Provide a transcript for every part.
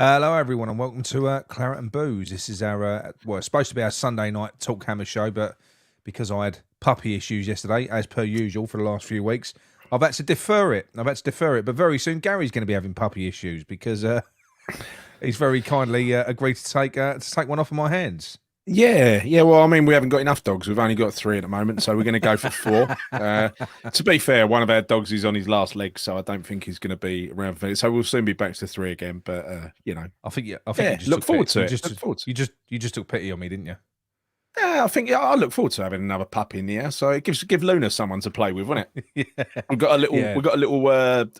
Hello, everyone, and welcome to Claret and Booze. This is our, well, it's supposed to be our Sunday night Talkhammers show, but because I had puppy issues yesterday, as per usual for the last few weeks, I've had to defer it. But very soon Gary's going to be having puppy issues because he's very kindly agreed to take one off of my hands. Yeah. Well, I mean, we haven't got enough dogs. We've only got 3 at the moment, so we're going to go for 4. To be fair, one of our dogs is on his last leg, so I don't think he's going to be around for it. So we'll soon be back to 3 again. But I think you just look took forward pity. to it. Look forward to it. You just took pity on me, didn't you? I think I look forward to having another puppy in the house. So it give Luna someone to play with, wouldn't it? Yeah. We've got a little. Yeah. We've got a little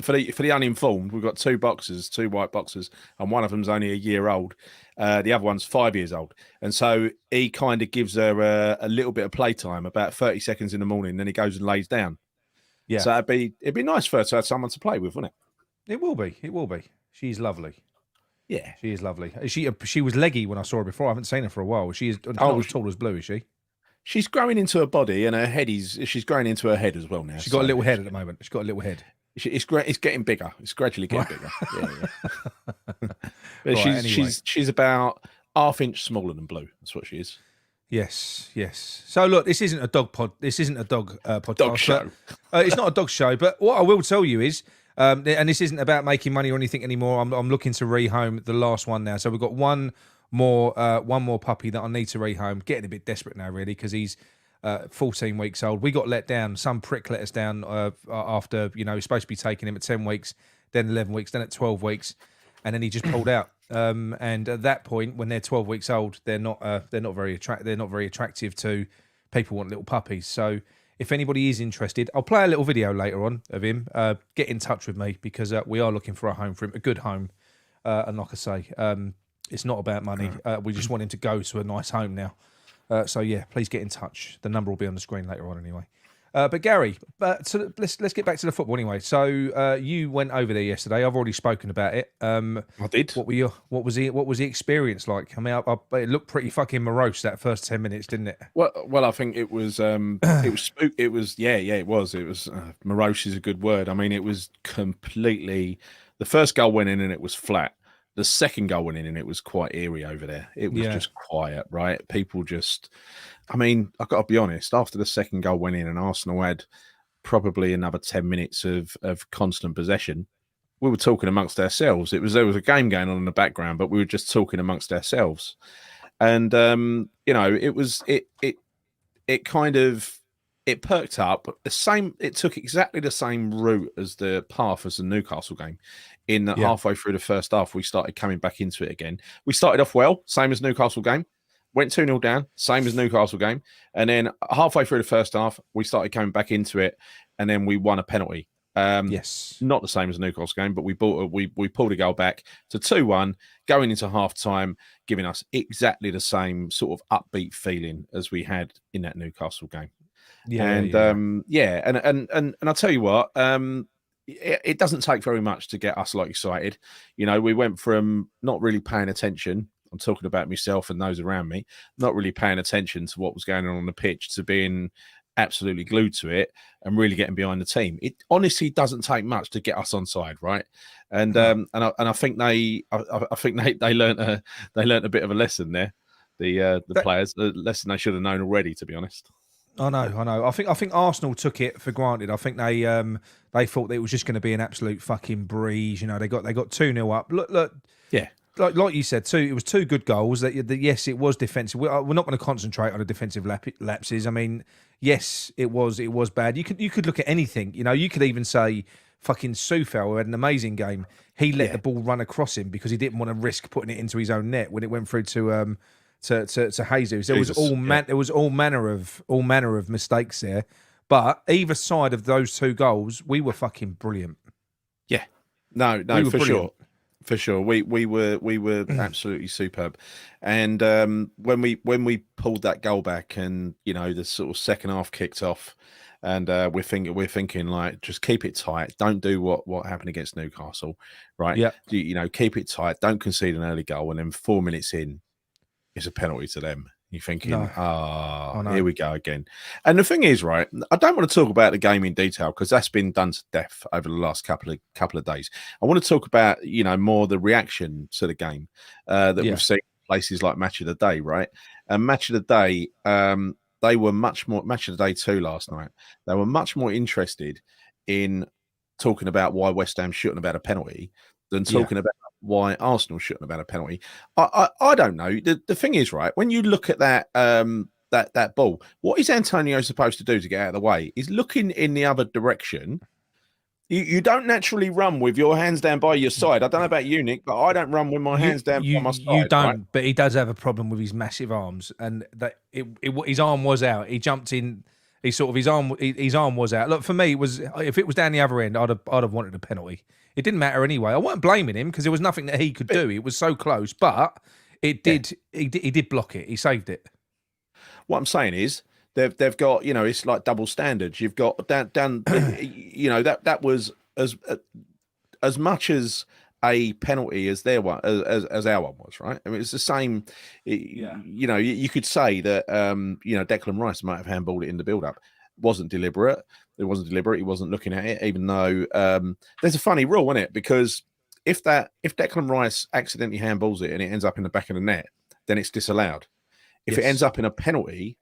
for the uninformed. We've got 2 boxers, 2 white boxers, and one of them's only a year old. The other one's 5 years old, and so he kind of gives her a little bit of playtime, about 30 seconds in the morning. Then he goes and lays down. Yeah. So it'd be nice for her to have someone to play with, wouldn't it? It will be. It will be. She's lovely. Yeah, she is lovely. She was leggy when I saw her before. I haven't seen her for a while. She is not as tall as Blue, is she? She's growing into her body, and she's growing into her head as well now. She's got a little head at the moment. She's got a little head. It's getting bigger. It's gradually getting bigger. Yeah. But Right, she's about ½ inch smaller than Blue. That's what she is. Yes. So look, this isn't a dog pod. This isn't a dog podcast. Dog show. It's not a dog show. But what I will tell you is, and this isn't about making money or anything anymore. I'm looking to rehome the last one now. So we've got one more puppy that I need to rehome. Getting a bit desperate now, really, because he's 14 weeks old. We got let down. Some prick let us down after, he's supposed to be taking him at 10 weeks, then 11 weeks, then at 12 weeks, and then he just pulled out. And at that point, when they're 12 weeks old, they're not very attractive to people who want little puppies. So if anybody is interested, I'll play a little video later on of him. Get in touch with me because we are looking for a home for him, a good home. And like I say, it's not about money. We just want him to go to a nice home now. So yeah, please get in touch. The number will be on the screen later on anyway. But Gary, so let's get back to the football anyway. So you went over there yesterday. I've already spoken about it. I did. What was the experience like? I mean, it looked pretty fucking morose that first 10 minutes, didn't it? Well, I think it was it was it was morose is a good word. I mean, it was completely. The first goal went in and it was flat. The second goal went in and it was quite eerie over there. It was just quiet, right? People just, I mean, I've got to be honest, after the second goal went in and Arsenal had probably another 10 minutes of constant possession, we were talking amongst ourselves. There was a game going on in the background, but we were just talking amongst ourselves. And, it perked up it took exactly the same route as the path as the Newcastle game. In that halfway through the first half, we started coming back into it again. We started off well, same as Newcastle game. Went 2-0 down, same as Newcastle game. And then halfway through the first half, we started coming back into it, and then we won a penalty. Yes. Not the same as Newcastle game, but we pulled a goal back to 2-1, going into half-time, giving us exactly the same sort of upbeat feeling as we had in that Newcastle game. And I'll tell you what, it doesn't take very much to get us excited. We went from not really paying attention. I'm talking about myself and those around me, not really paying attention to what was going on the pitch, to being absolutely glued to it and really getting behind the team. It honestly doesn't take much to get us on side, right? And I think they learnt a bit of a lesson there. The players, a lesson they should have known already, to be honest. I know. I think Arsenal took it for granted. I think they thought that it was just going to be an absolute fucking breeze. They got 2-0 up. Look. Yeah. Like you said, it was 2 good goals. That yes, it was defensive. We're not going to concentrate on the defensive lapses. I mean, yes, it was bad. You could look at anything. You could even say fucking Soufal, who had an amazing game. He let the ball run across him because he didn't want to risk putting it into his own net when it went through to Jesus. There was all manner of mistakes there, but either side of those 2 goals, we were fucking brilliant. Yeah, no, for sure. For sure, we were absolutely superb, and when we pulled that goal back, and the sort of second half kicked off, and we're thinking just keep it tight, don't do what happened against Newcastle, right? Yeah, keep it tight, don't concede an early goal, and then 4 minutes in, it's a penalty to them. You're thinking, No, I know. here we go again. And the thing is, right, I don't want to talk about the game in detail because that's been done to death over the last couple of days. I want to talk about, more the reaction to the game that Yeah. we've seen in places like Match of the Day, right? And Match of the Day, they were much more Match of the Day 2 last night. They were much more interested in talking about why West Ham shouldn't have had a penalty than talking about why Arsenal shouldn't have had a penalty. I don't know. The thing is, right, when you look at that that ball, what is Antonio supposed to do to get out of the way? He's looking in the other direction. You don't naturally run with your hands down by your side. I don't know about you, Nick, but I don't run with my hands down by my side. You don't, right? but he does have a problem with his massive arms, and that his arm was out. He jumped in. His arm was out. Look, for me, if it was down the other end, I'd have wanted a penalty. It didn't matter anyway. I wasn't blaming him because there was nothing that he could do. It was so close, but it did. He did block it. He saved it. What I'm saying is they've got, it's like double standards. You've got down that was as much as a penalty as their one as our one was, right? I mean, it's the same. You could say that Declan Rice might have handballed it in the build-up. Wasn't deliberate. It wasn't deliberate. He wasn't looking at it, even though there's a funny rule, isn't it? Because if Declan Rice accidentally handballs it and it ends up in the back of the net, then it's disallowed. If it ends up in a penalty,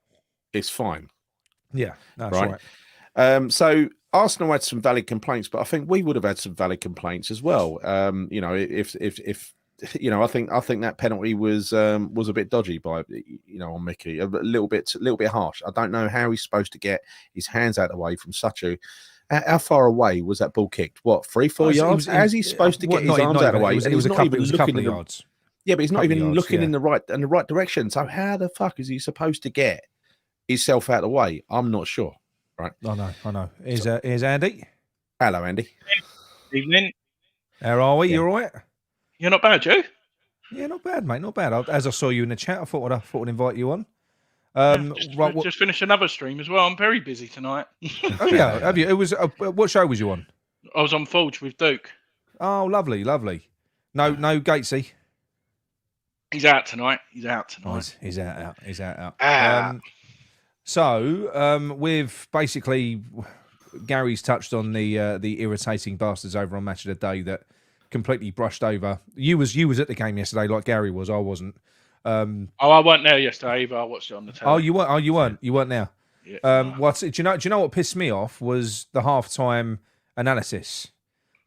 it's fine. Yeah, that's right. So Arsenal had some valid complaints, but I think we would have had some valid complaints as well. If I think that penalty was a bit dodgy by on Mickey, a little bit harsh. I don't know how he's supposed to get his hands out of the way from such a. How far away was that ball kicked? What, 3-4 yards? How's he supposed to get his arms out of the way? It was a couple of yards. Yeah, but he's not even looking in the right direction. So how the fuck is he supposed to get himself out of the way? I'm not sure. Right. I know. Here's Andy. Hello, Andy. Evening. How are we? You all right? You're not bad, Joe. Yeah, not bad, mate. Not bad. As I saw you in the chat, I thought I'd invite you on. Just finished another stream as well. I'm very busy tonight. Oh yeah, have you? It was what show was you on? I was on Forge with Duke. Oh, lovely. No Gatesy. He's out tonight. He's out. Ah. With basically Gary's touched on the irritating bastards over on Match of the Day that completely brushed over. You was at the game yesterday, like Gary was. I wasn't. I wasn't there yesterday either. I watched it on the telly. Oh, you weren't. Oh, you weren't. You weren't there. Yeah, Do you know what pissed me off was the halftime analysis.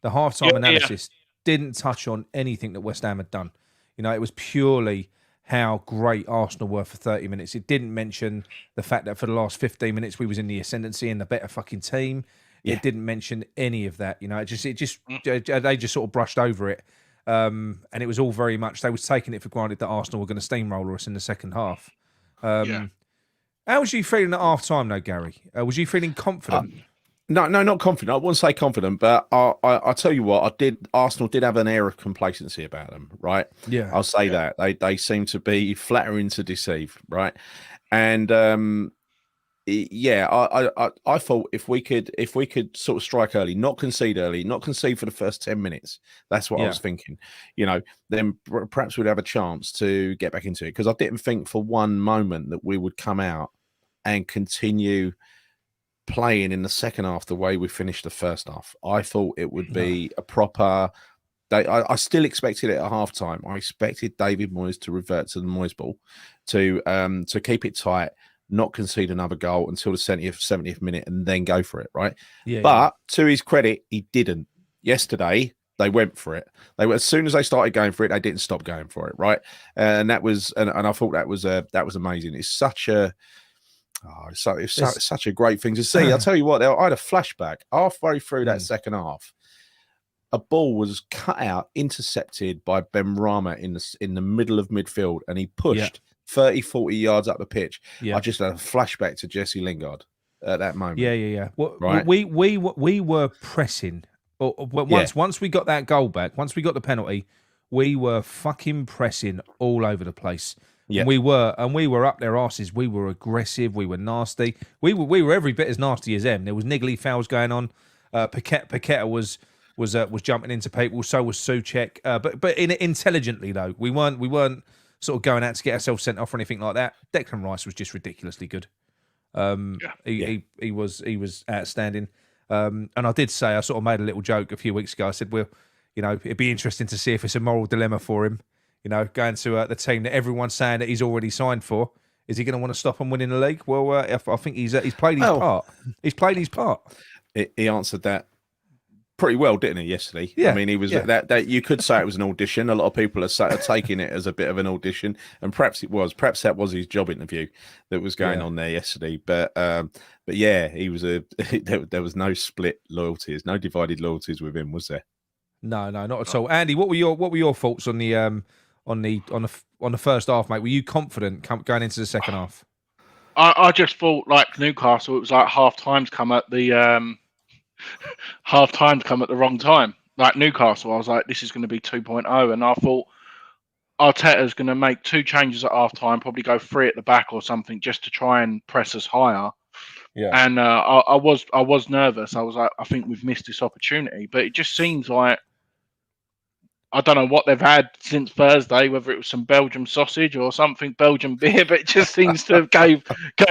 The halftime analysis didn't touch on anything that West Ham had done. It was purely how great Arsenal were for 30 minutes. It didn't mention the fact that for the last 15 minutes we was in the ascendancy and the better fucking team. Yeah. It didn't mention any of that. They just sort of brushed over it. And it was all very much, they was taking it for granted that Arsenal were going to steamroller us in the second half. How was you feeling at half time though, Gary? Was you feeling confident? No, not confident. I wouldn't say confident, but I tell you what, Arsenal did have an air of complacency about them, right? Yeah, I'll say that they seem to be flattering to deceive, right? And I thought if we could sort of strike early, not concede for the first 10 minutes. That's what I was thinking. Then perhaps we'd have a chance to get back into it, because I didn't think for one moment that we would come out and continue playing in the second half the way we finished the first half. I thought it would be a proper. I still expected it at halftime. I expected David Moyes to revert to the Moyes ball, to keep it tight, not concede another goal until the 70th minute, and then go for it. Right? But to his credit, he didn't. Yesterday, they went for it. As soon as they started going for it, they didn't stop going for it. Right? And that was, and I thought that was amazing. It's such a. It's such a great thing to see. I'll tell you what, I had a flashback halfway through that second half. A ball was cut out, intercepted by Ben Rama in the middle of midfield, and he pushed 30, 40 yards up the pitch. I just had a flashback to Jesse Lingard at that moment. Yeah. Right? We were pressing. Once we got that goal back, once we got the penalty, we were fucking pressing all over the place. Yeah. We were up their arses. We were aggressive. We were nasty. We were every bit as nasty as them. There was niggly fouls going on. Paqueta was jumping into people. So was Souček. But intelligently though. We weren't sort of going out to get ourselves sent off or anything like that. Declan Rice was just ridiculously good. He was outstanding. And I did say, I sort of made a little joke a few weeks ago. I said, well, it'd be interesting to see if it's a moral dilemma for him, going to the team that everyone's saying that he's already signed for. Is he going to want to stop him winning the league? Well, I think he's played his part. He's played his part. He answered that pretty well, didn't he, yesterday? Yeah. I mean, he was that you could say it was an audition. A lot of people are taking it as a bit of an audition, and perhaps it was. Perhaps that was his job interview that was going on there yesterday. But yeah, he was there was no split loyalties, no divided loyalties with him, was there? No, not at all. Andy, what were your thoughts on the first half, mate? Were you confident going into the second half? I just thought, like Newcastle, it was like half times come at the wrong time. Like Newcastle, I was like, this is going to be 2.0, and I thought Arteta's going to make 2 changes at half time, probably go 3 at the back or something, just to try and press us higher. Yeah. And I was nervous. I was like, I think we've missed this opportunity, but it just seems like, I don't know what they've had since Thursday, whether it was some Belgian sausage or something, Belgian beer, but it just seems to have gave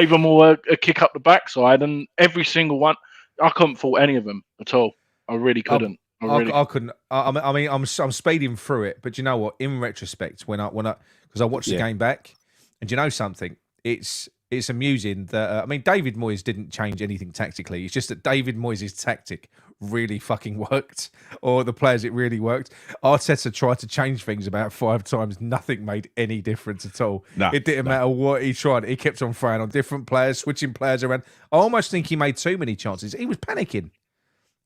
them all a kick up the backside. And every single one, I couldn't fault any of them at all. I really couldn't. I couldn't. I mean, I'm speeding through it, but you know what? In retrospect, because I watched the game back, and you know something, it's amusing that David Moyes didn't change anything tactically. It's just that David Moyes' tactic really fucking worked, or the players it really worked. Arteta tried to change things about 5 times. Nothing made any difference at all. It didn't matter what he tried. He kept on throwing on different players, switching players around. I almost think he made too many chances. He was panicking.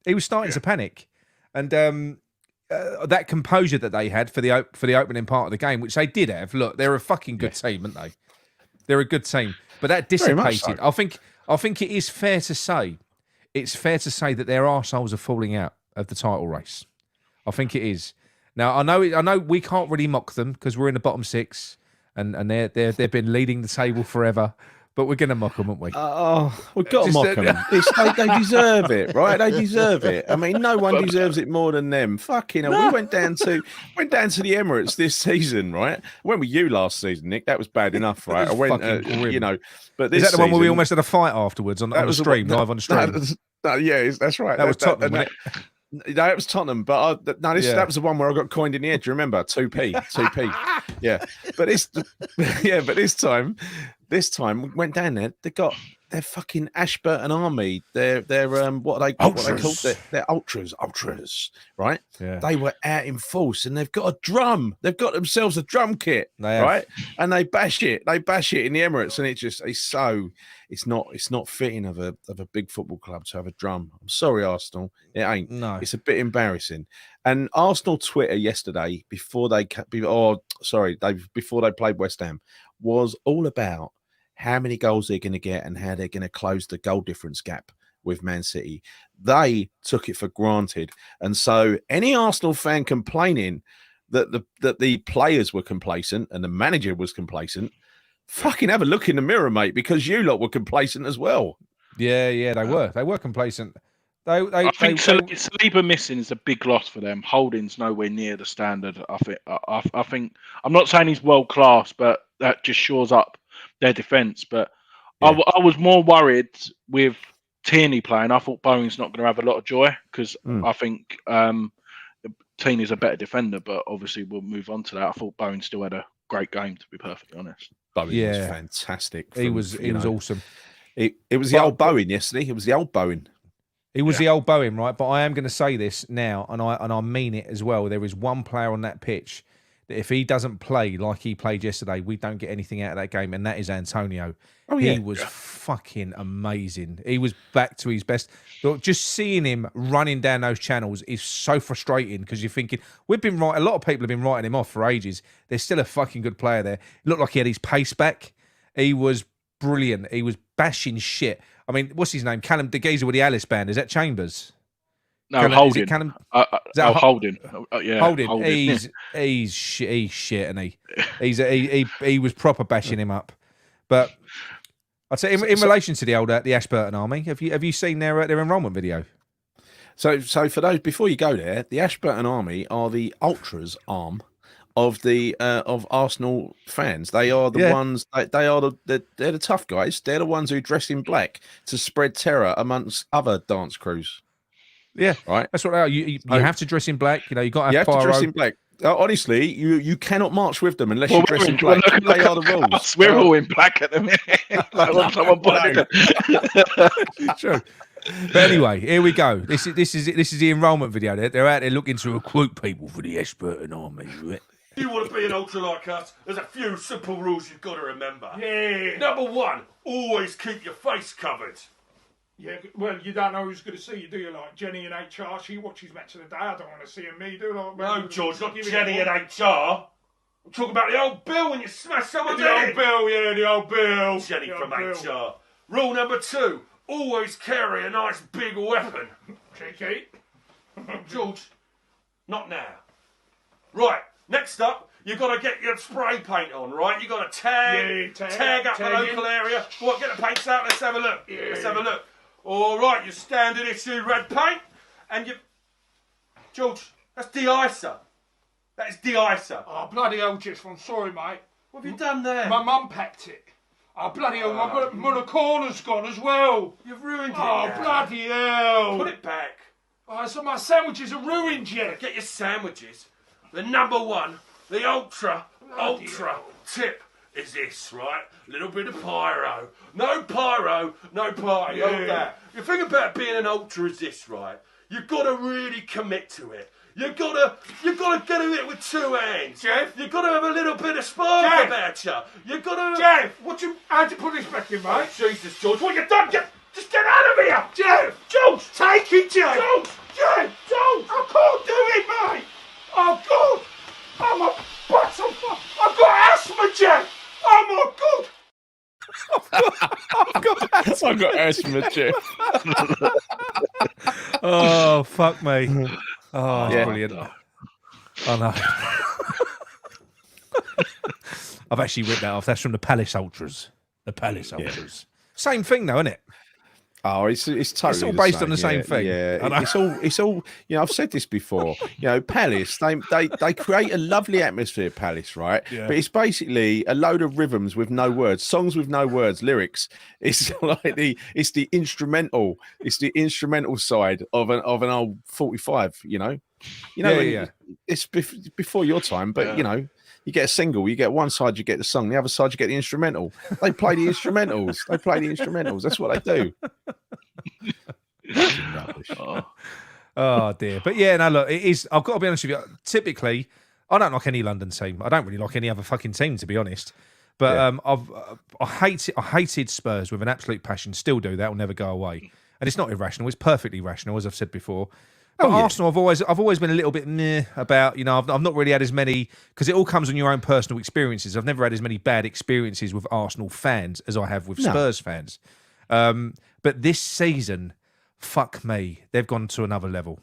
He was starting to panic, and that composure that they had for the opening part of the game, which they did have. Look, they're a fucking good team, aren't they? They're a good team, but that dissipated. So. I think it is fair to say. It's fair to say that their arseholes are falling out of the title race. I think it is. Now I know we can't really mock them because we're in the bottom 6, and they've been leading the table forever. But we're going to mock them, aren't we? Oh, we've got to mock them. They deserve it, right? They deserve it. I mean, no one deserves it more than them. Fucking hell. We went down to the Emirates this season, right? I went with you last season, Nick. That was bad enough, right? I went, but this is that the one where we season, almost had a fight afterwards on the stream, live on the stream? Yeah, that's right. That was Tottenham, wasn't it? No, it was Tottenham, but that was the one where I got coined in the head. Do you remember? 2p. Yeah, but this time we went down there. They got their fucking Ashburton Army. They're what are they called? They're ultras, right? Yeah. They were out in force, and they've got a drum. They've got themselves a drum kit, right? And they bash it. They bash it in the Emirates, and it's not fitting of a big football club to have a drum. I'm sorry, Arsenal. It ain't. No, it's a bit embarrassing. And Arsenal Twitter yesterday before they played West Ham was all about how many goals they're going to get and how they're going to close the goal difference gap with Man City. They took it for granted. And so any Arsenal fan complaining that the players were complacent and the manager was complacent, fucking have a look in the mirror, mate, because you lot were complacent as well. Yeah, they were. They were complacent. I think Saliba missing is a big loss for them. Holding's nowhere near the standard. I think I'm not saying he's world class, but that just shores up their defence. But I was more worried with Tierney playing. I thought Bowen's not going to have a lot of joy because I think Tierney's a better defender. But obviously we'll move on to that. I thought Bowen still had a great game, to be perfectly honest. Bowen was fantastic. He was awesome. It was the old Bowen yesterday. It was the old Bowen. He was the old Bowen, right? But I am going to say this now, and I mean it as well. There is one player on that pitch that if he doesn't play like he played yesterday, we don't get anything out of that game, and that is Antonio. Oh, yeah. He was fucking amazing. He was back to his best. Look, just seeing him running down those channels is so frustrating because you're thinking, a lot of people have been writing him off for ages. There's still a fucking good player there. It looked like he had his pace back. He was brilliant. He was bashing shit. I mean, what's his name? Callum De Geezer with the Alice band. Is that Chambers? No, Holding. Holding. Holding. He's shit, and he was proper bashing him up. But I'd say in relation to the Ashburton Army, have you seen their enrolment video? So for those, before you go there, the Ashburton Army are the ultras arm of the of Arsenal fans. They are the ones. They are they're the tough guys. They're the ones who dress in black to spread terror amongst other dance crews. Yeah, right. That's what they are. You have to dress in black. You got to have to dress pyro. in black. Honestly, you cannot march with them unless you dress in black. They are the rules. We're all in black at the minute. Like when someone put it. True. But anyway, here we go. This is the enrolment video. They're out there looking to recruit people for the Esperton army. If you want to be an ultra like us, there's a few simple rules you've got to remember. Yeah. Number 1, always keep your face covered. Yeah, well, you don't know who's going to see you, do you? Like Jenny in HR, she watches Match of the Day. I don't want to see her, me, do I? No, George, not Jenny in HR. I'm talking about the old Bill when you smash someone's head. The old Bill, yeah, the old Bill. Jenny from HR. Rule number 2, always carry a nice big weapon. Cheeky. George, not now. Right, next up, you've got to get your spray paint on, right? You've got to tag up the local area. What, get the paints out? Let's have a look. Yeah. Let's have a look. All right, your standard issue red paint. And you... George, that's de-icer. That is de-icer. Oh, bloody hell, Jeff, I'm sorry, mate. What have you done there? My mum packed it. Oh, bloody hell, my corner's gone as well. You've ruined it. Oh, now. bloody hell. Put it back. Oh, so my sandwiches are ruined, Jeff. Get your sandwiches. The number 1, the ultra tip is this, right? A little bit of pyro. No pyro, no party. Yeah. Hold that. The thing about being an ultra is this, right? You've got to really commit to it. You've got to get in it with 2 hands. Jeff? You've got to have a little bit of spark Jeff? about you. You've got to... Jeff, how'd you put this back in, mate? Jesus, George, what you done? Just get out of here! Jeff! George! Take it, Jeff! George! Jeff! George! I can't do it, mate! Oh, God! Oh, my butt's on fire! I've got asthma, Jeff! Oh, my God! I've got asthma, Jeff. Oh, fuck me. Oh, that's brilliant. I know. I've actually ripped that off. That's from the Palace Ultras. The Palace Ultras. Same thing, though, isn't it? Oh, it's totally. It's all based on the same thing. Yeah, it's all. You know, I've said this before. You know, Palace. They create a lovely atmosphere. Palace, right? Yeah. But it's basically a load of rhythms with no words, songs with no words, lyrics. It's like the instrumental. It's the instrumental side of an old 45. You know. It's before your time, but you know. You get a single, you get one side, you get the song, the other side, you get the instrumental. They play the instrumentals. That's what they do. Oh dear. But yeah, no, look, it is. I've got to be honest with you. Typically, I don't like any London team. I don't really like any other fucking team, to be honest. But I hated Spurs with an absolute passion. Still do. That will never go away. And it's not irrational. It's perfectly rational, as I've said before. But Arsenal, I've always been a little bit meh about. You know, I've not really had as many, because it all comes on your own personal experiences. I've never had as many bad experiences with Arsenal fans as I have with Spurs fans. But this season, fuck me, they've gone to another level.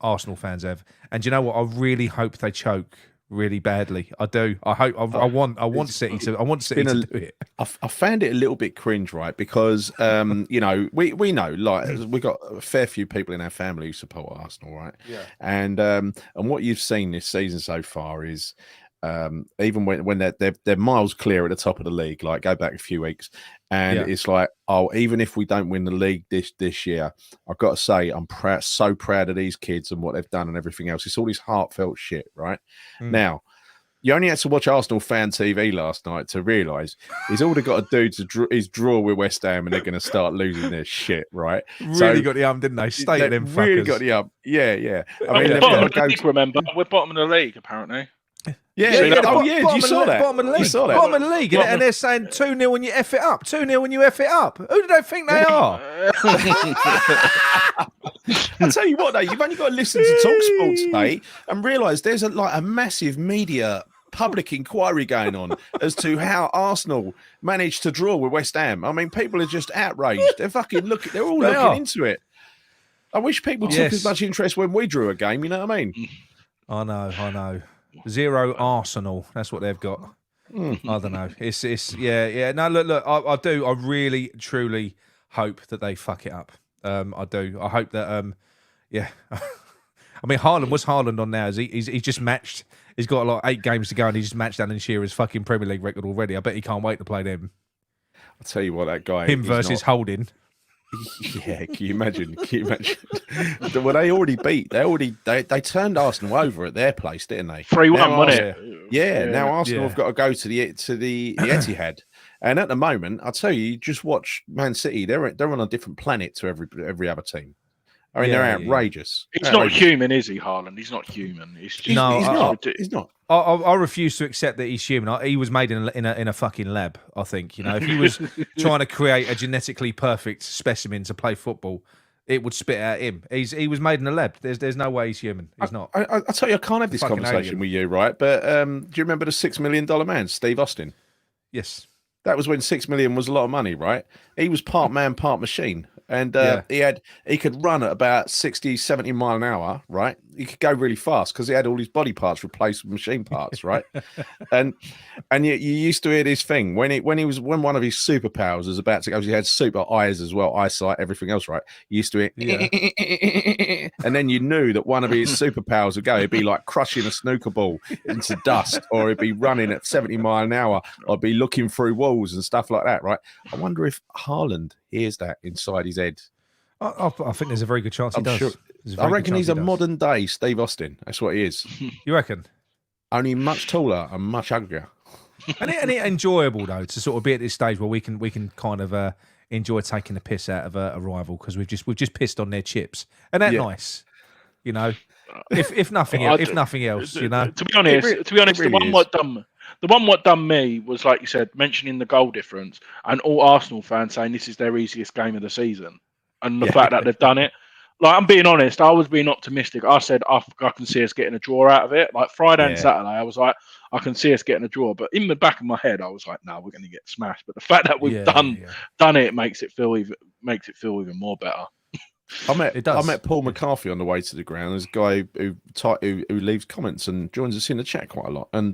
Arsenal fans have, and you know what? I really hope they choke really badly. I do. I hope. I want City to. I want City to do it. I found it a little bit cringe, right? Because you know, we know, like, we got a fair few people in our family who support Arsenal, right? Yeah. And what you've seen this season so far is even when they're miles clear at the top of the league, like go back a few weeks, and it's like, oh, even if we don't win the league this year, I've got to say I'm so proud of these kids and what they've done and everything else. It's all this heartfelt shit, right? Now, you only had to watch Arsenal fan TV last night to realise he's all they've got to do is draw with West Ham, and they're going to start losing their shit, right? Really got the didn't they? State of them fuckers. Really got the Yeah. I mean, bottom of the league, remember? We're bottom of the league, apparently. You saw that. Bottom of the league. You saw that. Bottom of the league. And they're saying 2-0 when you F it up. 2-0 when you F it up. Who do they think they are? I tell you what, though, you've only got to listen to TalkSport today and realise there's a massive media public inquiry going on as to how Arsenal managed to draw with West Ham. I mean, people are just outraged. They're fucking looking. They're all looking into it. I wish people took as much interest when we drew a game. You know what I mean? I know. 0 Arsenal. That's what they've got. I don't know. It's yeah. No, look. I do. I really, truly hope that they fuck it up. I do. I hope that. Yeah. I mean, Haaland was Haaland on now. He's just matched. He's got like 8 games to go, and he just matched Alan Shearer's fucking Premier League record already. I bet he can't wait to play them. I'll tell you what, that guy. Him versus Holding. Yeah, can you imagine? Well, they already beat. They turned Arsenal over at their place, didn't they? 3-1, wasn't it? Yeah. Now Arsenal have got to go to the Etihad, and at the moment, I'll tell you, just watch Man City. They're on a different planet to every other team. I mean, they're outrageous. He's not human, is he, Haaland? He's not human. He's just, he's not. I refuse to accept that he's human. He was made in a fucking lab. I think, you know, if he was trying to create a genetically perfect specimen to play football, it would spit out him. He was made in a lab. There's no way he's human. He's not. I tell you, I can't have this conversation with you, right? But do you remember the $6 million man, Steve Austin? Yes. That was when 6 million was a lot of money, right? He was part man, part machine. And he could run at about 60, 70 mile an hour, right? He could go really fast because he had all his body parts replaced with machine parts, right? and you used to hear this thing when one of his superpowers was about to go, he had super eyes as well, eyesight, everything else, right? You used to hear, and then you knew that one of his superpowers would go. It'd be like crushing a snooker ball into dust, or it'd be running at 70 mile an hour, or be looking through walls and stuff like that, right? I wonder if Haaland hears that inside his head. I think there's a very good chance he does. Sure. I reckon he's a modern day Steve Austin. That's what he is. You reckon? Only much taller and much uglier. And it enjoyable though to sort of be at this stage where we can kind of enjoy taking the piss out of a rival because we've just pissed on their chips, and that's nice, you know. If nothing else, you know. To be honest, really the one what done me was, like you said, mentioning the goal difference, and all Arsenal fans saying this is their easiest game of the season, and the fact that they've done it. Like, I'm being honest, I was being optimistic. I said I can see us getting a draw out of it. Like Friday and Saturday, I was like, I can see us getting a draw. But in the back of my head, I was like, no, we're going to get smashed. But the fact that we've done it makes it feel even more better. I met Paul McCarthy on the way to the ground. There's a guy who leaves comments and joins us in the chat quite a lot. And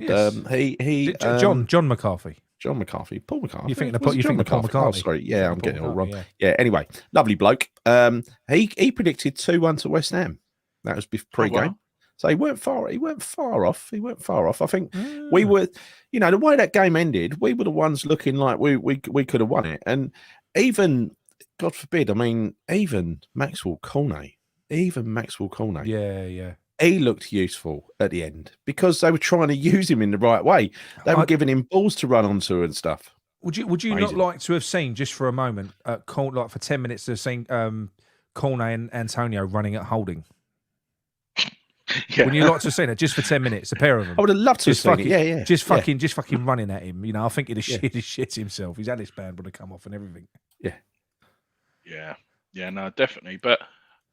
John McCarthy. John McCarthy, Paul McCarthy. You think Paul McCarthy? Oh, sorry, I'm getting it all wrong. Yeah. Anyway, lovely bloke. He predicted 2-1 to West Ham. That was pre-game. Oh, wow. So he weren't far off. I think we were, the way that game ended, we were the ones looking like we could have won it. And even, God forbid, even Maxwell Cornet. Yeah. He looked useful at the end because they were trying to use him in the right way. They were giving him balls to run onto and stuff. Would you not like to have seen, just for a moment, like for 10 minutes, to have seen Cornet and Antonio running at Holding? Yeah. Would you like to have seen it just for 10 minutes, the pair of them? I would have loved to have seen it. Yeah. Just fucking running at him. I think he'd have shit himself. His Alice band would have come off and everything. Yeah, no, definitely. But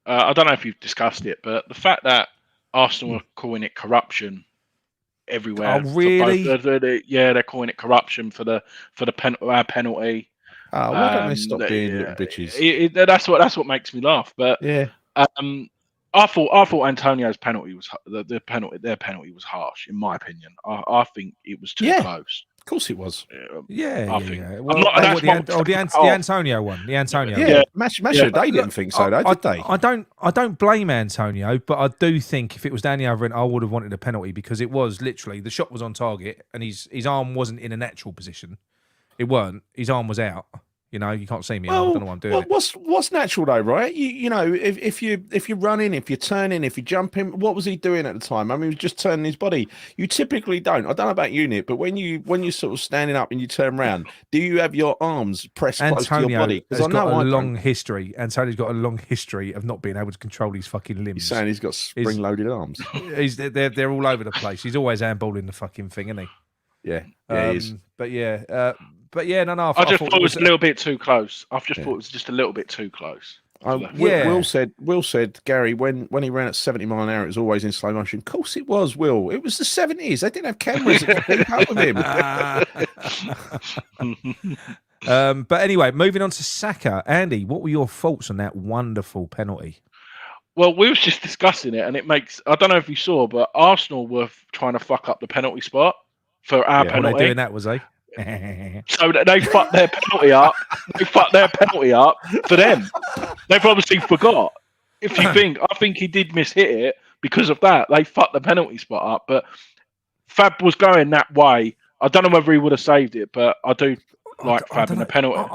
I don't know if you've discussed it, but the fact that Arsenal are calling it corruption everywhere. Oh, really? They're calling it corruption for the penalty. Why don't they stop being little bitches? That's what makes me laugh. But I thought Antonio's penalty was their penalty was harsh, in my opinion. I think it was too close. Of course it was. Yeah. Well, the Antonio one. The Antonio. Yeah. Masher, they didn't think so, though, did they? I don't blame Antonio, but I do think if it was down the other end, I would have wanted a penalty because it was literally the shot was on target and his arm wasn't in a natural position. It weren't. His arm was out. You can't see me. I don't know what I'm doing. What's natural though, right? If you're running, if you're turning, if you're jumping, what was he doing at the time? He was just turning his body. You typically don't. I don't know about you, Nick, but when you're sort of standing up and you turn around, do you have your arms pressed close to your body? Antonio's got a long history. Antonio's got a long history of not being able to control his fucking limbs. He's saying he's got spring-loaded arms. They're all over the place. He's always handballing the fucking thing, isn't he? Yeah, he is. But yeah, no. I just thought it was a little bit too close. I just thought it was just a little bit too close. Will said, Gary, when he ran at 70 mile an hour, it was always in slow motion. Of course it was, Will. It was the 70s. They didn't have cameras that could keep up with him. But anyway, moving on to Saka. Andy, what were your thoughts on that wonderful penalty? Well, we was just discussing it, and it makes... I don't know if you saw, but Arsenal were trying to fuck up the penalty spot for our penalty. Were they doing that, was they? So they fucked their penalty up. They fucked their penalty up for them. They've obviously forgot. If you think, I think he did mishit it, because of that. They fucked the penalty spot up. But Fab was going that way. I don't know whether he would have saved it, but I do like Fab in the penalty.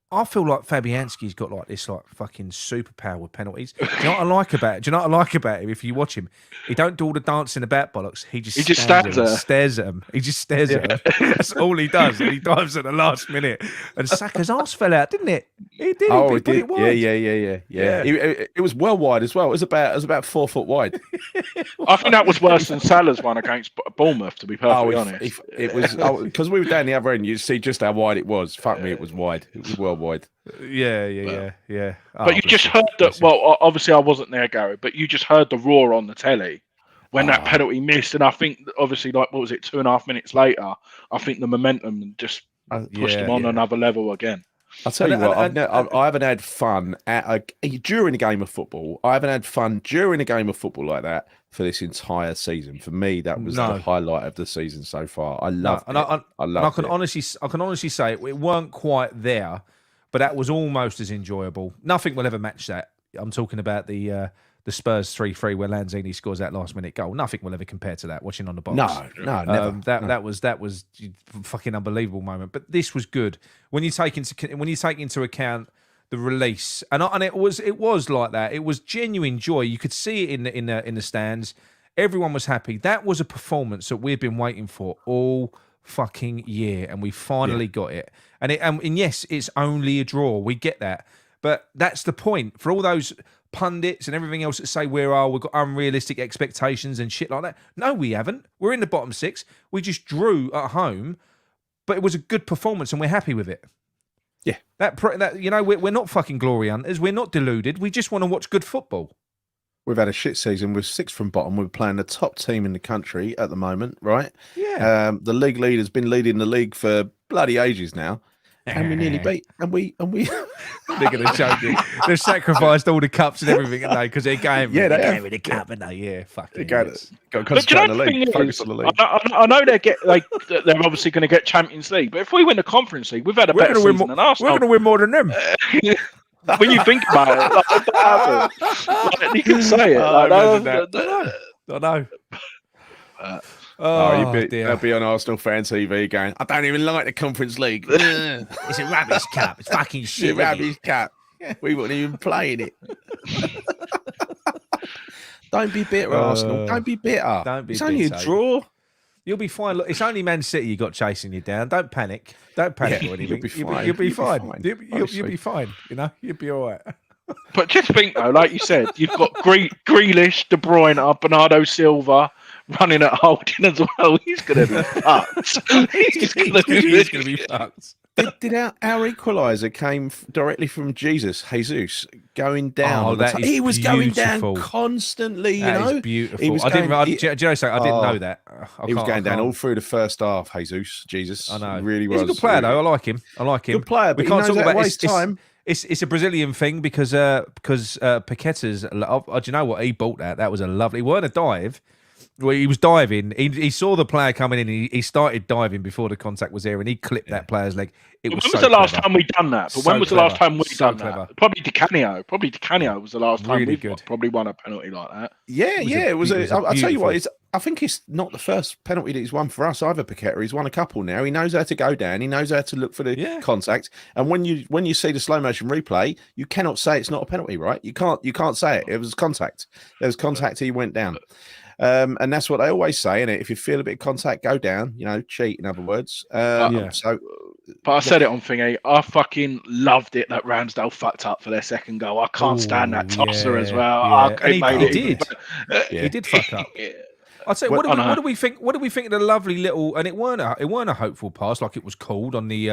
I feel like Fabianski's got like this like fucking superpower with penalties. Do you know what I like about it? Do you know what I like about him? If you watch him, he don't do all the dancing about bollocks. He just stands there. Stares at him. He just stares at him. That's all he does. And he dives at the last minute. And Saka's arse fell out, didn't it? He did. Oh, it did. wide. Yeah. It was well wide as well. It was about 4 foot wide. I think that was worse than Salah's one against Bournemouth, to be perfectly honest. It was because we were down the other end. You see just how wide it was. Fuck me, it was wide. It was well wide. Yeah. But you just heard that. Well, obviously I wasn't there, Gary, but you just heard the roar on the telly when that penalty missed, and I think obviously, like, what was it, 2.5 minutes later? I think the momentum just pushed them on another level again. I'll tell you what, I haven't had fun during a game of football. I haven't had fun during a game of football like that for this entire season. For me, that was the highlight of the season so far. I loved it. I can honestly say it weren't quite there, but that was almost as enjoyable. Nothing will ever match that. I'm talking about the Spurs 3-3 where Lanzini scores that last minute goal. Nothing will ever compare to that. Watching on the box, no, never. That was a fucking unbelievable moment. But this was good when you take into account the release, and it was like that. It was genuine joy. You could see it in the stands. Everyone was happy. That was a performance that we've been waiting for all fucking year, and we finally got it. And yes, it's only a draw. We get that, but that's the point for all those pundits and everything else that say we've got unrealistic expectations and shit like that. No, we haven't. We're in the bottom 6. We just drew at home, but it was a good performance and we're happy with it. Yeah, that you know, we're not fucking glory hunters. We're not deluded. We just want to watch good football. We've had a shit season. We're 6th from bottom. We're playing the top team in the country at the moment, right? Yeah. The league leader's been leading the league for bloody ages now. And we nearly beat, and we. They're going to choke it. They've sacrificed all the cups and everything, haven't they? Because they're going with the cup, and fuck it. Got to concentrate on the league. Focus on the league. I know they're obviously going to get Champions League, but if we win the Conference League, we've had a better season than Arsenal. We're going to win more than them. When you think about it, you can say it. I know. They'll be on Arsenal fan TV going, I don't even like the Conference League. It's a rubbish cup. It's fucking shit. It's a rubbish cup. We weren't even playing it. Don't be bitter, Arsenal. Don't be bitter. It's only a draw. You'll be fine. Look, it's only Man City you got chasing you down. Don't panic. Or anything. You'll be fine. You'll be fine. You know, you'll be all right. But just think though, like you said, you've got Grealish, De Bruyne, Bernardo Silva running at holding as well. He's going to be fucked. He's going to be fucked. Did our equaliser came directly from Jesus going down? Oh, that is he was beautiful. Going down constantly. That is beautiful. He was I didn't know that. He was going down all through the first half. Jesus. I know. He really was. He's a good player though. I like him. Good player. But we can't talk about his time. It's a Brazilian thing because Paqueta's. Do you know what? He bought that. That was a lovely. It weren't a dive. Well, he was diving. He saw the player coming in. He started diving before the contact was there, and he clipped that player's leg. When was the last time we done that? But when was the last time we done that? Probably Di Canio. Was the last time we probably won a penalty like that. Yeah. It was. I'll tell you what. I think it's not the first penalty that he's won for us either. Paqueta. He's won a couple now. He knows how to go down. He knows how to look for the contact. And when you see the slow motion replay, you cannot say it's not a penalty, right? You can't say it. It was contact. There was contact. He went down. And that's what they always say, innit? If you feel a bit of contact, go down. You know, cheat. In other words. So. But I said it on Thingy. I fucking loved it that Ramsdale fucked up for their second goal. I can't stand that tosser as well. Yeah. He did. He did fuck up. I'd say, what do we think? What do we think of the lovely little? And it weren't a hopeful pass like it was called on the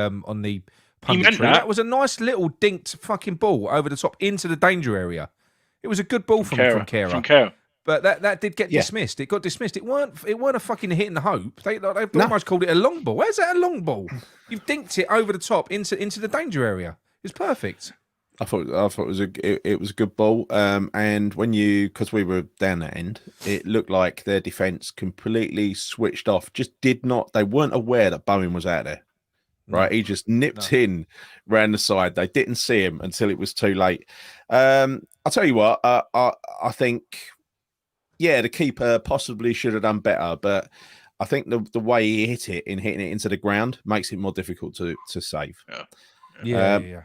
punditry. That was a nice little dinked fucking ball over the top into the danger area. It was a good ball from Kera. But that did get dismissed. It got dismissed. It weren't a fucking hit in the hope. They almost called it a long ball. Where's that a long ball? You've dinked it over the top into the danger area. It's perfect. I thought it was a good ball. And because we were down that end, it looked like their defence completely switched off. They weren't aware that Bowen was out there. Right, he just nipped in round the side. They didn't see him until it was too late. I'll tell you what. I think Yeah, the keeper possibly should have done better, but I think the way he hit it in hitting it into the ground makes it more difficult to save. Yeah.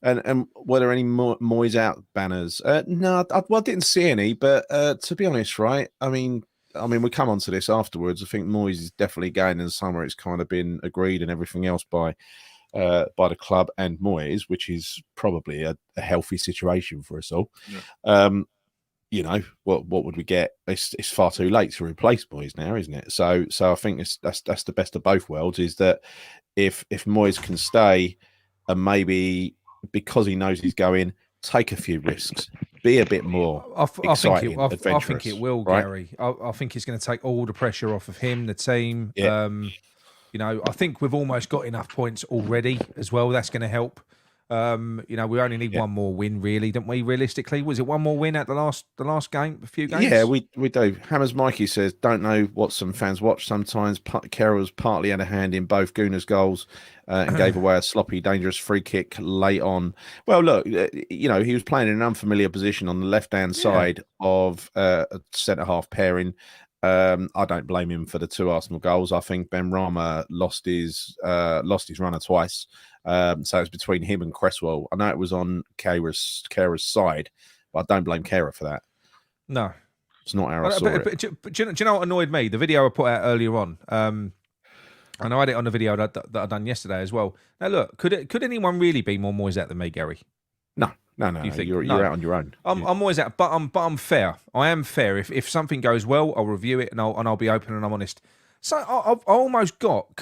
And were there any Moyes out banners? No, I didn't see any. But to be honest, right? I mean, we come on to this afterwards. I think Moyes is definitely going in the summer. It's kind of been agreed and everything else by the club and Moyes, which is probably a healthy situation for us all. Yeah. You know, what would we get? It's far too late to replace Moyes now, isn't it? So I think that's the best of both worlds. Is that if Moyes can stay and maybe because he knows he's going, take a few risks, be a bit more exciting, adventurous. I think it will, right? Gary. I think it's going to take all the pressure off of him, the team. Yeah. You know, I think we've almost got enough points already as well. That's going to help. You know, we only need one more win, really, don't we? Realistically, was it one more win at the last game? A few games? Yeah, we do. Hammers Mikey says, don't know what some fans watch sometimes. Carroll's partly had a hand in both Gooner's goals and gave away a sloppy, dangerous free kick late on. Well, look, you know, he was playing in an unfamiliar position on the left-hand side of a centre-half pairing. I don't blame him for the 2 Arsenal goals. I think Ben Rama lost his runner twice. So it's between him and Cresswell. I know it was on Kera's side, but I don't blame Kera for that. No, it's not how I saw it. But do you know what annoyed me? The video I put out earlier on. And I had it on the video that I done yesterday as well. Now look, could anyone really be more Moyes out than me, Gary? No. You think? You're out on your own. I'm always out, but I'm fair. I am fair. If something goes well, I'll review it and I'll be open and I'm honest. So I almost got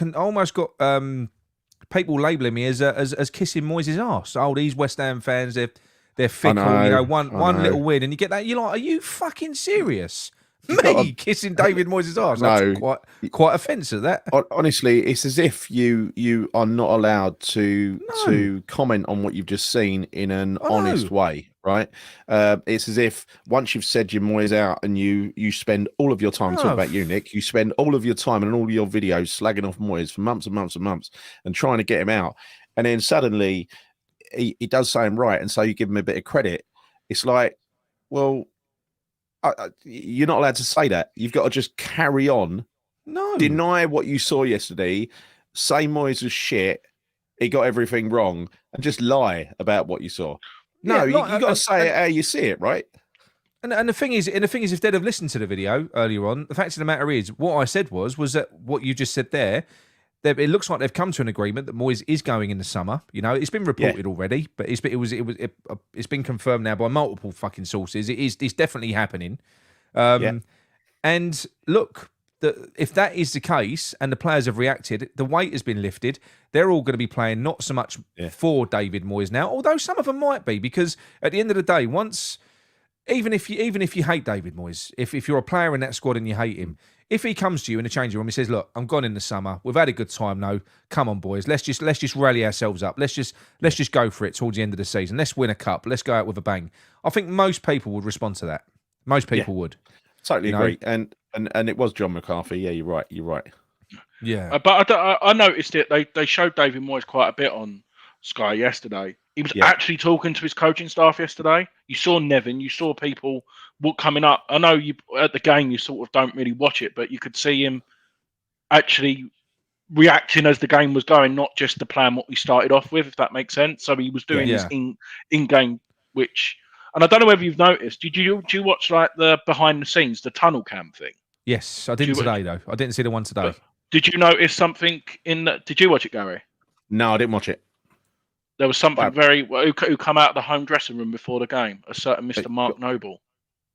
people labelling me as kissing Moyes' arse. Oh, these West Ham fans, they're fickle. You know, one little win and you get that. You're like, are you fucking serious? Me kissing David Moyes' arse? No, that's quite offensive. That honestly, it's as if you are not allowed to comment on what you've just seen in an honest way, right? It's as if once you've said your Moyes out and you spend all of your time talking about you, Nick, you spend all of your time and all your videos slagging off Moyes for months and months and months and trying to get him out, and then suddenly he does something right, and so you give him a bit of credit. It's like, well, you're not allowed to say that. You've got to just carry on. No. Deny what you saw yesterday. Say Moyes was shit. He got everything wrong, and just lie about what you saw. No, you got to say it how you see it, right? And the thing is, if they'd have listened to the video earlier on, the fact of the matter is, what I said was that what you just said there. It looks like they've come to an agreement that Moyes is going in the summer. You know, it's been reported already, but it's been confirmed now by multiple fucking sources. It's definitely happening. And look, if that is the case, and the players have reacted, the weight has been lifted. They're all going to be playing not so much for David Moyes now, although some of them might be, because at the end of the day, even if you hate David Moyes, if you're a player in that squad and you hate him. If he comes to you in the changing room, he says, "Look, I'm gone in the summer. We've had a good time. No, come on, boys. Let's just rally ourselves up. Let's just go for it towards the end of the season. Let's win a cup. Let's go out with a bang." I think most people would respond to that. Most people would. Totally agree. And it was John McCarthy. Yeah, you're right. Yeah. But I noticed it. They showed David Moyes quite a bit on Sky yesterday. He was actually talking to his coaching staff yesterday. You saw Nevin. You saw people coming up. I know you at the game. You sort of don't really watch it, but you could see him actually reacting as the game was going, not just the plan what we started off with, if that makes sense. So he was doing his in-game, and I don't know whether you've noticed. Do you watch like the behind the scenes, the tunnel cam thing? Yes, I didn't today though. I didn't see the one today. Did you notice something in that? Did you watch it, Gary? No, I didn't watch it. There was something who come out of the home dressing room before the game. A certain Mr. Mark Noble,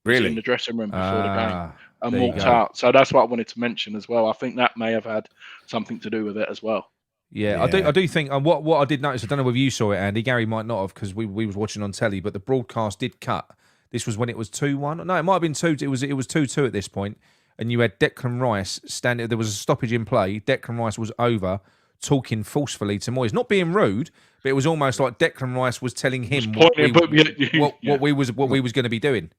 really, was in the dressing room before the game and walked go. out. So that's what I wanted to mention as well. I think that may have had something to do with it as well. Yeah. I do think what I did notice. I don't know whether you saw it, Andy. Gary might not have because we was watching on telly, but the broadcast did cut. This was when it was 2-1. No, it might have been 2. It was 2-2 at this point, and you had Declan Rice standing. There was a stoppage in play. Declan Rice was over, talking forcefully to Moyes, not being rude, but it was almost like Declan Rice was telling him what we was going to be doing.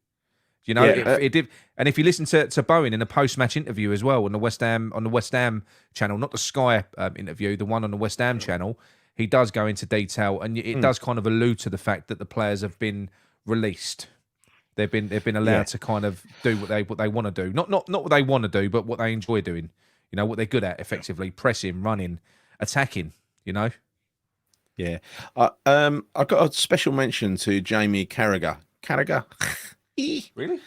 You know, it did. And if you listen to Bowen in a post-match interview as well on the West Ham channel, not the Sky interview, the one on the West Ham channel, he does go into detail, and it does kind of allude to the fact that the players have been released. They've been allowed to kind of do what they want to do. Not what they want to do, but what they enjoy doing. You know, what they're good at, effectively pressing, running, attacking. You know. Yeah. I got a special mention to Jamie Carragher. Carragher. Really?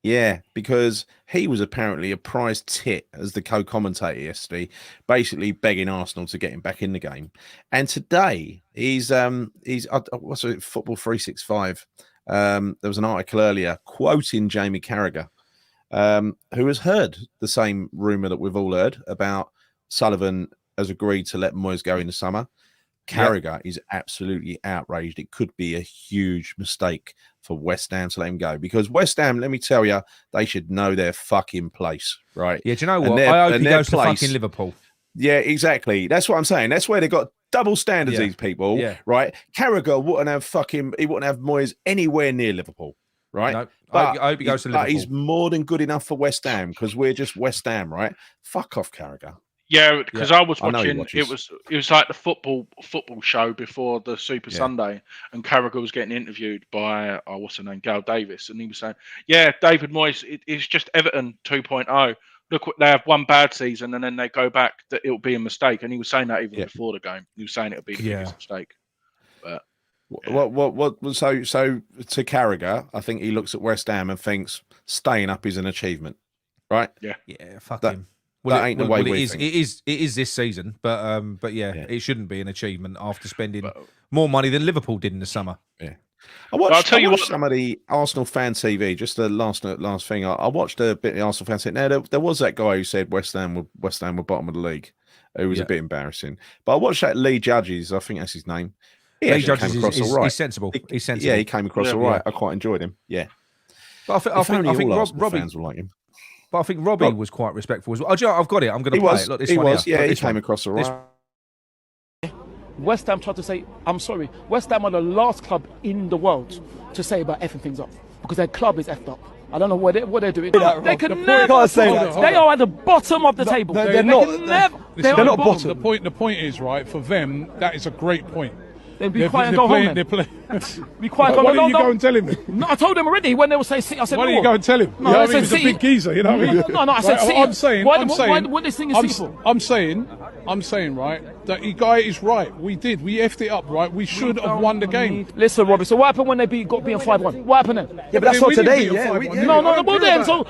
Yeah, because he was apparently a prize tit as the co-commentator yesterday, basically begging Arsenal to get him back in the game. And today he's what's it, Football 365. There was an article earlier quoting Jamie Carragher, who has heard the same rumor that we've all heard about Sullivan has agreed to let Moyes go in the summer. Carragher is absolutely outraged. It could be a huge mistake for West Ham to let him go, because West Ham, let me tell you, they should know their fucking place, right? Yeah, do you know what? I hope he goes to fucking Liverpool. Yeah, exactly. That's what I'm saying. That's where they got double standards, these people, right? Carragher wouldn't have Moyes anywhere near Liverpool, right? No, but I hope he goes to Liverpool. But he's more than good enough for West Ham, because we're just West Ham, right? Fuck off, Carragher. Yeah, because I was watching. It was like the football show before the Super Sunday, and Carragher was getting interviewed by what's her name, Gail Davis, and he was saying, "Yeah, David Moyes, it's just Everton 2.0. Look, what they have one bad season, and then they go back. That it'll be a mistake." And he was saying that even before the game. He was saying it would be the biggest mistake. But so to Carragher, I think he looks at West Ham and thinks staying up is an achievement, right? Yeah, fuck him. Well, that ain't the way we think. It is this season, but yeah, it shouldn't be an achievement after spending more money than Liverpool did in the summer. Yeah, I watched some of the Arsenal fan TV. Just the last thing, I watched a bit of the Arsenal fan TV. Now there was that guy who said West Ham were bottom of the league. It was a bit embarrassing. But I watched that Lee Judges. I think that's his name. Lee Judges is sensible. He's sensible. Yeah, he came across all right. I quite enjoyed him. Yeah, but I think Robbie fans will like him. But I think Robbie was quite respectful as well. I've got it. I'm going to play it. Look, this he one was. here. Yeah, he came across all right. West Ham tried to say, I'm sorry, West Ham are the last club in the world to say about effing things up, because their club is effed up. I don't know what they're doing. They can never say that. They are at the bottom of the table. They're not. They're not bottom. The point is, right, for them, that is a great point. Then be quiet and go home. Be quiet. Why don't you go and tell him? No, I told him already when they were saying City. I said, why don't you go and tell him? No, I said he's City. a big geezer, you know what I mean? No, I said City. I'm saying. What this thing is City for? I'm saying, right, that the guy is right. We effed it up, right? We should have won the game. Listen, Robbie. So what happened when they got being 5-1? What happened then? Yeah, but that's not today. No. Well then, so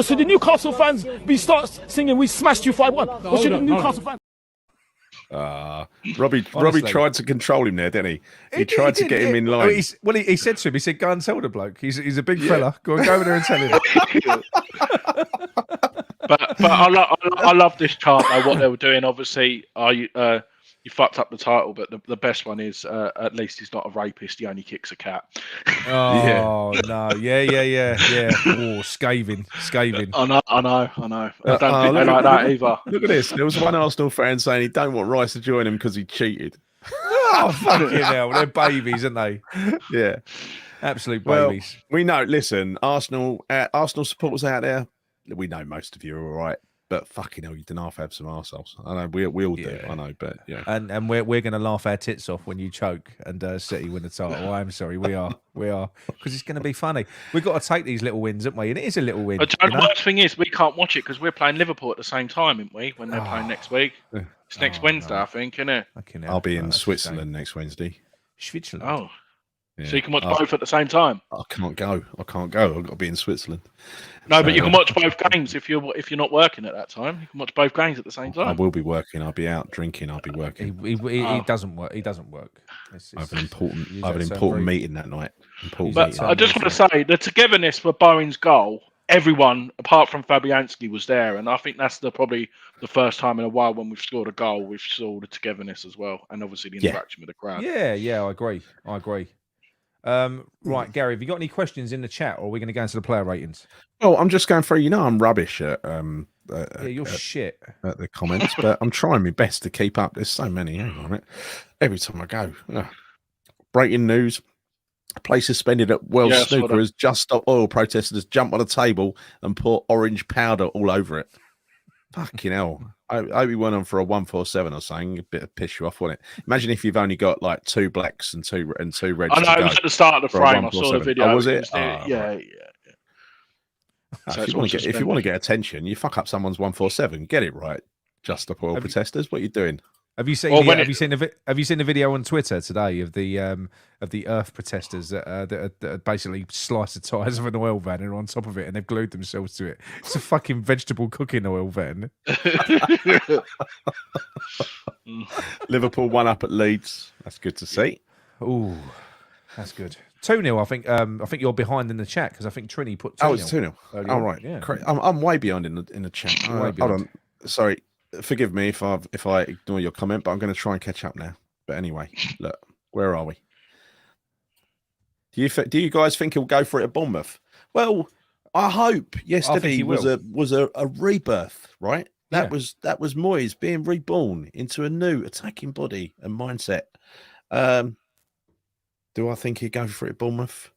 should the Newcastle fans start singing "We smashed you 5-1"? Or should the Newcastle fans? Robbie tried to control him there, didn't he? He tried to get him in line. He said to him, he said, "Go and tell the bloke. He's a big fella. Go over there and tell him." But I love this chart though. What they were doing, obviously, you fucked up the title, but the best one is at least he's not a rapist. He only kicks a cat. Oh no! Yeah. Oh, scathing. I know. I don't think they like that either. Look at this. There was one Arsenal fan saying he don't want Rice to join him because he cheated. Oh, fucking hell. They're babies, aren't they? Yeah. Absolute babies. We know, listen, Arsenal supporters out there, we know most of you are all right, but fucking hell, you don't have to have some arseholes. I know, we all do, I know, but yeah. And we're going to laugh our tits off when you choke and City win the title. I'm sorry, we are. Because it's going to be funny. We've got to take these little wins, haven't we? And it is a little win. But the worst thing is, we can't watch it because we're playing Liverpool at the same time, aren't we, when they're playing next week? It's next Wednesday, I think, isn't it? I'll be in Switzerland next Wednesday. Switzerland? Oh. Yeah. So you can watch both at the same time? I can't go. I've got to be in Switzerland. No, but you can watch both games if you're not working at that time. You can watch both games at the same time. I will be working. I'll be out drinking. I'll be working. He doesn't work. He doesn't work. I have an important meeting that night. But I just want to say the togetherness for Bowen's goal. Everyone apart from Fabianski was there, and I think that's probably the first time in a while when we've scored a goal, we've saw the togetherness as well, and obviously the interaction with the crowd. Yeah, I agree. Right, Gary, have you got any questions in the chat, or are we going to go into the player ratings? Oh, I'm just going through. I'm rubbish at you're shit at the comments, but I'm trying my best to keep up. There's so many. Hang on a minute. Every time I go, breaking news. A place suspended at Welsh Snooker has just stopped oil protesters jump on a table and pour orange powder all over it. Fucking hell. I hope he went on for a 147 or something. A bit of piss you off, wouldn't it? Imagine if you've only got like 2 blacks and two reds. I know, it was at the start of the for a frame. I saw the 147. video. Oh, was it? Yeah. Right. So If you want to get attention, you fuck up someone's 147. Get it right. Just up oil protesters. What are you doing? Have you seen? Have you seen the video on Twitter today of the earth protesters that basically sliced the tires of an oil van and are on top of it and they've glued themselves to it? It's a fucking vegetable cooking oil van. Liverpool 1 up at Leeds. That's good to see. Ooh, that's good. 2-0. I think you're behind in the chat because I think Trini put 2-0. Oh, it's 2-0. Oh, right. Yeah. I'm way behind in the chat. Hold on. Sorry. Forgive me if I ignore your comment, but I'm going to try and catch up now. But anyway, look, where are we? Do you guys think he'll go for it at Bournemouth? Well, I hope. Yesterday was a rebirth, right? That was Moyes being reborn into a new attacking body and mindset. Do I think he'll go for it at Bournemouth?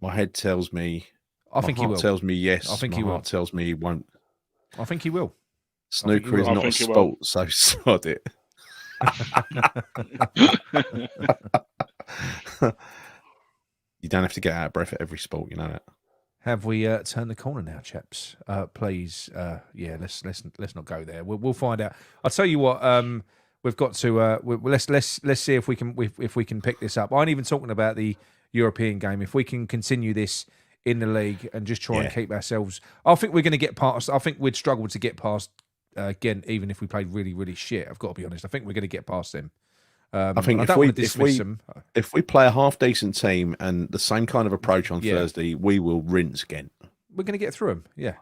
My head tells me. I think he will. Tells me yes. I think my heart tells me he won't. I think he will. Snooker is not a sport, so sod it. You don't have to get out of breath at every sport, you know that. Have we turned the corner now, chaps? Please, let's not go there. We'll find out. I'll tell you what. We've got to. Let's see if we can pick this up. I ain't even talking about the European game. If we can continue this in the league and just try and keep ourselves, I think we're going to get past. I think we'd struggle to get past. Again, even if we played really, really shit, I've got to be honest. I think we're going to get past them. I think if we play a half decent team and the same kind of approach on Thursday, we will rinse Ghent. We're going to get through them. Yeah.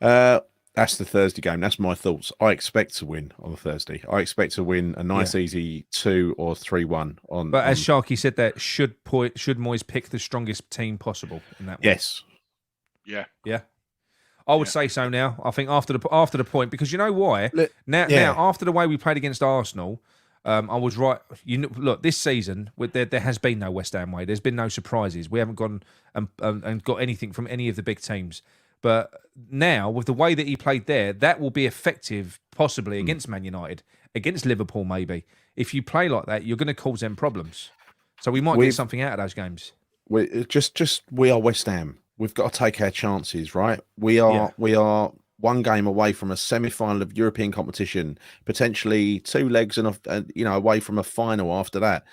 That's the Thursday game. That's my thoughts. I expect to win on the Thursday. I expect to win a nice, easy 2 or 3-1 on. But as Sharky said, that should Moyes pick the strongest team possible in that one? Yes. Yeah. I would say so now. I think after the point, because you know why? Now after the way we played against Arsenal, I was right. Look, this season there has been no West Ham way. There's been no surprises. We haven't gone and got anything from any of the big teams. But now with the way that he played there, that will be effective possibly against Man United, against Liverpool maybe. If you play like that, you're going to cause them problems. So we might get something out of those games. We are West Ham. We've got to take our chances, right? We are one game away from a semi-final of European competition, potentially 2 legs and away from a final after that.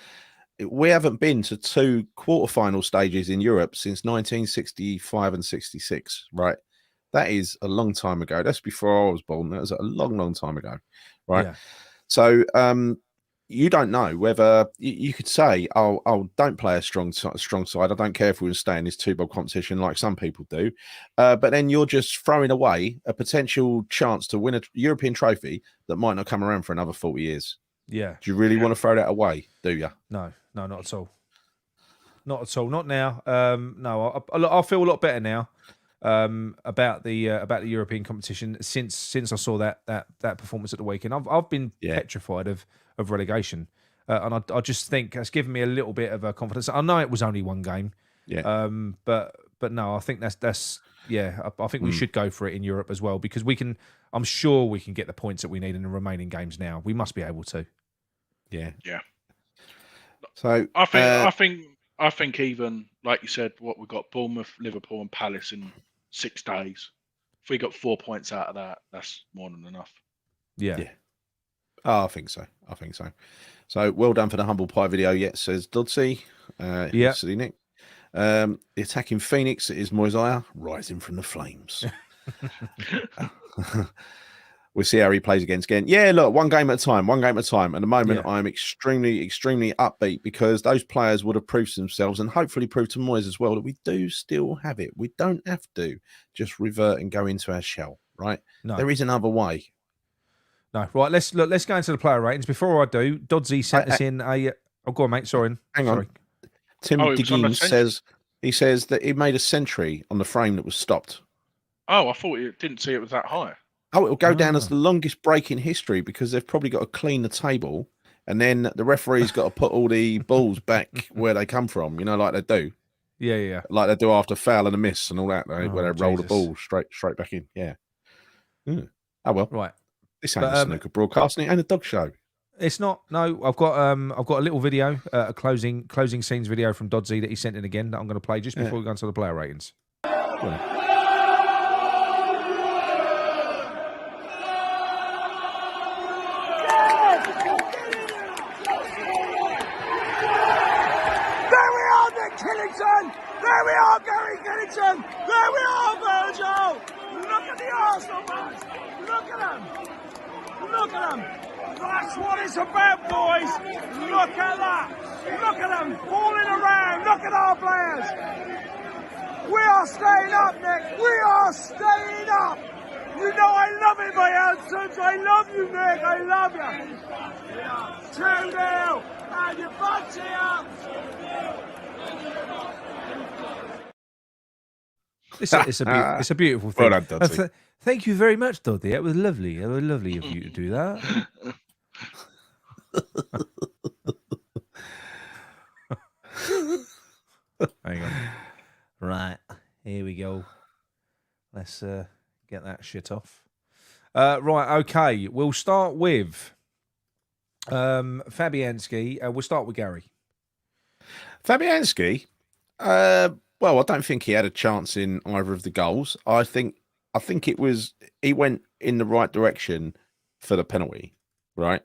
We haven't been to 2 quarterfinal stages in Europe since 1965 and 66, right? That is a long time ago. That's before I was born. That was a long, long time ago, right? Yeah. So, you don't know whether you could say, "Oh, don't play a strong side. I don't care if we will stay in this 2-bob competition like some people do," but then you're just throwing away a potential chance to win a European trophy that might not come around for another 40 years. Yeah. Do you really want to throw that away? Do you? No, not at all. Not at all. Not now. No, I feel a lot better now about the European competition since I saw that performance at the weekend. I've been petrified of relegation, and I just think it's given me a little bit of confidence. I know it was only one game, but no, I think that's I think we should go for it in Europe as well because I'm sure we can get the points that we need in the remaining games now. We must be able to. Yeah. So I think even like you said, what we got Bournemouth, Liverpool, and Palace in 6 days. If we got 4 points out of that, that's more than enough. Yeah. Oh, I think so. So well done for the humble pie video. Says Dodsey. Silly Nick. The attacking Phoenix is Moisiah rising from the flames. We'll see how he plays against Ghent. Yeah, look, one game at a time. At the moment, I'm extremely, extremely upbeat because those players would have proved to themselves and hopefully proved to Moyes as well that we do still have it. We don't have to just revert and go into our shell, right? No. There is another way. No, right. Let's go into the player ratings. Before I do, Dodsey sent us in a. Oh, go on, mate. Sorry. Hang on. Tim Diggins says that he made a century on the frame that was stopped. Oh, I thought you didn't see it was that high. Oh, it'll go down as the longest break in history because they've probably got to clean the table, and then the referee's got to put all the balls back where they come from. You know, like they do. Yeah. Like they do after foul and a miss and all that, where they roll the ball straight back in. Yeah. Oh well, Right. this ain't But, a snooker broadcasting, it ain't a dog show. It's not. No, I've got a little video, a closing scenes video from Dodsey that he sent in again that I'm going to play just before we go into the player ratings. There we are, Nick Killington! There we are, Gary Killington! There we are, Virgil! Look at the Arsenal boys! Look at them! Look at them! That's what it's about, boys! Look at that! Look at them falling around! Look at our players! We are staying up, Nick! We are staying up! You know I love it, my handsome! I love you, Nick! I love you! 2-0! And your butts here! It's a beautiful thing. Well done, Dodsey. Thank you very much, Doddy. That was lovely. It was lovely of you to do that. Hang on. Right, here we go. Let's get that shit off. Right, okay. We'll start with Fabianski. We'll start with Gary. Fabianski, well, I don't think he had a chance in either of the goals. I think it was he went in the right direction for the penalty, right?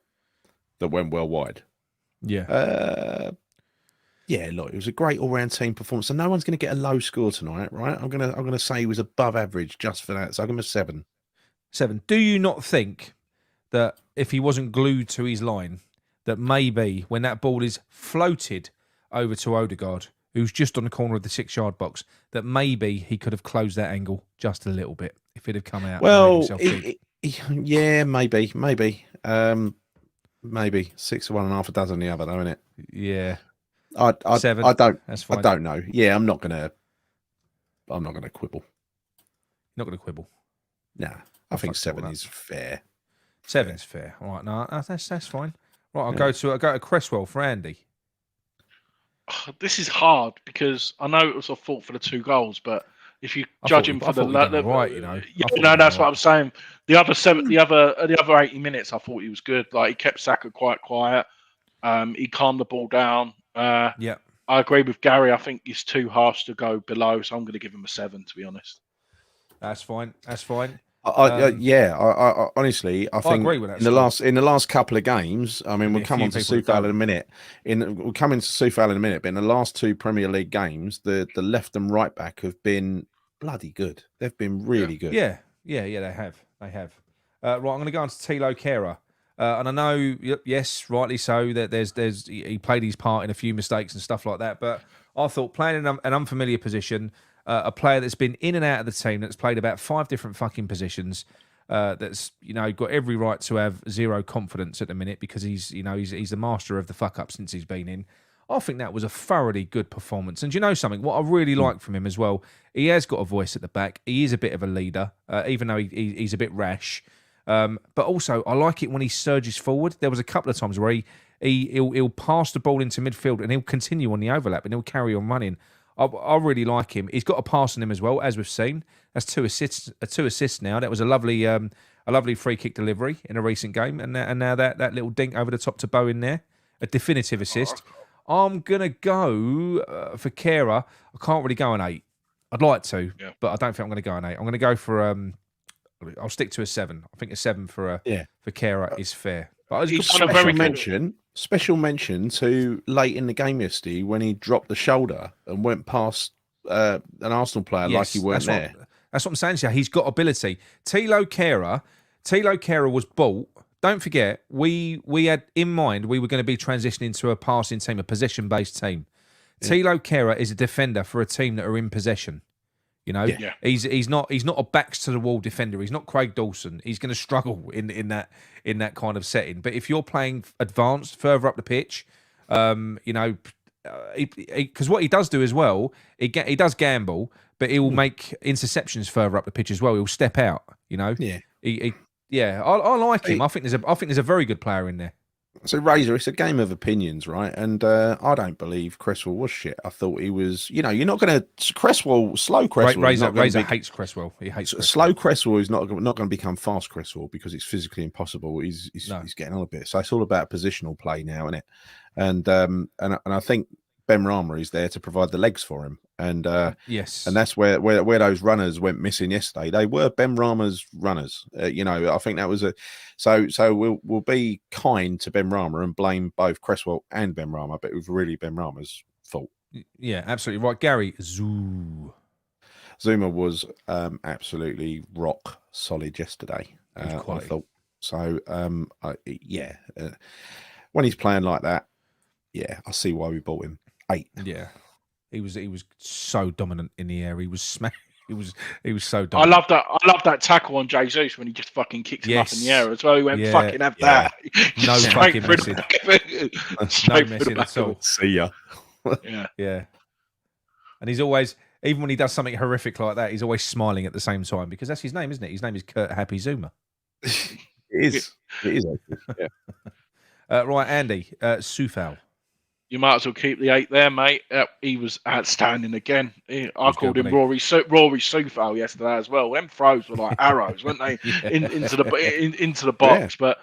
That went well wide. Yeah. Yeah, look, it was a great all-round team performance. So no one's going to get a low score tonight, right? I'm gonna say he was above average just for that. So I'll give him a 7. 7. Do you not think that if he wasn't glued to his line, that maybe when that ball is floated over to Odegaard, who's just on the corner of the 6-yard box, that maybe he could have closed that angle just a little bit if it had come out? Well, yeah, maybe. Maybe 6 to one and half a dozen the other, though, isn't it? Yeah. 7. That's fine. I don't know. Yeah, I'm not gonna quibble. Not going to quibble. Nah, I think 7 is fair. 7 is fair. All right, no, that's fine. Right, I'll go to Cresswell for Andy. This is hard because I know it was a fault for the 2 goals, but if you judge him for the right, you know. Yeah, no, that's what I'm saying. The other 80 minutes, I thought he was good. Like he kept Saka quite quiet. He calmed the ball down. Yeah, I agree with Gary. I think he's too harsh to go below, so I'm going to give him a 7. To be honest, that's fine. That's fine. I honestly, I think agree with that. in the last couple of games, I mean, we'll come on to Soufal in a minute. We'll come into Soufal in a minute, but in the last 2 Premier League games, the left and right back have been bloody good. They've been really good. Yeah, they have. Right, I'm going to go on to Tilo Kehrer. And I know, yes, rightly so, that he played his part in a few mistakes and stuff like that. But I thought playing in an unfamiliar position, a player that's been in and out of the team, that's played about 5 different fucking positions, that's got every right to have zero confidence at the minute because he's the master of the fuck up since he's been in. I think that was a thoroughly good performance. And do you know something? What I really like from him as well, he has got a voice at the back. He is a bit of a leader, even though he's a bit rash. But also, I like it when he surges forward. There was a couple of times where he'll pass the ball into midfield and he'll continue on the overlap and he'll carry on running. I really like him. He's got a pass on him as well, as we've seen. That's 2 assists now. That was a lovely free kick delivery in a recent game, and now that little dink over the top to Bowen there, a definitive assist. I'm gonna go for Kehrer. I can't really go an 8. I'd like to, but I don't think I'm going to go an 8. I'm going to go for I'll stick to a 7. I think a 7 for Kehrer is fair. But special mention to late in the game yesterday when he dropped the shoulder and went past an Arsenal player like he weren't there. That's what I'm saying to you. He's got ability. Tilo Kehrer was bought. Don't forget, we had in mind we were going to be transitioning to a passing team, a possession-based team. Yeah. Tilo Kehrer is a defender for a team that are in possession. He's not a backs to the wall defender. He's not Craig Dawson. He's going to struggle in that kind of setting. But if you're playing advanced, further up the pitch, because what he does do as well, he does gamble, but he will make interceptions further up the pitch as well. He'll step out. I like him. I think there's a very good player in there. So Razor, it's a game of opinions, right? And I don't believe Cresswell was shit. I thought he was. You know, you're not going to slow Cresswell. is not gonna Razor be- hates Cresswell. He hates Cresswell. Slow Cresswell is not going to become fast Cresswell because it's physically impossible. He's getting on a bit. So it's all about positional play now, isn't it? And I think Ben Rama is there to provide the legs for him. And yes, and that's where those runners went missing yesterday. They were Ben Rama's runners. You know, I think that was a so we'll be kind to Ben Rama and blame both Cresswell and Ben Rama, but it was really Ben Rama's fault. Yeah, absolutely right. Gary Zoo. Zuma was absolutely rock solid yesterday. I thought so. When he's playing like that, yeah, I see why we bought him. 8. Yeah, he was so dominant in the air. He was smack. He was so dominant. I love that tackle on Jesus when he just fucking kicked him up in the air as well. He went fucking have that. No fucking messing. No messing at all. See ya. Yeah. And he's always, even when he does something horrific like that, he's always smiling at the same time because that's his name, isn't it? His name is Kurt Happy Zuma. It is. It is. Yeah. Right, Andy, Sufal. You might as well keep the 8 there, mate. He was outstanding again. I called him Rory Sufal yesterday as well. Them throws were like arrows, weren't they? Into the box. Yeah. But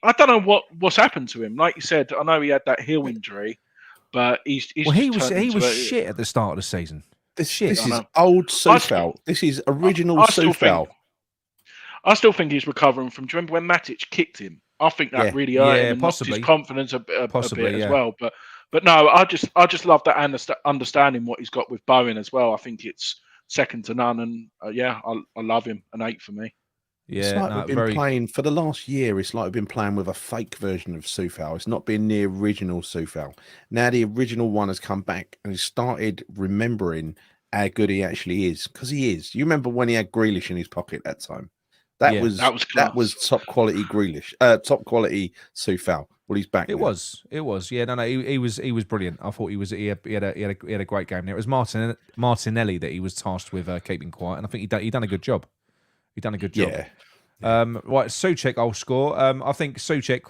I don't know what's happened to him. Like you said, I know he had that heel injury, but he was shit at the start of the season. This is old Sufal. This is original Sufal. I still think he's recovering from. Do you remember when Matic kicked him? I think that really hurt him and knocked his confidence a bit as well. But no, I just love that understanding what he's got with Bowen as well. I think it's second to none, and I love him. An 8 for me. Yeah, it's like we've been playing for the last year. It's like we've been playing with a fake version of Sufal. It's not been the original Sufal. Now the original one has come back and he started remembering how good he actually is, because he is. You remember when he had Grealish in his pocket that time? That was top quality Grealish, top quality Sufal. Well, he's back. It was. Yeah, no, he was brilliant. I thought he had a great game there. It was Martinelli that he was tasked with keeping quiet, and I think he done a good job. Yeah. Right, Souček, I'll score. I think Souček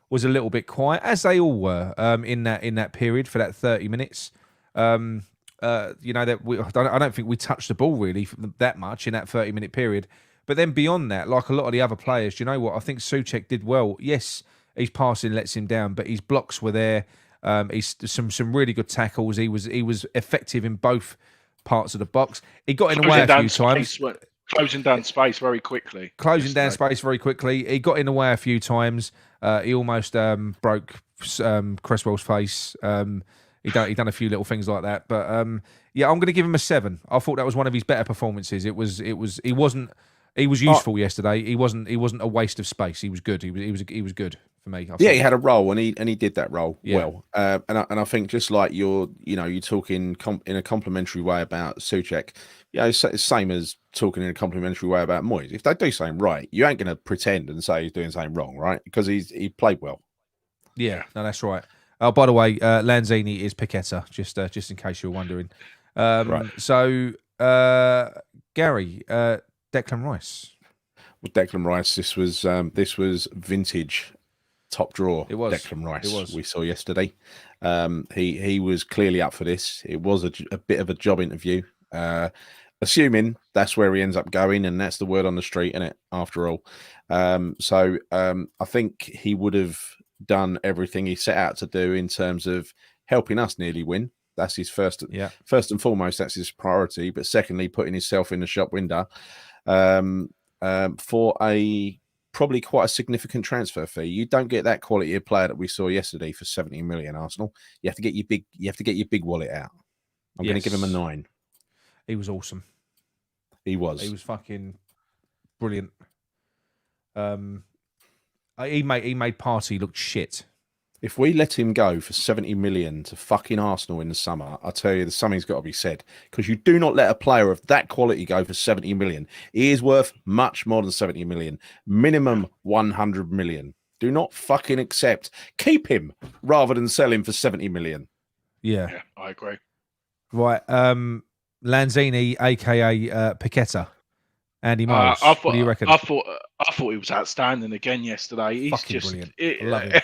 was a little bit quiet, as they all were in that period for that 30 minutes. I don't think we touched the ball really that much in that 30-minute period. But then beyond that, like a lot of the other players, do you know what? I think Souček did well. Yes, his passing lets him down, but his blocks were there. He's some really good tackles. He was effective in both parts of the box. He got in the way a few times. Closing down space very quickly. He got in the way a few times. He almost broke Cresswell's face. He done a few little things like that. But I'm going to give him a 7. I thought that was one of his better performances. He was useful yesterday. He wasn't a waste of space. He was good. He was good for me. He had a role and he did that role well. And I think just like you're talking in a complimentary way about Souček, it's same as talking in a complimentary way about Moyes. If they do something right, you ain't going to pretend and say he's doing something wrong, right? Because he played well. Yeah, no, that's right. Oh, by the way, Lanzini is Paqueta, just in case you're wondering. Right. So, Gary, Declan Rice. Well, Declan Rice, this was vintage top draw. It was Declan Rice. We saw yesterday. He was clearly up for this. It was a bit of a job interview. Assuming that's where he ends up going, and that's the word on the street, isn't it? After all, so I think he would have done everything he set out to do in terms of helping us nearly win. That's his first and foremost. That's his priority. But secondly, putting himself in the shop window for a probably quite a significant transfer fee. You don't get that quality of player that we saw yesterday for 70 million. Arsenal. You have to get your big wallet out. I'm going to give him a 9. He was awesome. He was fucking brilliant. He made Partey look shit. If we let him go for 70 million to fucking Arsenal in the summer, I tell you, something's got to be said. Because you do not let a player of that quality go for 70 million. He is worth much more than 70 million. Minimum 100 million. Do not fucking accept. Keep him rather than sell him for 70 million. Yeah, I agree. Right. Lanzini, a.k.a. Paqueta. Andy Miles. I thought, What do you reckon? I thought he was outstanding again yesterday. He's Fucking just brilliant. I love him.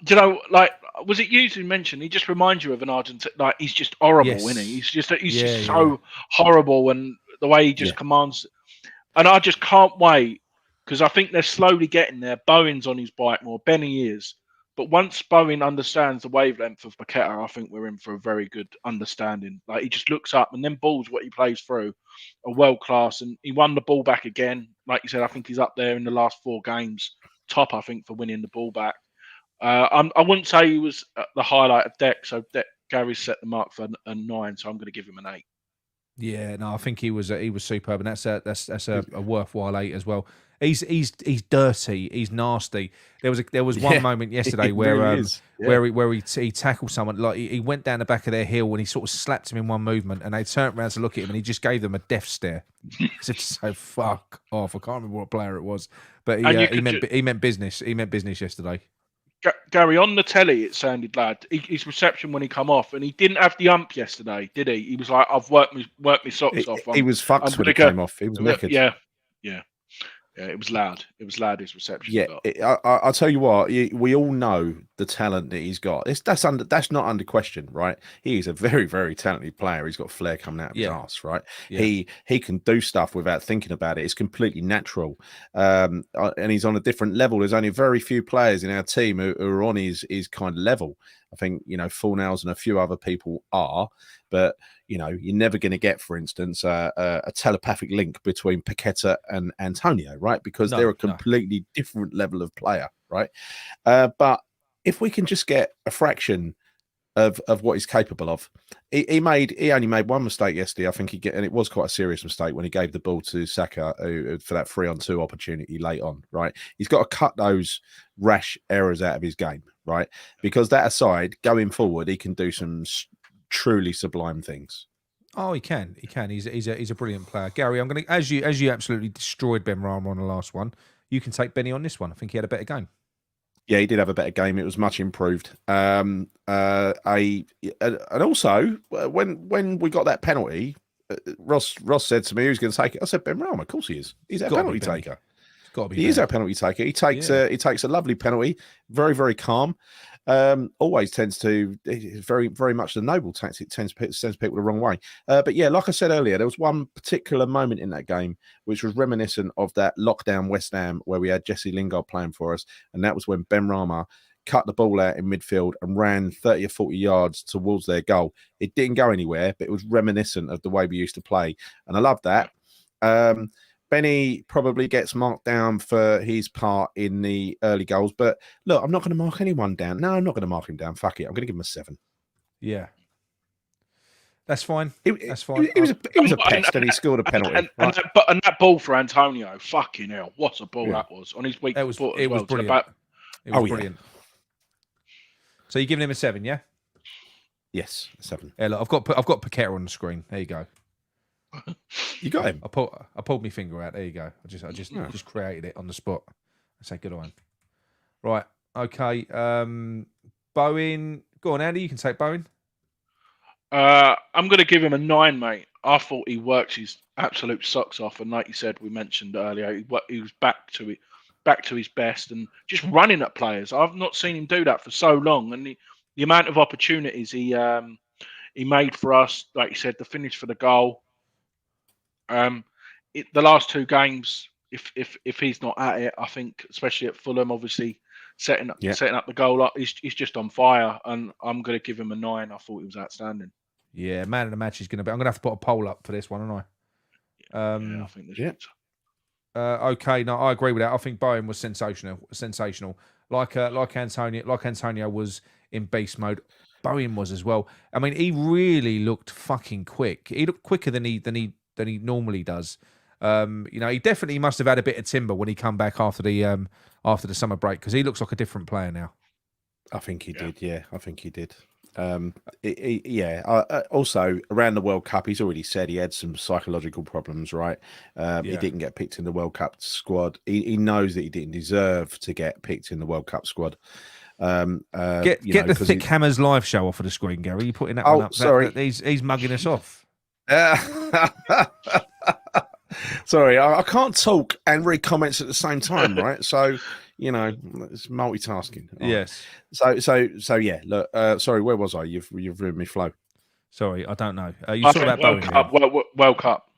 Do you know, like, was it you who mentioned? He just reminds you of an Argentine. Like, he's just horrible, Yes. isn't he? He's just Yeah, so horrible, and the way he just commands. And I just can't wait because I think they're slowly getting there. Bowen's on his bike more. Benny is. But once Bowen understands the wavelength of Paqueta, I think we're in for a very good understanding. Like, he just looks up and then balls what he plays through are world class. And he won the ball back again. Like you said, I think he's up there in the last 4 games. Top, I think, for winning the ball back. I wouldn't say he was the highlight of Deck. So Gary set the mark for a 9. So I'm going to give him an 8. Yeah, no, I think he was superb, and that's a worthwhile 8 as well. He's dirty, he's nasty. There was one moment yesterday where really he tackled someone, like he went down the back of their heel and he sort of slapped him in one movement, and they turned around to look at him and he just gave them a death stare. As if to say, "Fuck off!" I can't remember what player it was, but he meant business. He meant business yesterday. Gary, on the telly, it sounded like his reception when he come off, and he didn't have the ump yesterday, did he? He was like, "I've worked my socks off." He was fucked when he came off. He was naked. Yeah. It was loud. It was loud. His reception. Yeah, I'll tell you what. We all know the talent that he's got. That's not under question, right? He is a very, very talented player. He's got flair coming out of his arse, right? Yeah. He can do stuff without thinking about it. It's completely natural, and he's on a different level. There's only very few players in our team who are on his kind of level. I think, Fornals and a few other people are, but you're never going to get, for instance, a telepathic link between Paqueta and Antonio, right? Because they're a completely different level of player, right? But if we can just get a fraction of what he's capable of, he only made one mistake yesterday. I think and it was quite a serious mistake when he gave the ball to Saka for that 3-on-2 opportunity late on, right? He's got to cut those rash errors out of his game, right? Because that aside, going forward, he can do some truly sublime things. Oh, he can. He's a brilliant player. Gary, I'm going to, as you absolutely destroyed Ben Rama on the last one, you can take Benny on this one. I think he had a better game. Yeah, he did have a better game. It was much improved. And also when we got that penalty, Ross said to me, "Who's going to take it?" I said, "Ben Rama. Of course he is. He's our penalty taker. He is our penalty taker. He takes a lovely penalty, very, very calm. Always tends to very, very much the noble tactic sends people the wrong way. But yeah, like I said earlier, there was one particular moment in that game which was reminiscent of that lockdown West Ham where we had Jesse Lingard playing for us, and that was when Ben Rama cut the ball out in midfield and ran 30 or 40 yards towards their goal. It didn't go anywhere, but it was reminiscent of the way we used to play, and I love that. Benny probably gets marked down for his part in the early goals, but look, I'm not going to mark anyone down. No, I'm not going to mark him down. Fuck it. I'm going to give him a 7. Yeah. That's fine. That's fine. He was a pest and he scored a penalty. And that ball for Antonio, fucking hell, what a ball that was on his weak foot. It was brilliant. It was brilliant. So you're giving him a 7, yeah? Yes, 7. Yeah, look, I've got Paqueta on the screen. There you go. You got him. I pulled my finger out. There you go. I just created it on the spot. I say good on. Right. Okay. Bowen. Go on, Andy. You can take Bowen. I'm going to give him a 9, mate. I thought he works his absolute socks off, and like you said, we mentioned earlier, he was back to his best and just running at players. I've not seen him do that for so long, and the amount of opportunities he made for us, like you said, the finish for the goal. The last 2 games, if he's not at it, I think, especially at Fulham, obviously setting up the goal up, he's just on fire, and I'm going to give him a 9. I thought he was outstanding. Yeah, man of the match is going to be. I'm going to have to put a poll up for this one, aren't I? I think this. Okay, no, I agree with that. I think Bowen was sensational. Like Antonio was in beast mode. Bowen was as well. I mean, he really looked fucking quick. He looked quicker than he normally does. He definitely must have had a bit of timber when he come back after the summer break, because he looks like a different player now. I think he did. Yeah, I think he did. Also, around the World Cup, he's already said he had some psychological problems, right? He didn't get picked in the World Cup squad. He knows that he didn't deserve to get picked in the World Cup squad. Get the Talkhammers live show off of the screen, Gary. You putting that one up? Sorry, he's mugging us off. Sorry, I can't talk and read comments at the same time, right? So, it's multitasking. All right. Yes. So yeah. Look, sorry, where was I? You've ruined me flow. Sorry, I don't know. You I talking think about Bowen? World Cup.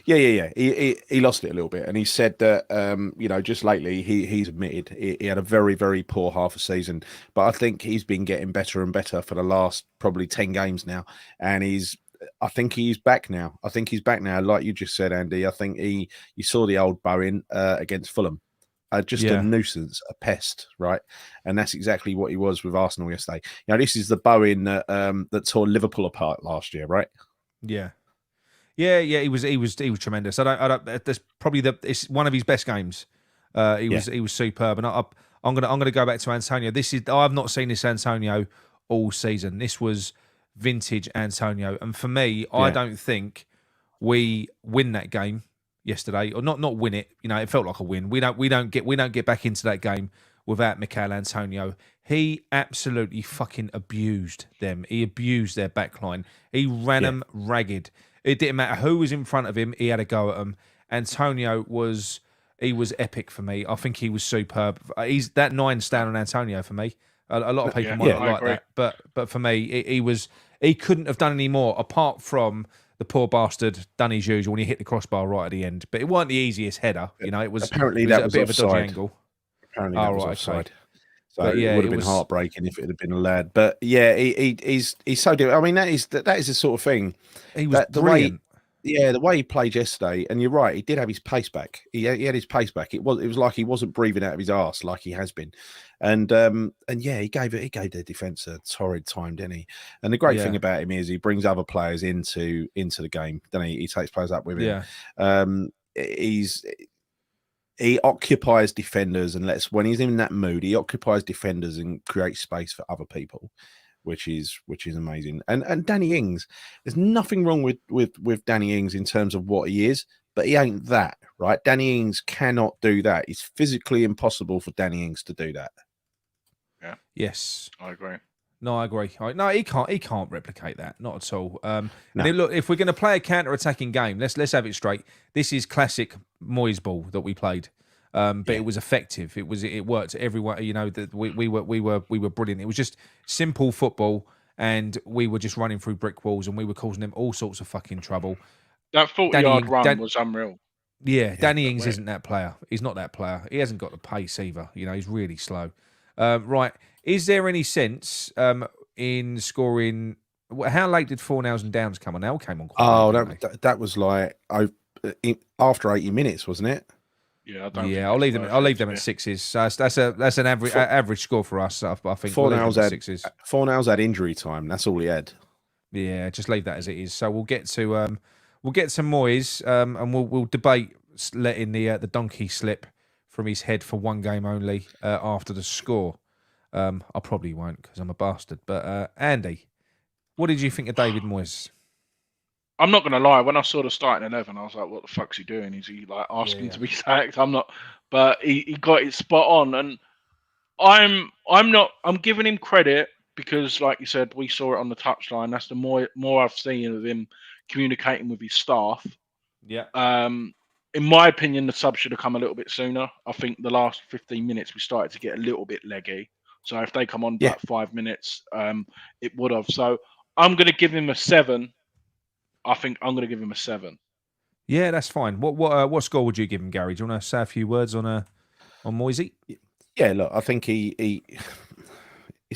Yeah. He lost it a little bit, and he said that just lately he's admitted he had a very, very poor half a season, but I think he's been getting better and better for the last probably 10 games now, and I think he's back now. Like you just said, Andy. I think you saw the old Bowen against Fulham. Just a nuisance, a pest, right? And that's exactly what he was with Arsenal yesterday. This is the Bowen that tore Liverpool apart last year, right? Yeah. He was tremendous. I don't. That's probably it's one of his best games. He was superb. And I'm gonna go back to Antonio. I've not seen this Antonio all season. This was vintage Antonio. And for me, I don't think we win that game yesterday, or not win it. It felt like a win. We don't get back into that game without Mikel Antonio. He absolutely fucking abused them. He abused their backline. He ran them ragged. It didn't matter who was in front of him. He had a go at them. Antonio was epic for me. I think he was superb. He's that 9 stand on Antonio for me. A lot of people might not like that, but for me, he couldn't have done any more apart from the poor bastard done his usual when he hit the crossbar right at the end. But it wasn't the easiest header. It was apparently it was that a was bit of a offside. dodgy angle. Apparently that was offside. Okay. So But it would have been heartbreaking if it had been a lad. But yeah, he's so different. I mean, that is the sort of thing. He was brilliant. The way he played yesterday, and you're right, he did have his pace back. He had his pace back. It was like he wasn't breathing out of his arse like he has been, and yeah, he gave their defence a torrid time, didn't he? And the great thing about him is he brings other players into the game, doesn't he? He takes players up with him. He occupies defenders, and when he's in that mood, he occupies defenders and creates space for other people, which is amazing. And Danny Ings, there's nothing wrong with Danny Ings in terms of what he is, but he ain't that, right? Danny Ings cannot do that. It's physically impossible for Danny Ings to do that. Yeah. Yes, I agree. No, I agree. No, he can't replicate that, not at all. And then, look, if we're going to play a counter-attacking game, let's have it straight. This is classic Moyes ball that we played, but it was effective. It worked everywhere. That we were brilliant. It was just simple football, and we were just running through brick walls, and we were causing them all sorts of fucking trouble. That 40-yard run was unreal. Yeah, Danny Ings isn't that player. He's not that player. He hasn't got the pace either. He's really slow. Right. Is there any sense in scoring? How late did Fornals and Downs come on? They all came on quite late, that was like after 80 minutes, wasn't it? Yeah, I'll leave them at sixes. So that's an average score for us. I think Fornals had sixes. Fornals had injury time. That's all he had. Yeah, just leave that as it is. So we'll get to Moyes, and we'll debate letting the donkey slip from his head for one game only after the score. I probably won't because I'm a bastard. But Andy, what did you think of David Moyes? I'm not going to lie. When I saw the starting 11, I was like, "What the fuck's he doing? Is he like asking to be sacked?" I'm not, but he got it spot on, and I'm giving him credit because, like you said, we saw it on the touchline. That's the more I've seen of him communicating with his staff. Yeah. In my opinion, the sub should have come a little bit sooner. I think the last 15 minutes we started to get a little bit leggy. So if they come on about 5 minutes, it would have. So I'm going to give him a 7. I think I'm going to give him a 7. Yeah, that's fine. What score would you give him, Gary? Do you want to say a few words on Moisey? Yeah, look, I think it's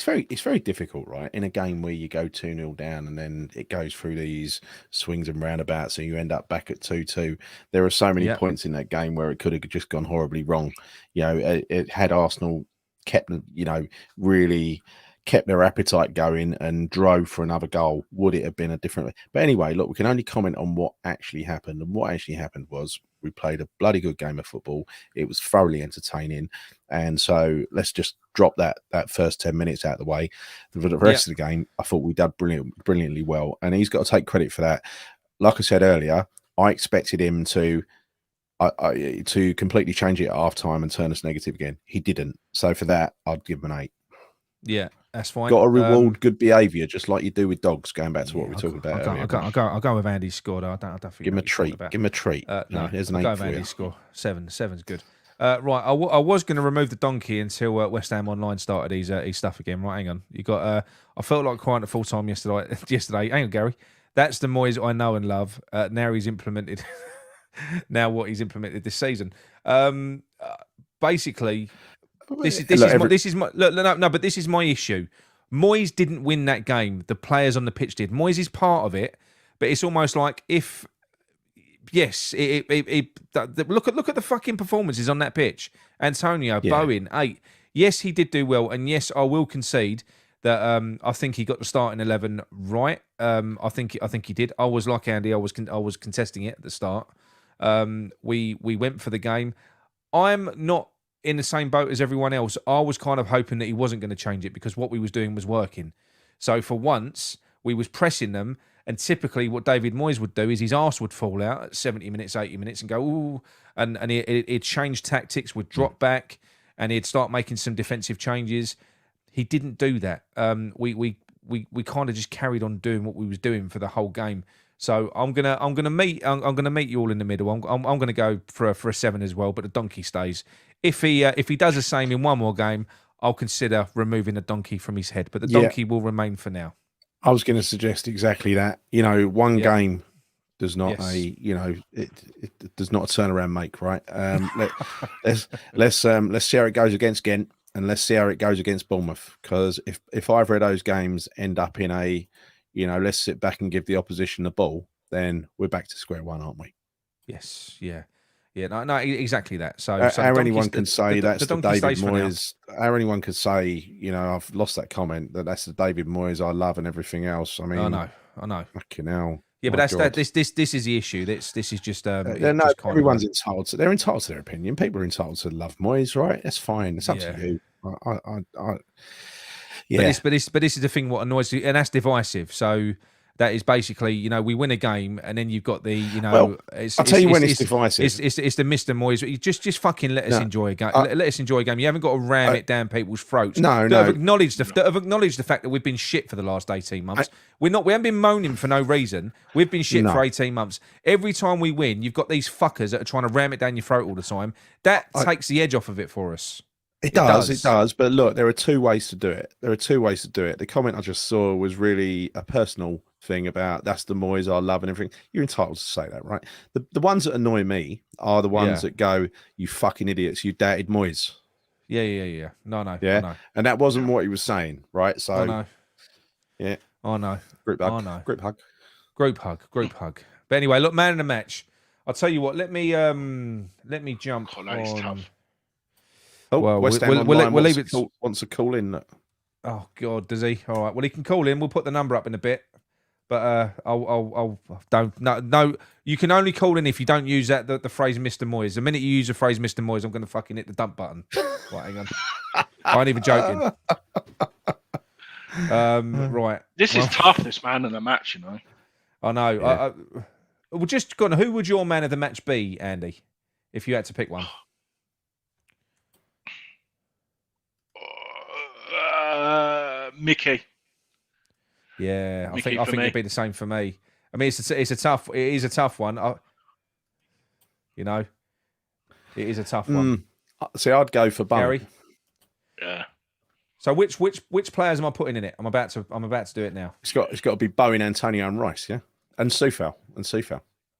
very difficult, right? In a game where you go 2-0 down and then it goes through these swings and roundabouts and you end up back at 2-2. There are so many points in that game where it could have just gone horribly wrong. It had Arsenal really kept their appetite going and drove for another goal, would it have been a different? But anyway, look, we can only comment on what actually happened. And what actually happened was we played a bloody good game of football. It was thoroughly entertaining. And so let's just drop that first 10 minutes out of the way. For the rest of the game, I thought we did brilliantly well. And he's got to take credit for that. Like I said earlier, I expected him to completely change it at half time and turn us negative again. He didn't. So for that, I'd give him an 8. Yeah. That's fine. Got to reward good behaviour, just like you do with dogs. Going back to what we were talking I'll about go, earlier. I'll go with Andy's score. Though. I don't think Give him a what you're talking treat. about. Give him a treat. No, there's an I'll go 8 with for you. Andy's score. 7. 7's good. Right, I was going to remove the donkey until West Ham Online started his stuff again. Right, hang on. You got. I felt like crying at full time yesterday. Hang on, Gary. That's the Moyes I know and love. Now he's implemented. Now what he's implemented this season. Basically, this is my issue. Moyes didn't win that game. The players on the pitch did. Moyes is part of it, but it's almost like if. Yes, look at the fucking performances on that pitch. Antonio, Bowen, 8. Yes, he did do well, and yes, I will concede that I think he got the starting 11 right. I think he did. I was like Andy. I was contesting it at the start. We went for the game. I'm not in the same boat as everyone else. I was kind of hoping that he wasn't going to change it because what we was doing was working. So for once, we was pressing them. And typically what David Moyes would do is his arse would fall out at 70 minutes, 80 minutes and go, ooh, and he'd change tactics, would drop back, and he'd start making some defensive changes. He didn't do that. We kind of just carried on doing what we was doing for the whole game. So I'm gonna meet you all in the middle. I'm gonna go for a 7 as well, but the donkey stays. If he does the same in one more game, I'll consider removing the donkey from his head. But the donkey will remain for now. I was going to suggest exactly that. One game does not it does not a turnaround make, right? Let's see how it goes against Ghent, and let's see how it goes against Bournemouth. Because if either of those games end up in a, let's sit back and give the opposition the ball, then we're back to square one, aren't we? Yes, yeah. Yeah, no, exactly that. So how anyone can say that's the David Moyes. How anyone could say, I've lost that comment that's the David Moyes I love and everything else. I mean, I know. Fucking hell. Yeah, but this is the issue. This is just everyone's entitled to. They're entitled to their opinion. People are entitled to love Moyes, right? That's fine. It's up to you. Yeah. But this is the thing. What annoys you, and that's divisive. So. That is basically, we win a game, and then you've got the, I'll tell you when it's divisive. It's the Mr. Moyes. Just fucking let us enjoy a game. Let us enjoy a game. You haven't got to ram it down people's throats. No. Have acknowledged the fact that we've been shit for the last 18 months. We haven't been moaning for no reason. We've been shit for 18 months. Every time we win, you've got these fuckers that are trying to ram it down your throat all the time. That takes the edge off of it for us. It does. But look, there are 2 ways to do it. The comment I just saw was really a personal thing about that's the Moyes I love and everything. You're entitled to say that, right? The ones that annoy me are the ones that go, you fucking idiots, you doubted Moyes. Yeah. No. Yeah. I know. And that wasn't what he was saying, right? So I know. Yeah. I know. Group hug. I know. Group hug. But anyway, look, man of the match. I'll tell you what, let me jump on. Tough. Oh, well, West Ham we'll leave it. Wants to call in. Oh God, does he? All right. Well, he can call in. We'll put the number up in a bit. But I'll don't no. You can only call in if you don't use the phrase Mr. Moyes. The minute you use the phrase Mr. Moyes, I'm going to fucking hit the dump button. Right, hang on. I ain't even joking. Right. This is tough. This man in the match, I know. Yeah. Well, just go on. Who would your man of the match be, Andy, if you had to pick one? Mickey. Yeah, I Mickey think it'd be the same for me. I mean, it is a tough one. It is a tough one. See, I'd go for Bowen. Gary? Yeah. So which players am I putting in it? I'm about to do it now. It's got to be Bowen, Antonio, and Rice, yeah, and Soufal.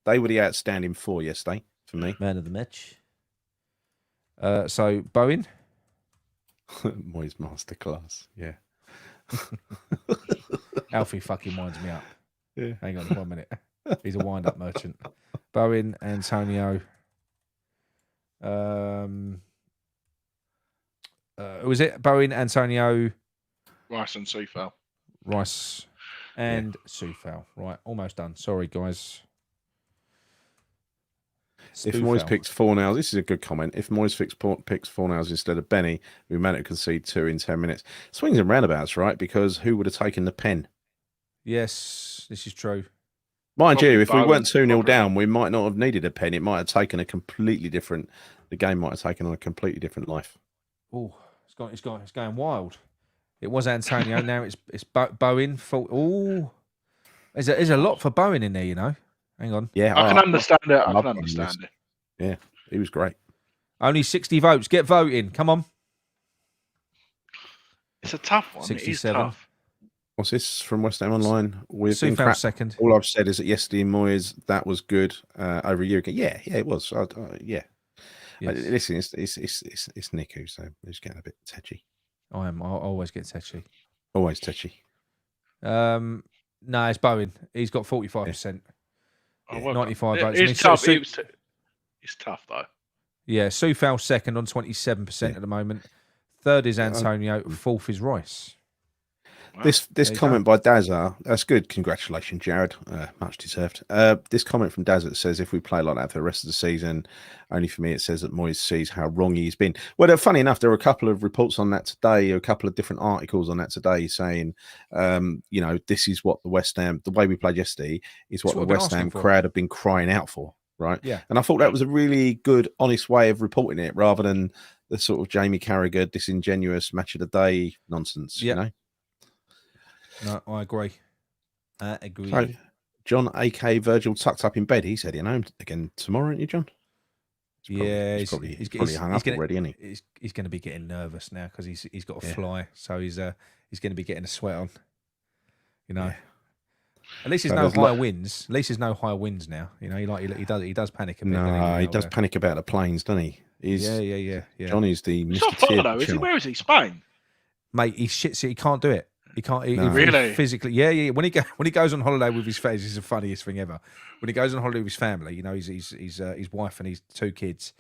They were the outstanding 4 yesterday for me. Man of the match. So Bowen. Moyes masterclass, yeah. Alfie fucking winds me up. Yeah. Hang on 1 minute. He's a wind-up merchant. Bowen, Antonio. Who was it? Bowen, Antonio. Rice and Soufal. Rice and Soufal. Right, almost done. Sorry, guys. If Moyes picks Fornals, this is a good comment. If Moyes picks Fornals instead of Benny, we managed to concede 2 in 10 minutes. Swings and roundabouts, right? Because who would have taken the pen? Yes, this is true. Mind you, if we weren't 2-0 down, we might not have needed a pen. It might have taken the game might have taken on a completely different life. Oh, it's going wild. It was Antonio. Now it's Bowen. Oh, there's a lot for Bowen in there, you know. Hang on. Yeah, I can understand it. I love can him in this. understand it. Yeah, he was great. Only 60 votes. Get voting. Come on. It's a tough one. 67. It is tough. What's this from West Ham Online? We've been Soufal crap. second. All I've said is that yesterday in Moyes, that was good over a year ago. Yeah, it was. Yeah. Yes. Listen, it's Nick who's getting a bit touchy. I am. I always get touchy. Always touchy. No, it's Bowen. He's got 45%. Oh, well, 95 votes. It's tough. It's tough though. Yeah, Soufal second on 27% at the moment. Third is Antonio. Fourth is Rice. Wow. This comment by Dazza, that's good. Congratulations, Jared. Much deserved. This comment from Dazza says, if we play like that for the rest of the season, only for me, it says that Moyes sees how wrong he's been. Well, funny enough, there were a couple of reports on that today, a couple of different articles on that today saying, this is what the way we played yesterday is what the West Ham crowd have been crying out for. Right. Yeah. And I thought that was a really good, honest way of reporting it rather than the sort of Jamie Carragher disingenuous match of the day nonsense, you know? No, I agree. So, John, A.K. Virgil, tucked up in bed. He's heading home again tomorrow, aren't you, John? He's probably hung up already, isn't he? He's going to be getting nervous now because he's got to fly. So he's going to be getting a sweat on. You know. Yeah. At least there's no high winds. At least there's no high winds now. You know, he does panic a bit. No, he does panic about the planes, doesn't he? Yeah. Johnny's the Mr. Not far though, is he? Where is he? Spain? Mate, he shits it. He can't do it. He can't. He really? Physically, yeah. When he goes on holiday with his family, this is the funniest thing ever. When he goes on holiday with his family, you know, his wife and his 2 kids.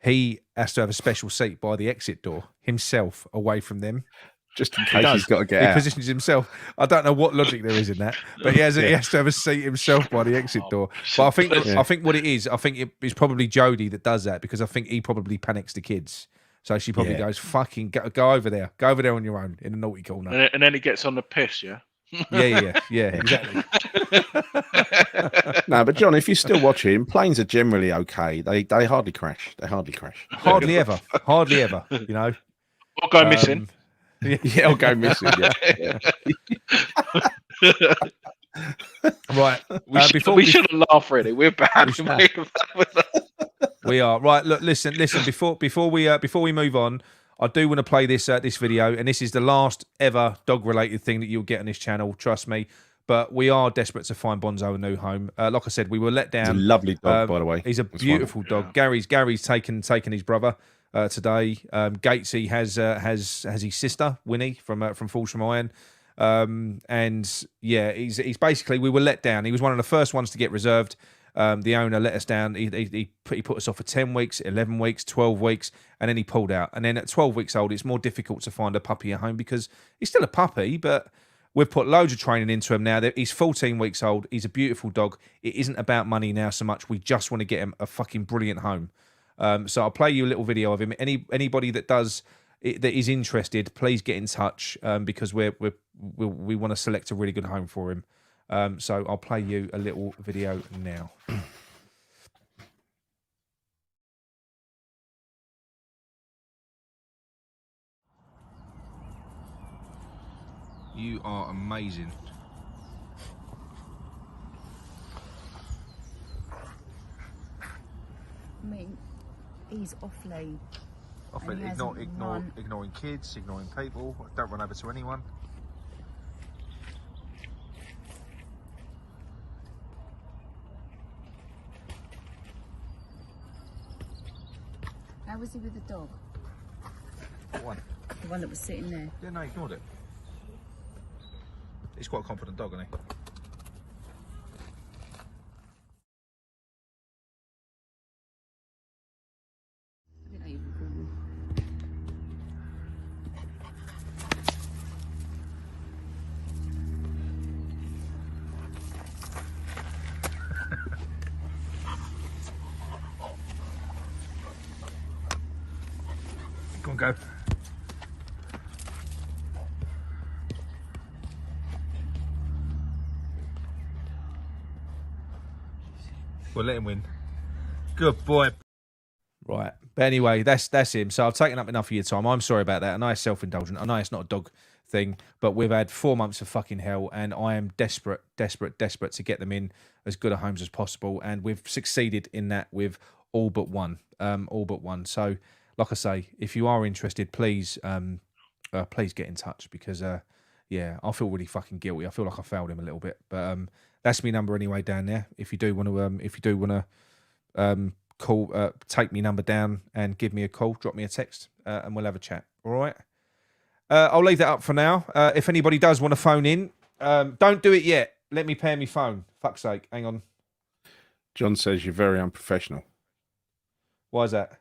He has to have a special seat by the exit door himself, away from them, just in case he's got to get out. He positions himself. I don't know what logic there is in that, but he has to have a seat himself by the exit door. But I think what it is, I think it's probably Jodie that does that because I think he probably panics the kids. So she probably goes, fucking go over there. Go over there on your own in the naughty corner. And then he gets on the piss, yeah? Yeah, exactly. No, but John, if you're still watching, planes are generally okay. They hardly crash. Hardly ever, you know. Or go missing. Yeah, or go missing, yeah. Right. We shouldn't laugh, really. We're bad. We are right. Look, listen. Before we move on, I do want to play this video, and this is the last ever dog-related thing that you'll get on this channel. Trust me. But we are desperate to find Bonzo a new home. Like I said, we were let down. He's a lovely dog, by the way. He's a beautiful dog. Gary's taken his brother today. Gatesy has his sister Winnie from Fulsham Iron. And yeah, he's basically, we were let down. He was one of the first ones to get reserved. The owner let us down. He put us off for 10 weeks, 11 weeks, 12 weeks, and then he pulled out. And then at 12 weeks old, it's more difficult to find a puppy at home because he's still a puppy, but we've put loads of training into him now. He's 14 weeks old. He's a beautiful dog. It isn't about money now so much. We just want to get him a fucking brilliant home. So I'll play you a little video of him. Anybody that is interested, please get in touch because we want to select a really good home for him. So I'll play you a little video now. You are amazing. I mean, he's awfully... Ignoring kids, ignoring people. Don't run over to anyone. How was he with the dog? What one? The one that was sitting there. Yeah, no, ignored it. He's quite a confident dog, isn't he? Come on, go. We'll let him win. Good boy. Right. But anyway, that's him. So I've taken up enough of your time. I'm sorry about that. I know it's self-indulgent. I know it's not a dog thing, but we've had 4 months of fucking hell, and I am desperate to get them in as good a homes as possible. And we've succeeded in that with all but one. All but one. So, like I say, if you are interested, please get in touch because, yeah, I feel really fucking guilty. I feel like I failed him a little bit, but that's my number anyway down there. If you do want to, call, take me number down and give me a call, drop me a text, and we'll have a chat. All right. I'll leave that up for now. If anybody does want to phone in, don't do it yet. Let me pair my phone. Fuck's sake. Hang on. John says you're very unprofessional Why is that?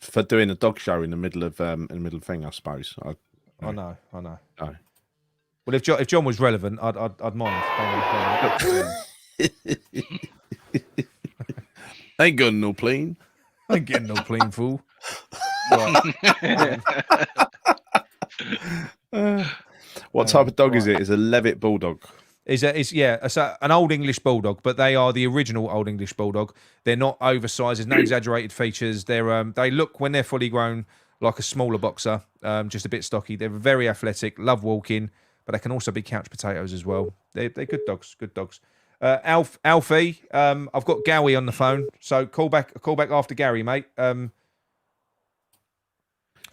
for doing a dog show in the middle of thing. I suppose. I know. No. Well, if John was relevant, I'd mind. Ain't got no plane. Ain't getting no clean fool. Right. What type of dog is it? It's a Levitt Bulldog. It's an old English bulldog, but they are the original old English bulldog. They're not oversized. There's no exaggerated features. They look when they're fully grown like a smaller boxer, just a bit stocky. They're very athletic, love walking, but they can also be couch potatoes as well. They're good dogs. Good dogs. Alfie, I've got Gowie on the phone, so call back after Gary, mate.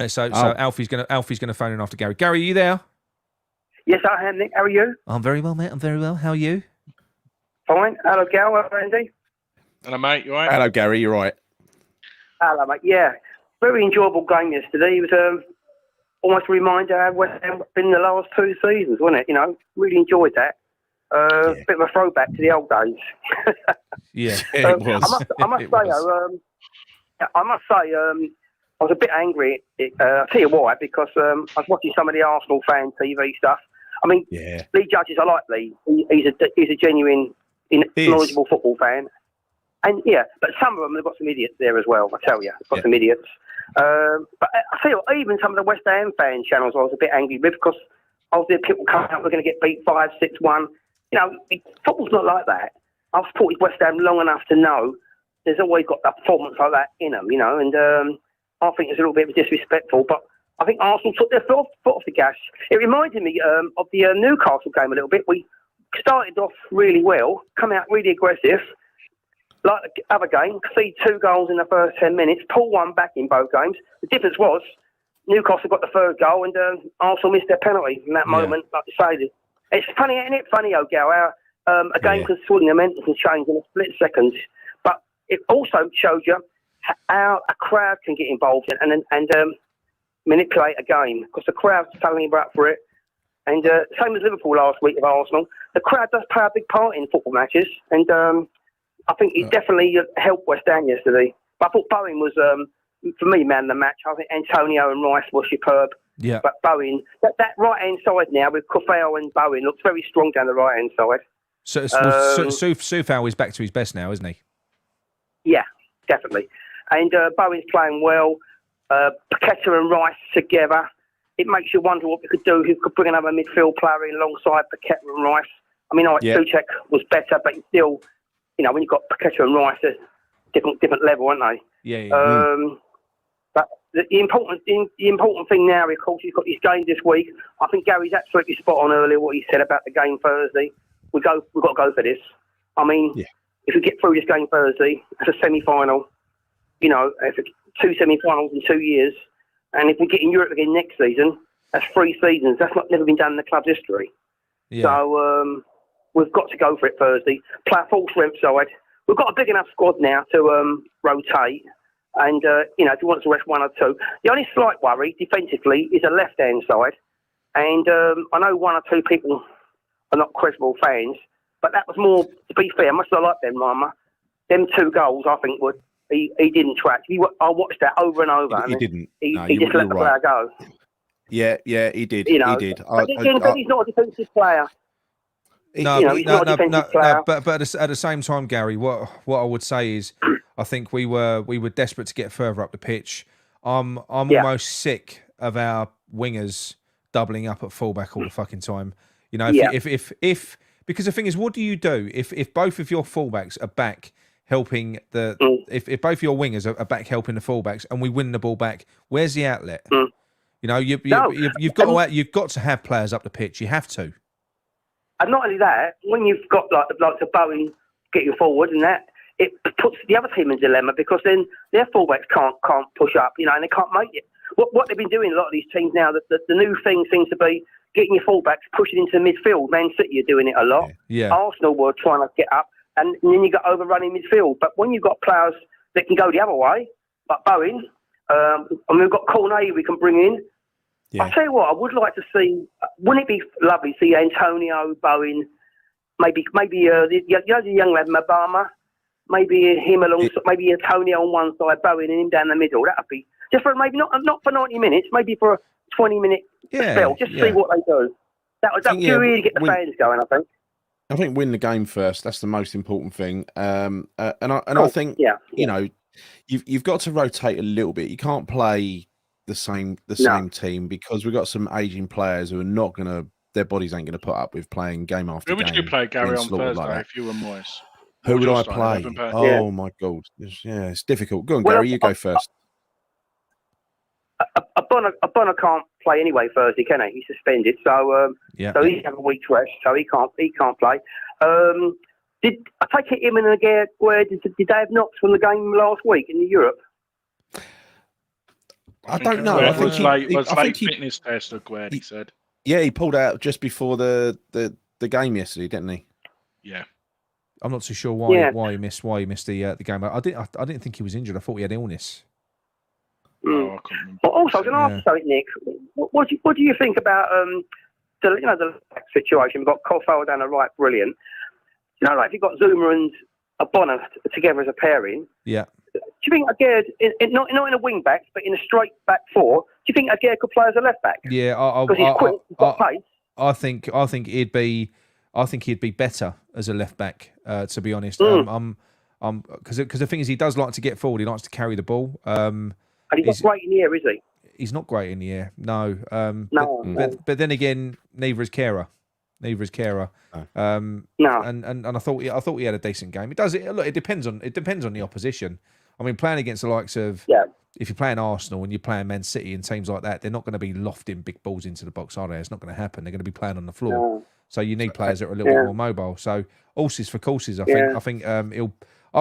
So Alfie's gonna phone in after Gary. Gary, are you there? Yes, I am, Nick. How are you? I'm very well, mate. I'm very well. How are you? Fine. Hello, Gal. Hello, Andy. Hello, mate. You all right? Hello, Gary. You're right. Hello, mate. Yeah, very enjoyable game yesterday. It was almost a reminder how West Ham been the last 2 seasons, wasn't it? You know, really enjoyed that. Bit of a throwback to the old days. Yeah, it was. I must say, I was a bit angry. I'll tell you why, because I was watching some of the Arsenal fan TV stuff. I mean, Lee Judges, I like Lee. He's a genuine, knowledgeable football fan. And yeah, but some of them, they've got some idiots there as well, I tell you. They've got some idiots. But I feel even some of the West Ham fan channels I was a bit angry with because I was there, people coming out, we're going to get beat 5-6-1. You know, football's not like that. I've supported West Ham long enough to know there's always got a performance like that in them, you know, and I think it's a little bit disrespectful, but I think Arsenal took their foot off the gas. It reminded me of the Newcastle game a little bit. We started off really well, come out really aggressive, like the other game, concede 2 goals in the first 10 minutes, pull 1 back in both games. The difference was Newcastle got the 3rd goal and Arsenal missed their penalty in that moment, like you say. It's funny, isn't it? Funny, Gal, how a game can swing the momentum can change in a split second. But it also shows you how a crowd can get involved and manipulate a game because the crowd's totally up for it. And same as Liverpool last week with Arsenal, the crowd does play a big part in football matches. And I think it definitely helped West Ham yesterday. But I thought Bowen was, for me, man of the match. I think Antonio and Rice were superb. Yeah. But Bowen, that right-hand side now with Kufau and Bowen looks very strong down the right-hand side. So Sufal is back to his best now, isn't he? Yeah, definitely. And Bowen's playing well. Paqueta and Rice together. It makes you wonder what we could do. Who could bring another midfield player in alongside Paqueta and Rice? I mean, Souček was better, but still, you know, when you've got Paqueta and Rice, they're different level, aren't they? Yeah. But the important thing now, of course, he's got his game this week. I think Gary's absolutely spot on earlier what he said about the game Thursday. We've got to go for this. I mean, if we get through this game Thursday, it's a semi-final. You know, it's 2 semi-finals in 2 years. And if we get in Europe again next season, that's 3 seasons. That's never been done in the club's history. Yeah. So we've got to go for it Thursday. Play a full strength side. We've got a big enough squad now to rotate. And, you know, if you want to rest 1 or 2. The only slight worry defensively is a left-hand side. And I know 1 or 2 people are not credible fans, but that was more, to be fair, much as I like them, Rama, them 2 goals, I think, he didn't track. I watched that over and over. He didn't. He just let the player go. Yeah, he did. You know, he did. But he's not a defensive player. He's not a defensive player. But at the same time, Gary, what I would say is, I think we were desperate to get further up the pitch. I'm almost sick of our wingers doubling up at fullback all the fucking time. You know, if because the thing is, what do you do if both of your fullbacks are back helping if both your wingers are back helping the fullbacks and we win the ball back, where's the outlet? You know, you've got to have players up the pitch. You have to. And not only that, when you've got like the Bowen getting forward and that, it puts the other team in dilemma because then their fullbacks can't push up, you know, and they can't make it. What they've been doing, a lot of these teams now, the new thing seems to be getting your fullbacks pushing into midfield. Man City are doing it a lot. Yeah. Arsenal were trying to get up, and then you got overrunning midfield. But when you've got players that can go the other way, like Bowen, and we've got Cornet we can bring in. Yeah. I'll tell you what, I would like to see. Wouldn't it be lovely to see Antonio, Bowen, maybe the young lad Mabama, maybe him alongside, maybe Antonio on one side, Bowen and him down the middle. That would be just for maybe not for 90 minutes, maybe for a 20-minute spell. Just see what they do. That would really get the fans going, I think. I think win the game first. That's the most important thing. I think you know you've got to rotate a little bit. You can't play the same team because we've got some aging players who are not going to. Their bodies ain't going to put up with playing game after game. Who would you play, Gary, on Thursday like if you were Moyes? Who would I play? Oh my God! It's difficult. Go on, Gary. You go first. Abona can't play anyway Thursday, can he? He's suspended, so he's have a week's rest, so he can't play. Did I take it him and Aguirre? Did they have knocks from the game last week in Europe? I don't know. I think late fitness test, Aguirre, he said. Yeah, he pulled out just before the game yesterday, didn't he? Yeah. I'm not too sure why he missed the game. I didn't think he was injured. I thought he had illness. Oh, I couldn't remember. But also, I was going to ask you something, Nick. What do you think about the situation? We've got Koffel down the right, brilliant. You know, like if you've got Zuma and Abona together as a pairing. Yeah. Do you think Aguirre, not in a wing back, but in a straight back four? Do you think Aguirre could play as a left back? Yeah, because he's quick, he's got pace. I think he'd be better as a left back. To be honest, because the thing is, he does like to get forward. He likes to carry the ball. And he's not great in the air, is he? He's not great in the air. No. No. But then again, neither is Kehrer. No. No. And I thought he had a decent game. It depends on the opposition. I mean, playing against the likes of if you're playing Arsenal and you're playing Man City and teams like that, they're not going to be lofting big balls into the box, are they? It's not going to happen. They're going to be playing on the floor. No. So you need players that are a little bit more mobile. So horses for courses. I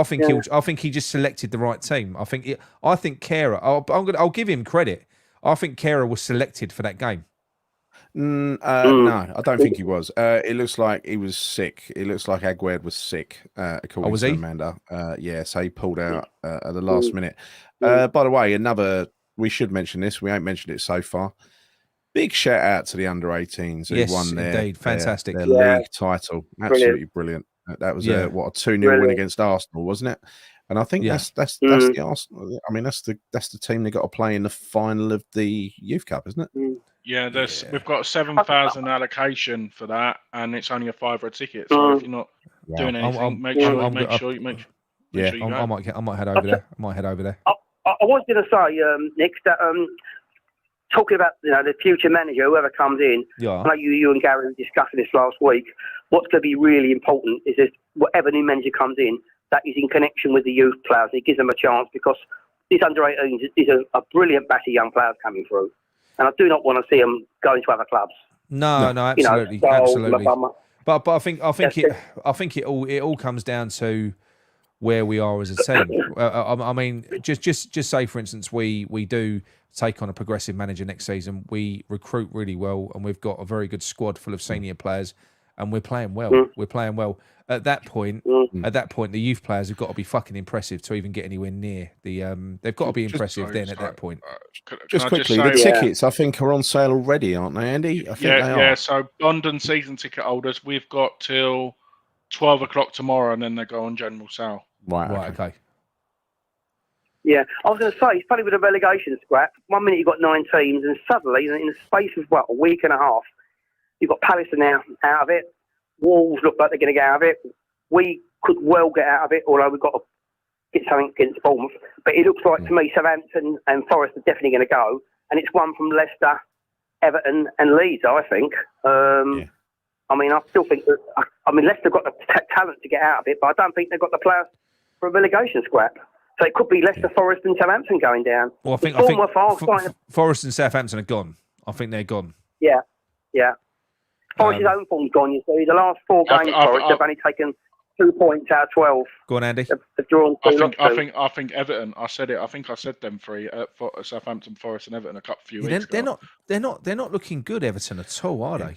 think he just selected the right team. I think Kehrer. I'll give him credit. I think Kehrer was selected for that game. No, I don't think he was. It looks like he was sick. It looks like Aguirre was sick, according to Amanda. So he pulled out at the last minute. By the way, we should mention this. We ain't mentioned it so far. Big shout out to the under-18s who won their league title. Absolutely brilliant. That was a 2-0 win against Arsenal, wasn't it? And I think that's the Arsenal. I mean, that's the team they got to play in the final of the Youth Cup, isn't it? Yeah, we've got 7,000 allocation for that, and it's only a £5 ticket. So if you're not doing anything, make sure you go. I might head over there. I was going to say, Nick, that talking about the future manager, whoever comes in. Yeah. I know you and Gary were discussing this last week. What's going to be really important is that whatever new manager comes in, that is in connection with the youth players. It gives them a chance because this under-18s is a brilliant batch of young players coming through. And I do not want to see them going to other clubs. No, absolutely, absolutely. But I think it all comes down to where we are as a team. I mean, just say for instance, we do take on a progressive manager next season. We recruit really well, and we've got a very good squad full of senior players, and we're playing well. We're playing well. At that point, the youth players have got to be fucking impressive to even get anywhere near the. They've got to be impressive then. At that point, just quickly, the tickets I think are on sale already, aren't they, Andy? I think they are. Yeah. So London season ticket holders, we've got till 12 o'clock tomorrow, and then they go on general sale. Right. Okay. Yeah, I was going to say, it's funny with the relegation scrap. 1 minute you've got 9 teams, and suddenly, in the space of a week and a half, you've got Palace now out of it. Wolves look like they're going to get out of it. We could well get out of it, although we've got to get something against Bournemouth. But it looks like to me Southampton and Forest are definitely going to go, and it's one from Leicester, Everton, and Leeds. I think. I mean, I still think that. I mean, Leicester got the talent to get out of it, but I don't think they've got the players for a relegation scrap. So it could be Leicester, Forest, and Southampton going down. Well, I think Forest and Southampton are gone. I think they're gone. Yeah. Forest's own form's gone. You see, the last 4 games, Forest have only taken 2 points out of 12. Go on, Andy. They've drawn 2. I think Everton. I said it. I think I said them 3. For Southampton, Forest, and Everton a few weeks ago. They're not looking good, Everton, at all, are they?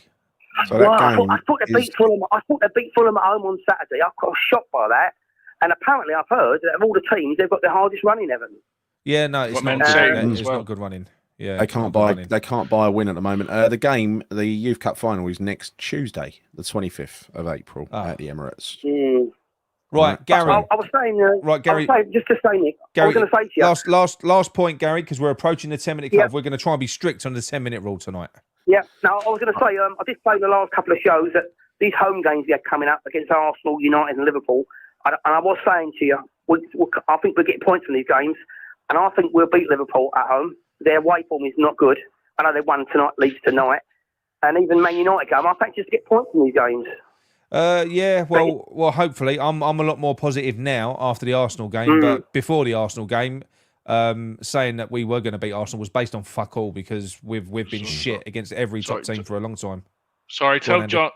So that game I thought they beat Fulham. I thought they beat Fulham at home on Saturday. I was shocked by that. And apparently, I've heard that of all the teams, they've got the hardest running, Everton. Yeah, no, it's not. It's not good running. Yeah, they can't buy a win at the moment. The Youth Cup final is next Tuesday, the 25th of April at the Emirates. Right, Gary. I was saying, right, Gary. Just to say, Nick. Gary, I was going to say to you. Last point, Gary, because we're approaching the 10-minute cut. We're going to try and be strict on the 10-minute rule tonight. Yeah. No, I was going to say, I did say in the last couple of shows that these home games we had coming up against Arsenal, United, and Liverpool. And I was saying to you, I think we'll get points in these games, and I think we'll beat Liverpool at home. Their away form is not good. I know they won tonight, Leeds tonight, and even Man United game. I think just get points in these games. Well, hopefully, I'm a lot more positive now after the Arsenal game, but before the Arsenal game, saying that we were going to beat Arsenal was based on fuck all because we've been shit against every top team for a long time. Sorry, tell John.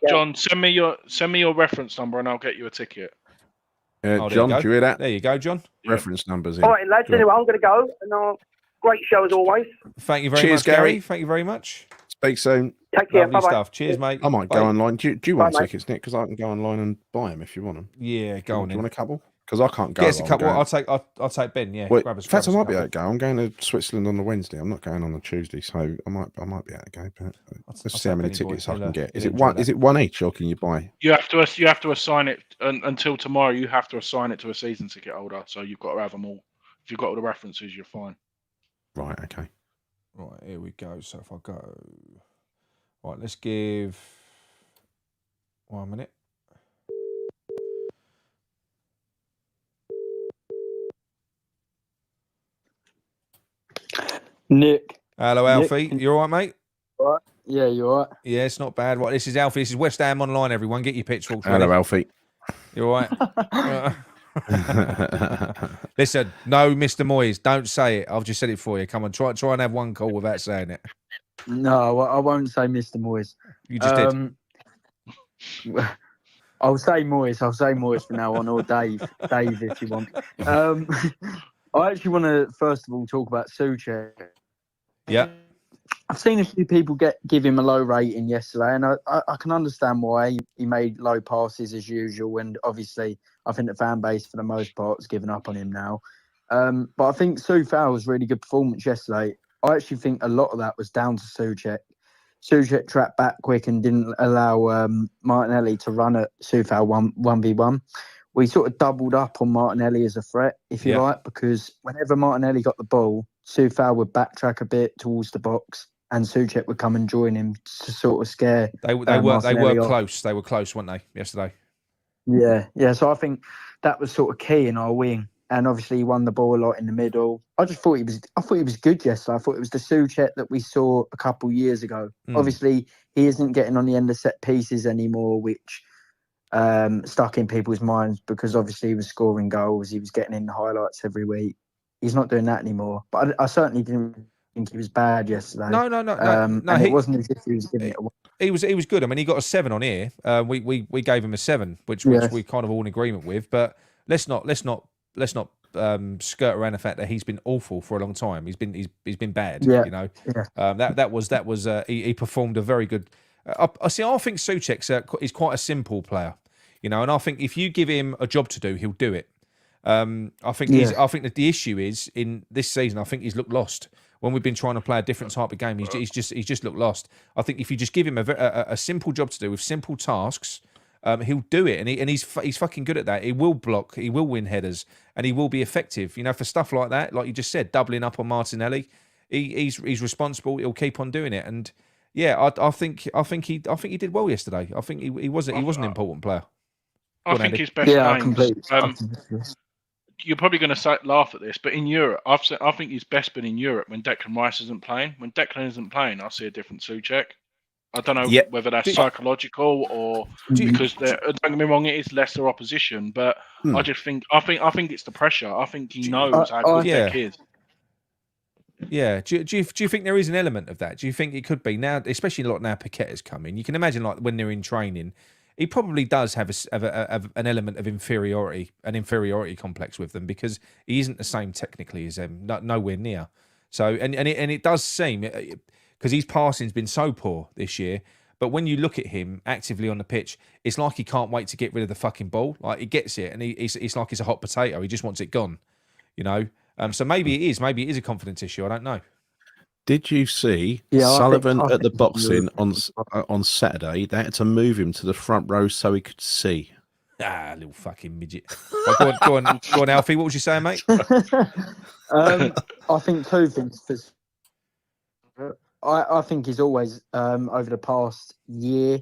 John, send me your reference number and I'll get you a ticket. John, do you hear that? There you go, John. Reference numbers. All right, lads. Anyway, I'm going to go. And great show as always. Thank you very much, Gary. Thank you very much. Speak soon. Take care. Lovely Bye-bye. stuff. Cheers, mate. I might go online. Do you want tickets, Nick? Because I can go online and buy them if you want them. Yeah, go on. Do you want a couple? Because I can't go. Yes, a couple. I'll take Ben. Yeah. Well, in fact, I might be able to go. I'm going to Switzerland on the Wednesday. I'm not going on the Tuesday, so I might be able to go. But let's see how many tickets I can get. Is it one each, or can you buy? You have to assign it until tomorrow. You have to assign it to a season ticket holder. So you've got to have them all. If you've got all the references, you're fine. Right. Okay. Right. Here we go. So if I go, right, let's give 1 minute. Nick. Hello, Alfie. You all right, mate? All right. Yeah, you all right? Yeah, it's not bad. Right, this is Alfie. This is West Ham Online, everyone. Get your pitchforks ready. Hello, Alfie. You all right? Listen, no, Mr. Moyes, don't say it. I've just said it for you. Come on, try and have one call without saying it. No, I won't say Mr. Moyes. You just did. I'll say Moyes from now on, or Dave if you want. I actually want to first of all talk about Souček. Yeah. I've seen a few people give him a low rating yesterday, and I can understand why. He made low passes as usual, and obviously I think the fan base for the most part has given up on him now. But I think Soufal was a really good performance yesterday. I actually think a lot of that was down to Souček. Souček trapped back quick and didn't allow Martinelli to run at Soufal 1v1. We sort of doubled up on Martinelli as a threat, if you like, because whenever Martinelli got the ball, Soufal would backtrack a bit towards the box, and Souček would come and join him to sort of scare. They were close. They were close, weren't they, yesterday? Yeah. So I think that was sort of key in our wing, and obviously he won the ball a lot in the middle. I thought he was good yesterday. I thought it was the Souček that we saw a couple years ago. Obviously, he isn't getting on the end of set pieces anymore, which stuck in people's minds because obviously he was scoring goals. He was getting in the highlights every week. He's not doing that anymore. But I certainly didn't think he was bad yesterday. No. It wasn't as if he was giving it away. He was good. I mean, he got a 7 on here. We gave him a 7, which we kind of all in agreement with. But let's not skirt around the fact that he's been awful for a long time. He's been bad. Yeah. You know. Yeah. That was he performed a very good. I think Souček is quite a simple player. You know, and I think if you give him a job to do, he'll do it. I think that the issue is in this season. I think he's looked lost when we've been trying to play a different type of game. He's just looked lost. I think if you just give him a simple job to do with simple tasks, he'll do it, and he's fucking good at that. He will block, he will win headers, and he will be effective. You know, for stuff like that, like you just said, doubling up on Martinelli, he's responsible. He'll keep on doing it, and yeah, I think he did well yesterday. I think he was an important player. I think his best games. You're probably going to laugh at this, but in Europe, I think he's best been in Europe when Declan Rice isn't playing. When Declan isn't playing, I see a different Souček. I don't know Yep. whether that's psychological or because don't get me wrong, it is lesser opposition, but I just think I think it's the pressure. I think he knows how good Deck is. Yeah. Do you think there is an element of that? Do you think it could be now, especially a lot now Paqueta's come in? You can imagine like when they're in training, he probably does have an element of inferiority, an inferiority complex with them because he isn't the same technically as them, nowhere near. So and it does seem because his passing's been so poor this year. But when you look at him actively on the pitch, it's like he can't wait to get rid of the fucking ball. Like he gets it, and it's like it's a hot potato. He just wants it gone, you know. So maybe it is a confidence issue. I don't know. Did you see Sullivan at the boxing on Saturday? They had to move him to the front row so he could see. Ah, little fucking midget. Right, go on, Alfie. What was you saying, mate? I think two things. I think he's always over the past year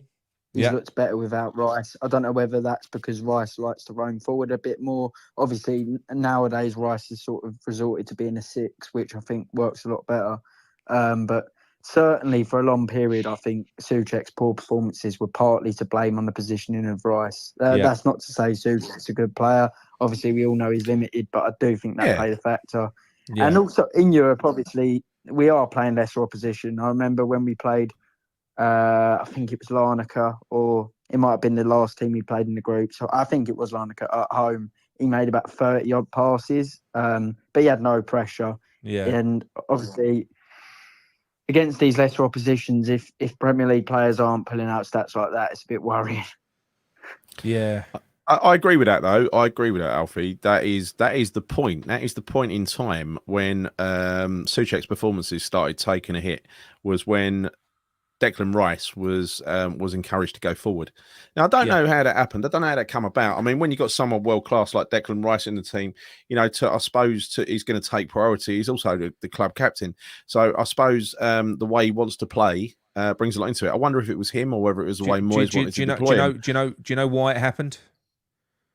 he's looked better without Rice. I don't know whether that's because Rice likes to roam forward a bit more. Obviously, nowadays Rice has sort of resorted to being a 6, which I think works a lot better. But certainly for a long period, I think Souček's poor performances were partly to blame on the positioning of Rice. That's not to say Souček's a good player. Obviously, we all know he's limited, but I do think that played a factor. Yeah. And also in Europe, obviously, we are playing lesser opposition. I remember when we played, I think it was Larnaca, or it might have been the last team he played in the group. So I think it was Larnaca at home. He made about 30-odd passes, but he had no pressure. Yeah. And obviously, against these lesser oppositions, if Premier League players aren't pulling out stats like that, it's a bit worrying. Yeah. I agree with that, though. I agree with that, Alfie. That is the point. That is the point in time when Souček's performances started taking a hit, was when Declan Rice was encouraged to go forward. Now, I don't know how that happened. I don't know how that come about. I mean, when you got someone world class like Declan Rice in the team, you know, I suppose he's going to take priority. He's also the club captain, so I suppose the way he wants to play brings a lot into it. I wonder if it was him or whether it was the way Moyes wanted to deploy him. Do you know why it happened?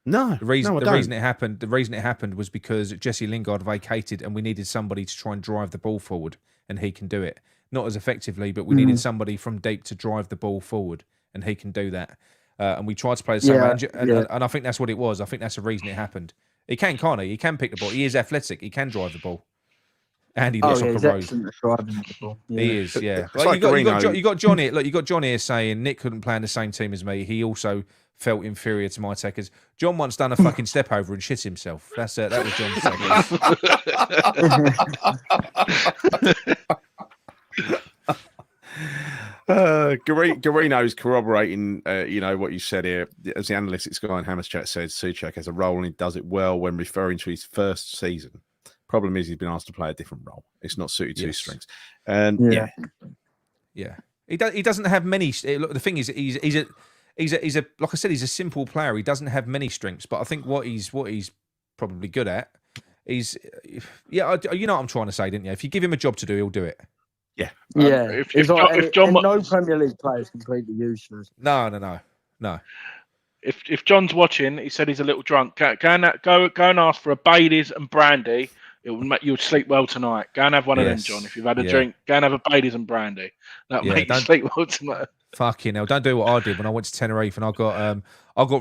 No, the reason it happened was because Jesse Lingard vacated, and we needed somebody to try and drive the ball forward, and he can do it. Not as effectively, but we needed somebody from deep to drive the ball forward, and he can do that. And we tried to play the same way, and I think that's what it was. I think that's the reason it happened. He can't he? He can pick the ball. He is athletic. He can drive the ball. And he looks like a rose. He is, yeah. Like you got John here. Look, you got John here saying Nick couldn't play in the same team as me. He also felt inferior to my attackers. John once done a fucking step over and shit himself. That was John's Garino's corroborating, what you said here. As the analytics guy in Hammers Chat said, Souček has a role and he does it well when referring to his first season. Problem is he's been asked to play a different role. It's not suited to his strengths. And yeah. He doesn't have many. Look, the thing is, he's a like I said, he's a simple player. He doesn't have many strengths, but I think what he's probably good at is, you know what I'm trying to say, didn't you? If you give him a job to do, he'll do it. Yeah. If John, no Premier League player is completely useless. No. If John's watching, he said he's a little drunk. Go and ask for a Baileys and brandy. You'll sleep well tonight. Go and have one of them, John. If you've had a drink, go and have a Baileys and brandy. That'll make you sleep well tonight. Fucking hell! Don't do what I did when I went to Tenerife and I got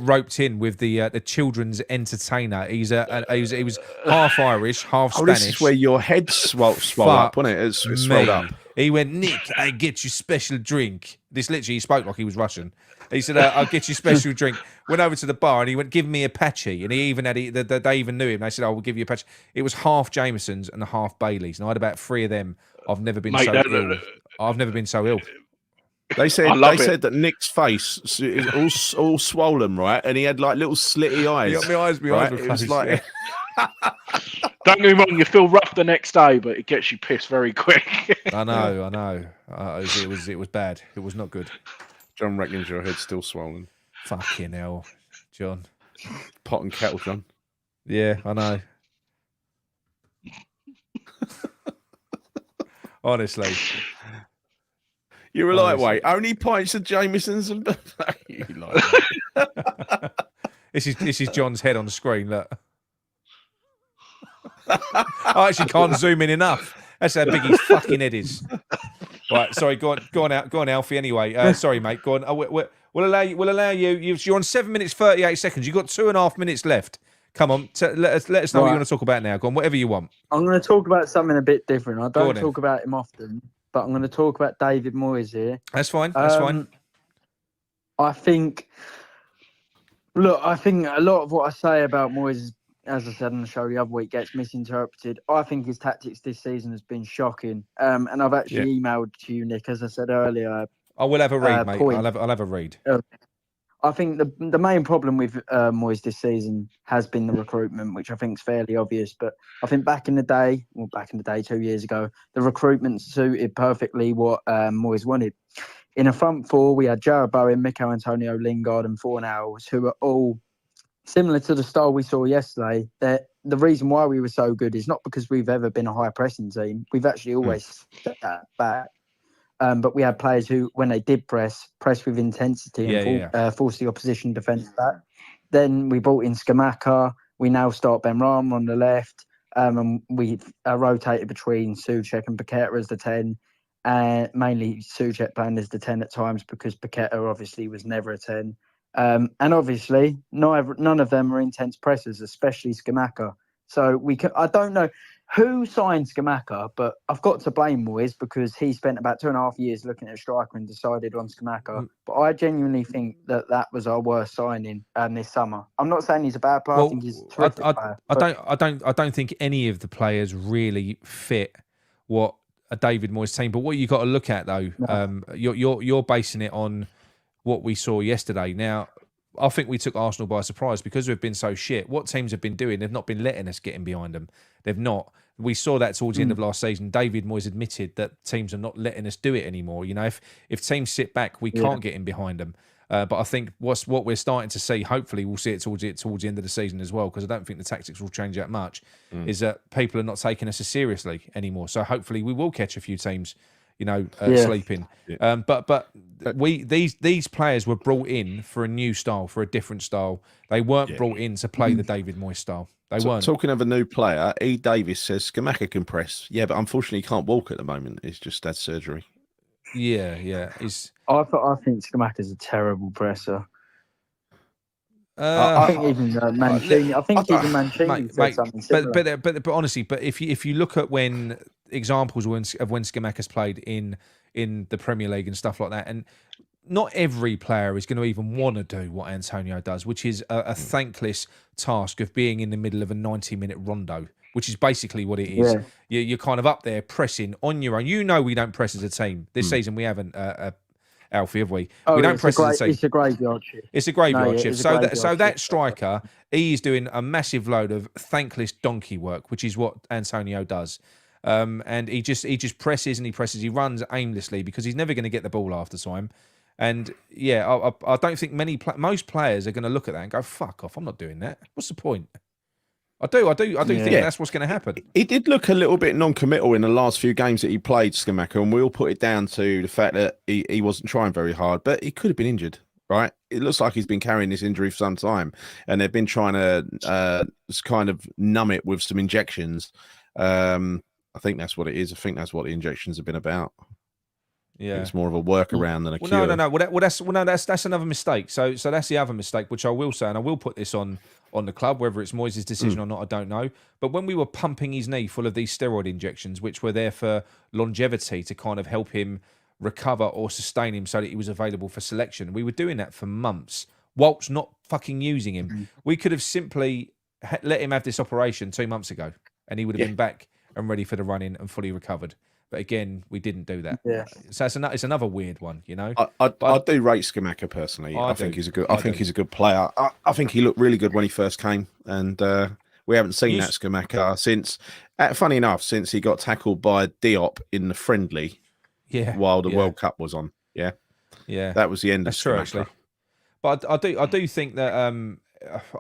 roped in with the children's entertainer. He was half Irish, half Spanish. This is where your head swelled up, wasn't it? It's swelled up. He went, Nick, I get you special drink. This literally, he spoke like he was Russian. He said, I'll get you special drink. Went over to the bar and he went, give me Apache. And he even had they even knew him. They said, I will give you Apache. It was half Jameson's and half Baileys. And I had about 3 of them. I've never been so ill. I've never been so ill. They said that Nick's face is all swollen, right? And he had like little slitty eyes. My eyes were closed. It was like... Don't get me wrong, you feel rough the next day, but it gets you pissed very quick. I know. It was bad. It was not good. John reckons your head's still swollen. Fucking hell, John. Pot and kettle, John. Yeah, I know. Honestly. You're a lightweight. Only pints of Jameson's and... This is John's head on the screen, look. I actually can't zoom in enough. That's how big his fucking head is. Right, sorry, go on, Alfie. Anyway, sorry, mate. Go on. We'll allow you. You're on 7 minutes 38 seconds. You've got 2.5 minutes left. Come on, let us know what you want to talk about now. Go on, whatever you want. I'm going to talk about something a bit different. I don't on, talk about him often, but I'm going to talk about David Moyes here. That's fine. That's fine. I think a lot of what I say about Moyes, as I said on the show the other week, gets misinterpreted. I think his tactics this season has been shocking. And I've actually emailed to you, Nick, as I said earlier. I will have a read, mate. I'll have a read. I think the main problem with Moyes this season has been the recruitment, which I think is fairly obvious. But I think back in the day, 2 years ago, the recruitment suited perfectly what Moyes wanted. In a front four, we had Jarrod Bowen, Mikel Antonio, Lingard and Fornals, who are all similar to the style we saw yesterday. The reason why we were so good is not because we've ever been a high pressing team. We've actually always set that back. But we had players who, when they did press with intensity and force the opposition defence back. Then we brought in Scamacca. We now start Ben Rama on the left. And we rotated between Souček and Paqueta as the 10. Mainly Souček playing as the 10 at times because Paqueta obviously was never a 10. And obviously, none of them are intense pressers, especially Scamacca. So I don't know who signed Scamacca, but I've got to blame Moyes because he spent about 2.5 years looking at a striker and decided on Scamacca. But I genuinely think that was our worst signing this summer. I'm not saying he's a bad player. I think he's a terrific player. I don't think any of the players really fit what a David Moyes team. But what you got to look at though, you're basing it on what we saw yesterday. Now, I think we took Arsenal by surprise because we've been so shit. What teams have been doing, they've not been letting us get in behind them. They've not. We saw that towards the end of last season. David Moyes admitted that teams are not letting us do it anymore. You know, if teams sit back, we can't get in behind them. But I think what we're starting to see, hopefully we'll see it towards the end of the season as well, because I don't think the tactics will change that much, is that people are not taking us as seriously anymore. So hopefully we will catch a few teams, sleeping. Yeah. But these players were brought in for a new style, for a different style. They weren't brought in to play the David Moyes style. They weren't. Talking of a new player, E. Davis says Scamacca can press. Yeah, but unfortunately he can't walk at the moment. He's just had surgery. Yeah. I think Scamacca's a terrible presser. I think even Mancini. I think even Mancini said something similar. But honestly, if you look at when examples of when Scamacca's played in the Premier League and stuff like that, and not every player is going to even want to do what Antonio does, which is a thankless task of being in the middle of a 90-minute rondo, which is basically what it is. Yeah. You're kind of up there pressing on your own. You know we don't press as a team. This season we haven't, Alfie, have we? We don't press as a team. It's a graveyard shift. It's a graveyard shift. So that striker, he's doing a massive load of thankless donkey work, which is what Antonio does. And he just presses and he presses. He runs aimlessly because he's never going to get the ball half the time. And I don't think most players are going to look at that and go, "Fuck off! I'm not doing that. What's the point?" I do think that's what's going to happen. He did look a little bit non-committal in the last few games that he played, Scamacca, and we'll put it down to the fact that he wasn't trying very hard, but he could have been injured, right? It looks like he's been carrying this injury for some time, and they've been trying to kind of numb it with some injections. I think that's what it is. I think that's what the injections have been about. Yeah, it's more of a workaround than a cure. No. That's another mistake. So that's the other mistake, which I will say, and I will put this on the club, whether it's Moyes' decision or not, I don't know. But when we were pumping his knee full of these steroid injections, which were there for longevity to kind of help him recover or sustain him so that he was available for selection, we were doing that for months whilst not fucking using him. We could have simply let him have this operation 2 months ago and he would have been back and ready for the run-in and fully recovered. But again, we didn't do that. Yeah. So it's another weird one, you know. I do rate Scamacca personally. I think he's a good player. I think he looked really good when he first came, and we haven't seen that Scamacca since. Funny enough, since he got tackled by Diop in the friendly, while the World Cup was on. Yeah, that was the end of Scamacca. True, actually. But I do think that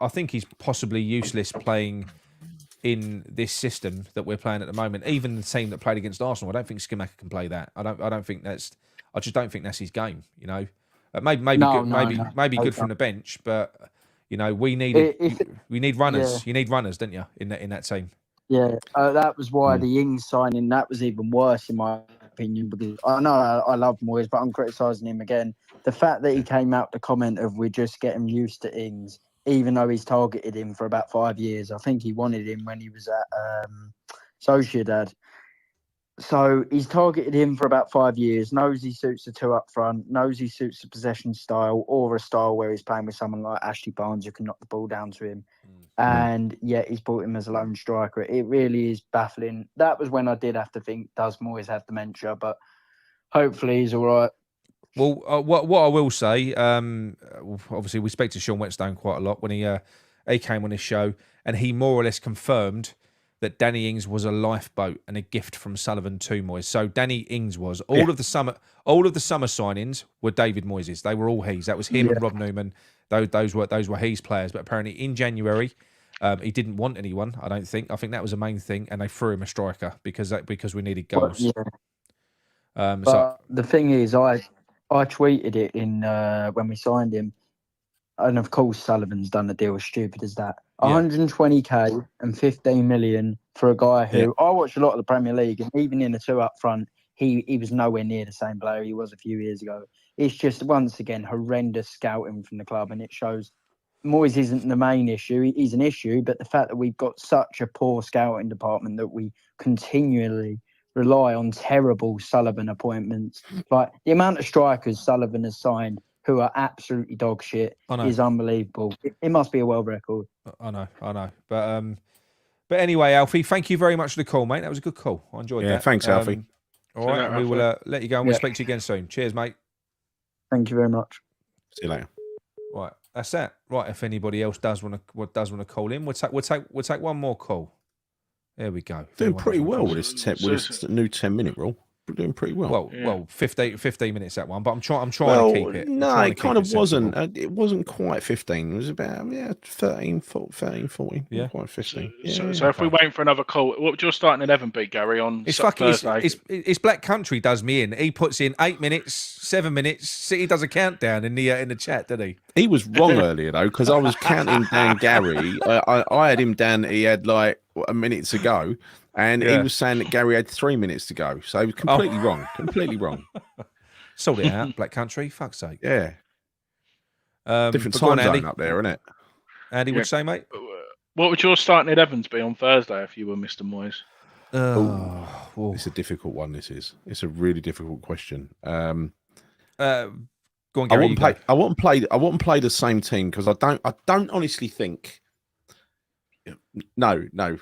I think he's possibly useless playing in this system that we're playing at the moment. Even the team that played against Arsenal, I don't think Scamacca can play that. I just don't think that's his game. You know, maybe good from the bench, but you know, we need runners. Yeah. You need runners, don't you? In that team. Yeah, that was why the Ings signing that was even worse in my opinion, because I know I love Moyes, but I'm criticising him again. The fact that he came out to comment of we're just getting used to Ings, even though he's targeted him for about 5 years. I think he wanted him when he was at Sociedad. So he's targeted him for about 5 years, knows he suits the two up front, knows he suits the possession style or a style where he's playing with someone like Ashley Barnes who can knock the ball down to him. And yet he's brought him as a lone striker. It really is baffling. That was when I did have to think, does Moyes have dementia? But hopefully he's all right. Well, what I will say, obviously we spoke to Sean Whetstone quite a lot when he came on his show, and he more or less confirmed that Danny Ings was a lifeboat and a gift from Sullivan to Moyes. So Danny Ings was all of the summer signings were David Moyes's. They were all his. That was him and Rob Newman. Those were his players. But apparently in January, he didn't want anyone. I don't think. I think that was the main thing, and they threw him a striker because we needed goals. But the thing is, I tweeted it in when we signed him, and of course Sullivan's done the deal as stupid as that. 120k and 15 million for a guy who I watched a lot of the Premier League, and even in the two up front, he was nowhere near the same player he was a few years ago. It's just once again horrendous scouting from the club, and it shows Moyes isn't the main issue. He's an issue, but the fact that we've got such a poor scouting department that we continually rely on terrible Sullivan appointments, like the amount of strikers Sullivan has signed who are absolutely dog shit is unbelievable. It must be a world record. I know. But anyway, Alfie, thank you very much for the call, mate. That was a good call. I enjoyed that. Yeah, thanks, Alfie. All right, and we will let you go, and we'll speak to you again soon. Cheers, mate. Thank you very much. See you later. Right, that's that. Right, if anybody else does want to call in, we'll take one more call. There we go. Doing pretty well with this new 10-minute rule. We're doing pretty well. Well, 15 minutes that one, but I'm trying to keep it. No, it kind of wasn't. It wasn't quite 15. It was about 13, 14. Yeah, quite 15. So if we wait for another call, what would your starting 11 be, Gary? On Thursday? It's Black Country does me in. He puts in 8 minutes, 7 minutes. He does a countdown in the chat, did he? He was wrong earlier though, because I was counting down Gary. I had him down. He had like a minute to go. And he was saying that Gary had 3 minutes to go. So he was completely wrong. Completely wrong. Sold it out, Black Country. Fuck's sake. Yeah. Different time zone up there, isn't it? Andy would say, mate? What would your starting 11s be on Thursday if you were Mr. Moyes? It's a difficult one, this is. It's a really difficult question. Go on, Gary, I wouldn't play the same team because I don't honestly think. No.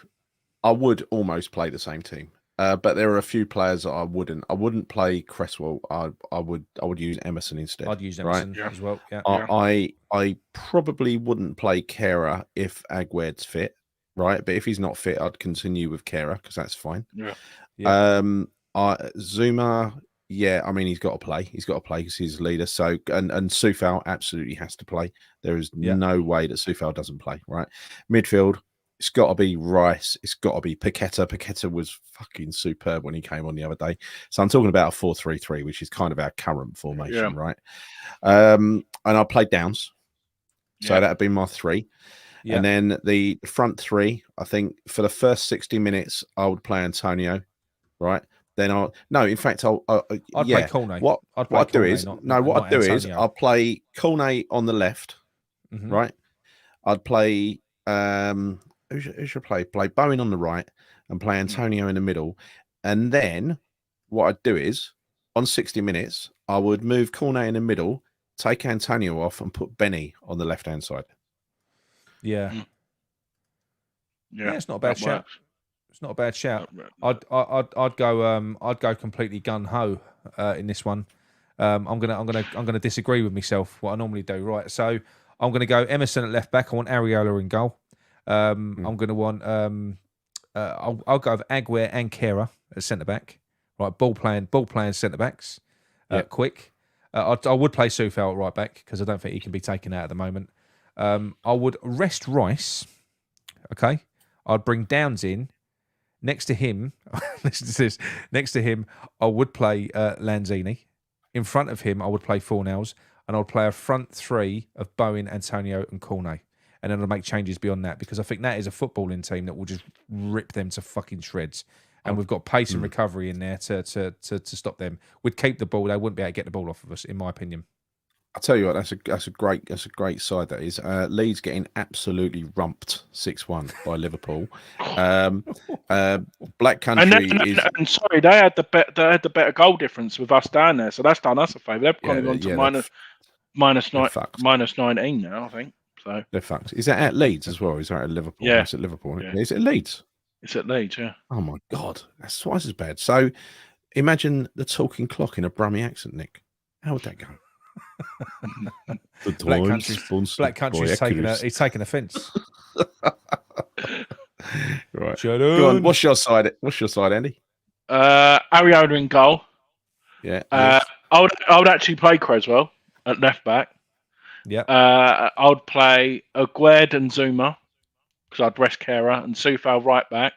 I would almost play the same team, but there are a few players that I wouldn't. I wouldn't play Cresswell. I would use Emerson instead. I'd use Emerson as well. Yeah. I probably wouldn't play Kehrer if Agued's fit, right? But if he's not fit, I'd continue with Kehrer because that's fine. Zuma, I mean he's got to play. He's got to play because he's the leader. So and Soufal absolutely has to play. There is no way that Soufal doesn't play. Right, midfield. It's got to be Rice. It's got to be Paqueta. Paqueta was fucking superb when he came on the other day. So I'm talking about a 4-3-3, which is kind of our current formation, right? And I'll play Downs. So that'd be my 3. And then the front 3, I think for the first 60 minutes, I would play Antonio, right? Then I'd play Cornet. What I'd do is I'll play Cornet on the left, right? I'd play who should play Bowen on the right and play Antonio in the middle. And then what I'd do is on 60 minutes, I would move Cornet in the middle, take Antonio off and put Benny on the left-hand side. Yeah, it's not a bad shout. It's not a bad shout. I'd go completely gun ho in this one. I'm gonna disagree with myself. What I normally do, right? So I'm gonna go Emerson at left back. I want Areola in goal. I'm gonna want I'll go with Aguirre and Kehrer at centre back. Right, ball playing centre backs. Quick. I would play Soufal at right back because I don't think he can be taken out at the moment. I would rest Rice. Okay, I'd bring Downs in. Next to him, listen to this. Next to him, I would play Lanzini. In front of him, I would play Fornells, and I'd play a front 3 of Bowen, Antonio, and Cornet. And then I'd make changes beyond that because I think that is a footballing team that will just rip them to fucking shreds. and we've got pace and recovery in there to stop them. We'd keep the ball; they wouldn't be able to get the ball off of us, in my opinion. I'll tell you what, that's a great side. That is Leeds getting absolutely rumped 6-1 by Liverpool. Black Country and sorry, they had the better goal difference with us down there, so that's done us a favour. They've gone on to minus 19 now, I think. So they're fucked. Is that at Leeds as well? Is that at Liverpool? Yeah, it's at Liverpool. Yeah. Is it at Leeds? It's at Leeds, yeah. Oh my God, that's twice as bad. So imagine the talking clock in a Brummie accent, Nick. How would that go? Black Country's taking offence. Right. Go on. What's your side? Andy? Ariola in goal. Yeah. I would actually play Creswell at left back. Yeah. I would play Aguerd and Zuma because I'd rest Kera and Soufal right back.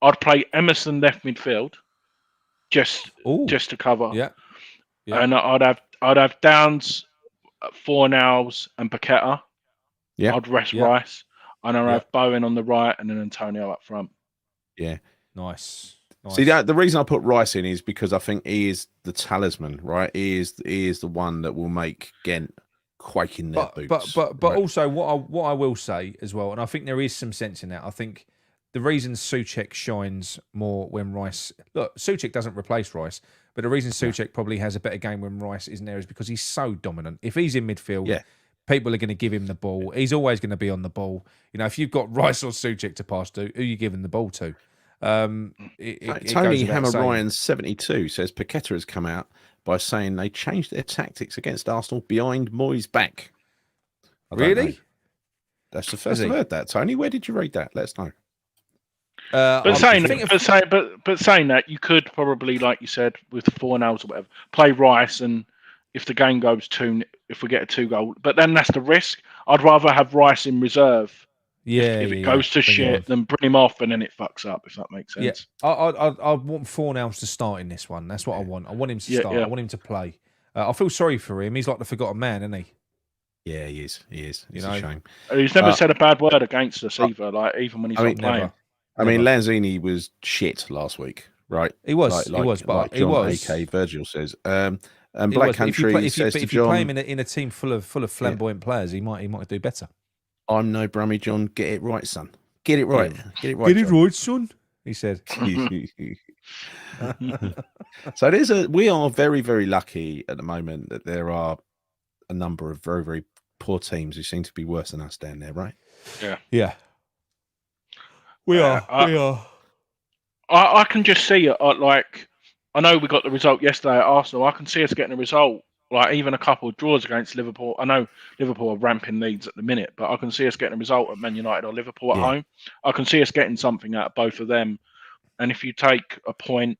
I'd play Emerson left midfield, just to cover. Yeah. And I'd have Downs, Fornals, and Paqueta. Yeah. I'd rest Rice, and I'd have Bowen on the right, and then Antonio up front. Yeah. Nice. See, the reason I put Rice in is because I think he is the talisman, right? He is the one that will make Ghent quake in their boots. But also what I will say as well, and I think there is some sense in that. I think the reason Souček shines more when Rice... Look, Souček doesn't replace Rice, but the reason Souček probably has a better game when Rice isn't there is because he's so dominant. If he's in midfield, people are going to give him the ball. He's always going to be on the ball. You know, if you've got Rice or Souček to pass to, who are you giving the ball to? Tony Hammer Ryan 72 says Paqueta has come out by saying they changed their tactics against Arsenal behind Moyes' back. Really? That's the first I've heard that. Tony, where did you read that? Let us know. But saying that, you could probably, like you said, with 4-0 or whatever, play Rice, and if the game goes 2, if we get a 2-goal, but then that's the risk. I'd rather have Rice in reserve. If it goes to shit, then bring him off and then it fucks up, if that makes sense. Yeah, I want Fornals to start in this one. That's what I want. I want him to start. I want him to play. I feel sorry for him. He's like the forgotten man, isn't he? Yeah, he is. It's a shame. He's never said a bad word against us either. Like even when he's not playing. Lanzini was shit last week, right? He was. Like John AK Virgil says. And Black Country says to John, if you play him in a team full of flamboyant players, he might do better. I'm no Brummie John. Get it right, son. Get it right. Get it right. Get it right, son. He said. So we are very, very lucky at the moment that there are a number of very, very poor teams who seem to be worse than us down there, right? Yeah. We are. I can just see it. Like, I know we got the result yesterday at Arsenal. I can see us getting a result, like even a couple of draws against Liverpool. I know Liverpool are ramping leads at the minute, but I can see us getting a result at Man United or Liverpool at home. I can see us getting something out of both of them. And if you take a point,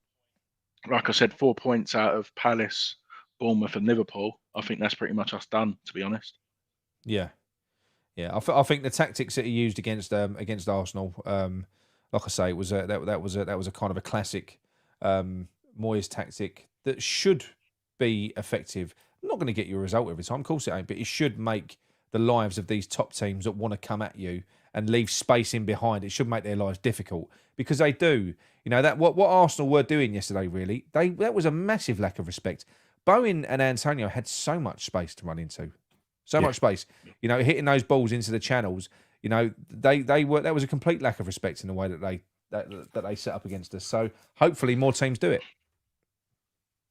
like I said, 4 points out of Palace, Bournemouth, and Liverpool, I think that's pretty much us done, to be honest. Yeah. I think the tactics that he used against Arsenal, like I say, that was a kind of a classic Moyes tactic that should be effective. I'm not going to get you a result every time, of course it ain't, but it should make the lives of these top teams that want to come at you and leave space in behind. It should make their lives difficult because they do. You know that what Arsenal were doing yesterday. Really, that was a massive lack of respect. Bowen and Antonio had so much space to run into. So much space, you know, hitting those balls into the channels. You know, they were. That was a complete lack of respect in the way that they set up against us. So hopefully more teams do it.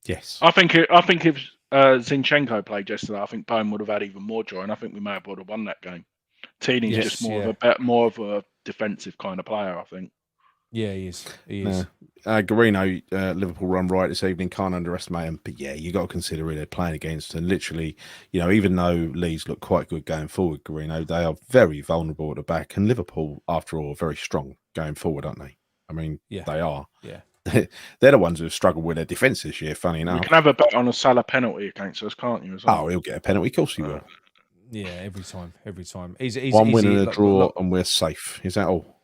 Yes, I think if Zinchenko played yesterday, I think Bowen would have had even more joy, and I think we may have won that game. Tini's just more of a defensive kind of player, I think. Yeah, he is. Garino, Liverpool run right this evening. Can't underestimate him. But yeah, you got to consider who they're playing against. And literally, you know, even though Leeds look quite good going forward, Garino, they are very vulnerable at the back. And Liverpool, after all, are very strong going forward, aren't they? I mean, they are. Yeah. They're the ones who have struggled with their defence this year, funny enough. You can have a bet on a Salah penalty against us, can't you? As well? Oh, he'll get a penalty. Of course he will. Yeah, every time. He's one win and a draw, and we're safe. Is that all?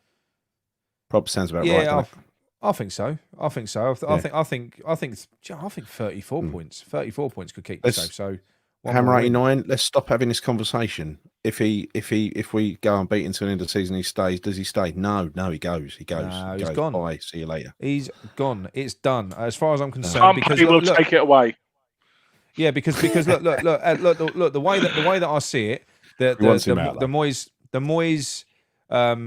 Probably sounds about right. Yeah, I think so. I think 34 points. 34 points could keep you safe. So Hammer 89. Let's stop having this conversation. If we go unbeaten until the end of the season, he stays. Does he stay? No, he goes. He goes. No, he he's goes. gone. Bye. See you later. He's gone. It's done. As far as I'm concerned, Company will take it away. Yeah, because look, the way that I see it, the Moyes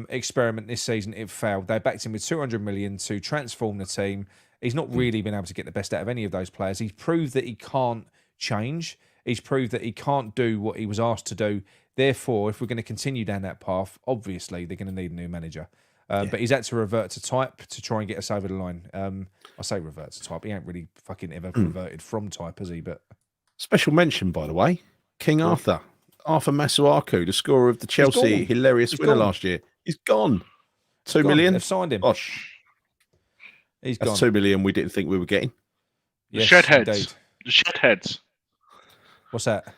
experiment this season, it failed. They backed him with 200 million to transform the team. He's not really been able to get the best out of any of those players. He's proved that he can't change. He's proved that he can't do what he was asked to do. Therefore, if we're going to continue down that path, obviously they're going to need a new manager. But he's had to revert to type to try and get us over the line. I say revert to type. He ain't really fucking ever reverted from type, has he? But special mention, by the way, King Arthur Masuaku, the scorer of the Chelsea hilarious winner last year. He's gone. 2 million. They've signed him. Gosh. He's That's gone. 2 million we didn't think we were getting. The Shedheads. The Shedheads. What's that?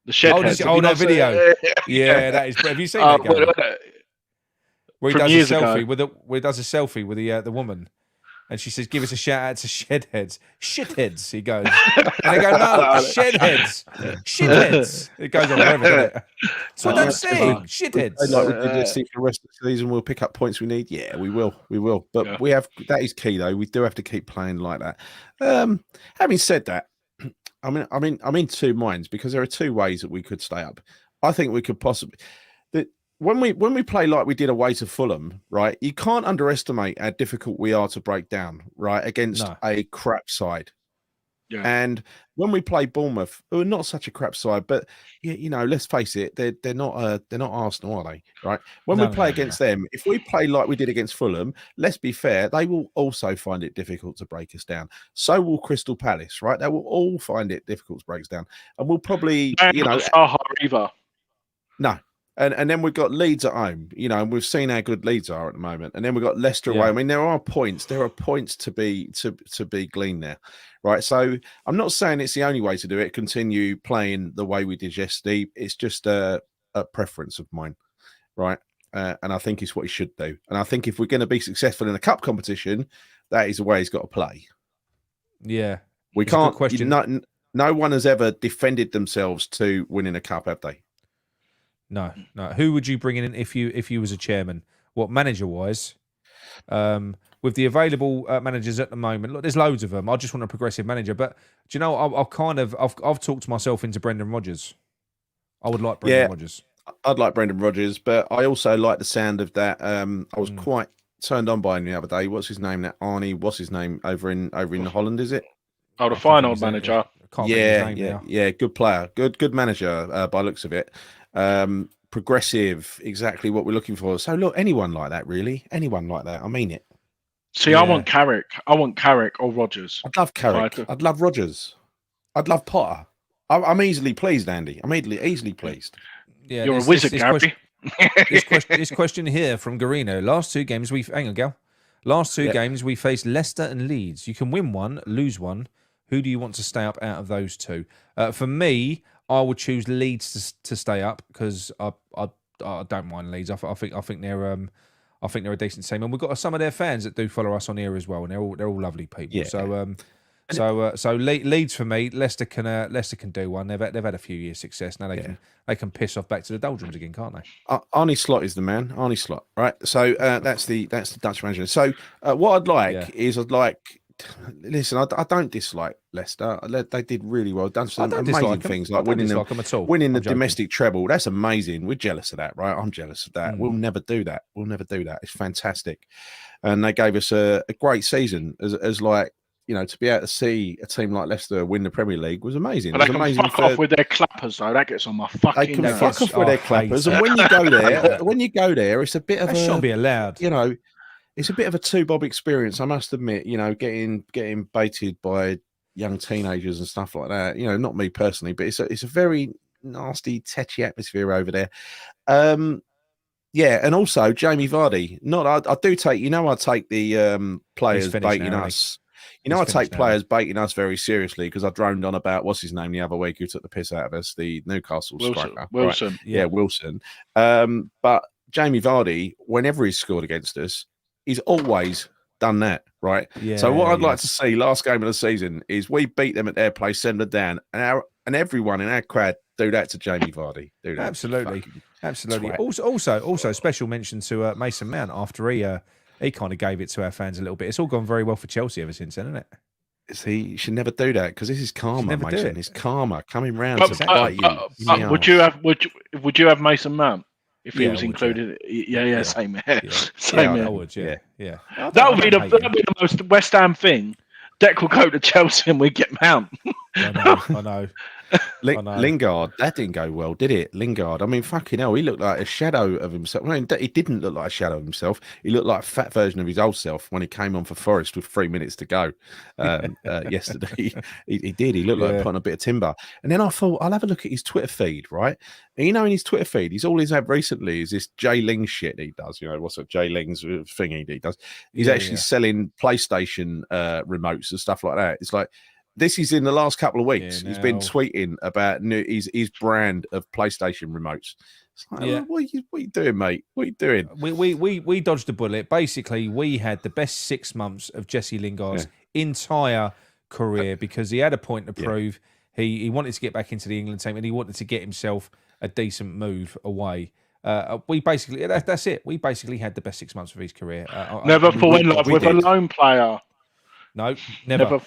The Shedheads. That video. Yeah, that is. Have you seen that guy? Where he does a selfie where he does a selfie with the woman, and she says, "Give us a shout out to Shedheads, shitheads." He goes, and they go, "No, Shedheads, shitheads." It goes on forever, doesn't it? So I don't say shitheads. Like we did this for the rest of the season, we'll pick up points we need. Yeah, we will. But we have that is key though. We do have to keep playing like that. Having said that, I'm in two minds because there are two ways that we could stay up. I think we could possibly. When we play like we did away to Fulham, right? You can't underestimate how difficult we are to break down, right? Against a crap side. Yeah. And when we play Bournemouth, who are not such a crap side, but let's face it, they're not Arsenal, are they? Right? When we play against them, if we play like we did against Fulham, let's be fair, they will also find it difficult to break us down. So will Crystal Palace, right? They will all find it difficult to break us down, and we'll probably Zaha either. No. And then we've got Leeds at home, and we've seen how good Leeds are at the moment. And then we've got Leicester away. I mean, there are points to be gleaned there, right? So I'm not saying it's the only way to do it. Continue playing the way we did yesterday. It's just a preference of mine, right? And I think it's what he should do. And I think if we're going to be successful in a cup competition, that is the way he's got to play. Yeah, we can't. No one has ever defended themselves to winning a cup, have they? No. Who would you bring in if you was a chairman? What manager wise? With the available managers at the moment, look, there's loads of them. I just want a progressive manager. But do you know, I've talked myself into Brendan Rodgers. I would like Brendan Rodgers. I'd like Brendan Rodgers, but I also like the sound of that. I was quite turned on by him the other day. What's his name? That Arnie. What's his name over in Holland? Is it? Oh, the final manager. Yeah. Good player. Good manager by looks of it. Progressive, exactly what we're looking for. So look, anyone like that, really, anyone like that. I mean it. See, I want Carrick. I want Carrick or Rodgers. I'd love Carrick. I'd love Rodgers. I'd love Potter. I'm easily pleased, Andy. I'm easily pleased. Yeah, you're a wizard, Gary. This question here from Garino. Last two games games we faced Leicester and Leeds. You can win one, lose one. Who do you want to stay up out of those two? For me, I would choose Leeds to stay up because I don't mind Leeds. I think they're a decent team, and we've got some of their fans that do follow us on here as well, and they're all lovely people. Yeah. So Leeds for me. Leicester can do one. They've had a few years success. Now they can piss off back to the doldrums again, can't they? Arnie Slot is the man. Arnie Slot, right? So that's the Dutch manager. So what I'd like is listen, I don't dislike Leicester. They did really well. Done some amazing things like winning the domestic treble. That's amazing. We're jealous of that, right? I'm jealous of that. We'll never do that. It's fantastic. And they gave us a great season as like, to be able to see a team like Leicester win the Premier League was amazing. But they can fuck off with their clappers, though. That gets on my fucking They can fuck off with their clappers. And when you go there, it's a bit of that shouldn't be allowed. It's a bit of a two-bob experience, I must admit, getting baited by young teenagers and stuff like that. Not me personally, but it's a very nasty, tetchy atmosphere over there. And also Jamie Vardy. I do take, I take the players baiting us. I take players baiting us very seriously because I droned on about what's his name the other week who took the piss out of us, the Newcastle striker. Wilson. Right? Yeah, Wilson. But Jamie Vardy, whenever he's scored against us, he's always done that, right? Yeah, so what I'd like to see last game of the season is we beat them at their place, send them down, and and everyone in our crowd do that to Jamie Vardy. Do that. Absolutely. Absolutely. Twat. Also, special mention to Mason Mount after he kind of gave it to our fans a little bit. It's all gone very well for Chelsea ever since then, isn't it? See, you should never do that because this is karma, never do Mason. it. It's karma coming round But, to bite you. in the would arse. you have Mason Mount if he Yeah, was I would, included? Yeah, same here. Yeah. Same I here. would, yeah. That would be the most West Ham thing. Deck will go to Chelsea and we get Mount. I know. Lingard, that didn't go well, did it? Lingard, I mean, fucking hell, he looked like a shadow of himself. I mean, he didn't look like a shadow of himself. He looked like a fat version of his old self when he came on for Forest with 3 minutes to go yesterday. He did. He looked like putting a bit of timber. And then I thought, I'll have a look at his Twitter feed, right? And in his Twitter feed, all he's had recently is this Jay Ling shit he does. What's it, Jay Ling's thing he does? He's actually selling PlayStation remotes and stuff like that. It's like, this is in the last couple of weeks. He's been tweeting about his brand of PlayStation remotes. It's like, what are you doing, mate? What are you doing? We dodged a bullet. Basically, we had the best 6 months of Jesse Lingard's entire career because he had a point to prove. He wanted to get back into the England team and he wanted to get himself a decent move away. We basically that's it. We basically had the best 6 months of his career. Never fall in love with a lone player. No, never.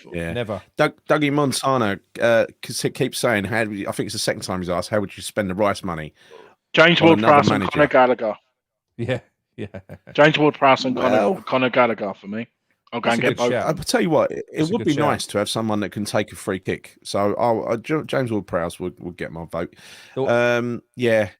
Dougie Montana keeps saying, I think it's the second time he's asked, how would you spend the Rice money? James Ward-Prowse and Conor Gallagher. Yeah. James Ward-Prowse and Conor Gallagher for me. I'll go and get both. I'll tell you what, it would be nice to have someone that can take a free kick. So James Ward-Prowse would get my vote. The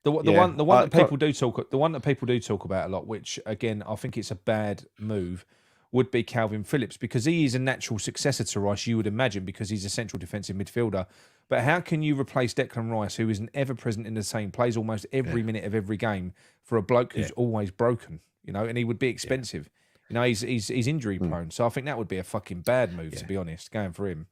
one that people do talk about a lot, which again I think it's a bad move, would be Calvin Phillips because he is a natural successor to Rice, you would imagine, because he's a central defensive midfielder. But how can you replace Declan Rice, who isn't ever present in the same, plays almost every minute of every game, for a bloke who's always broken, and he would be expensive. He's injury prone. So I think that would be a fucking bad move, to be honest, going for him.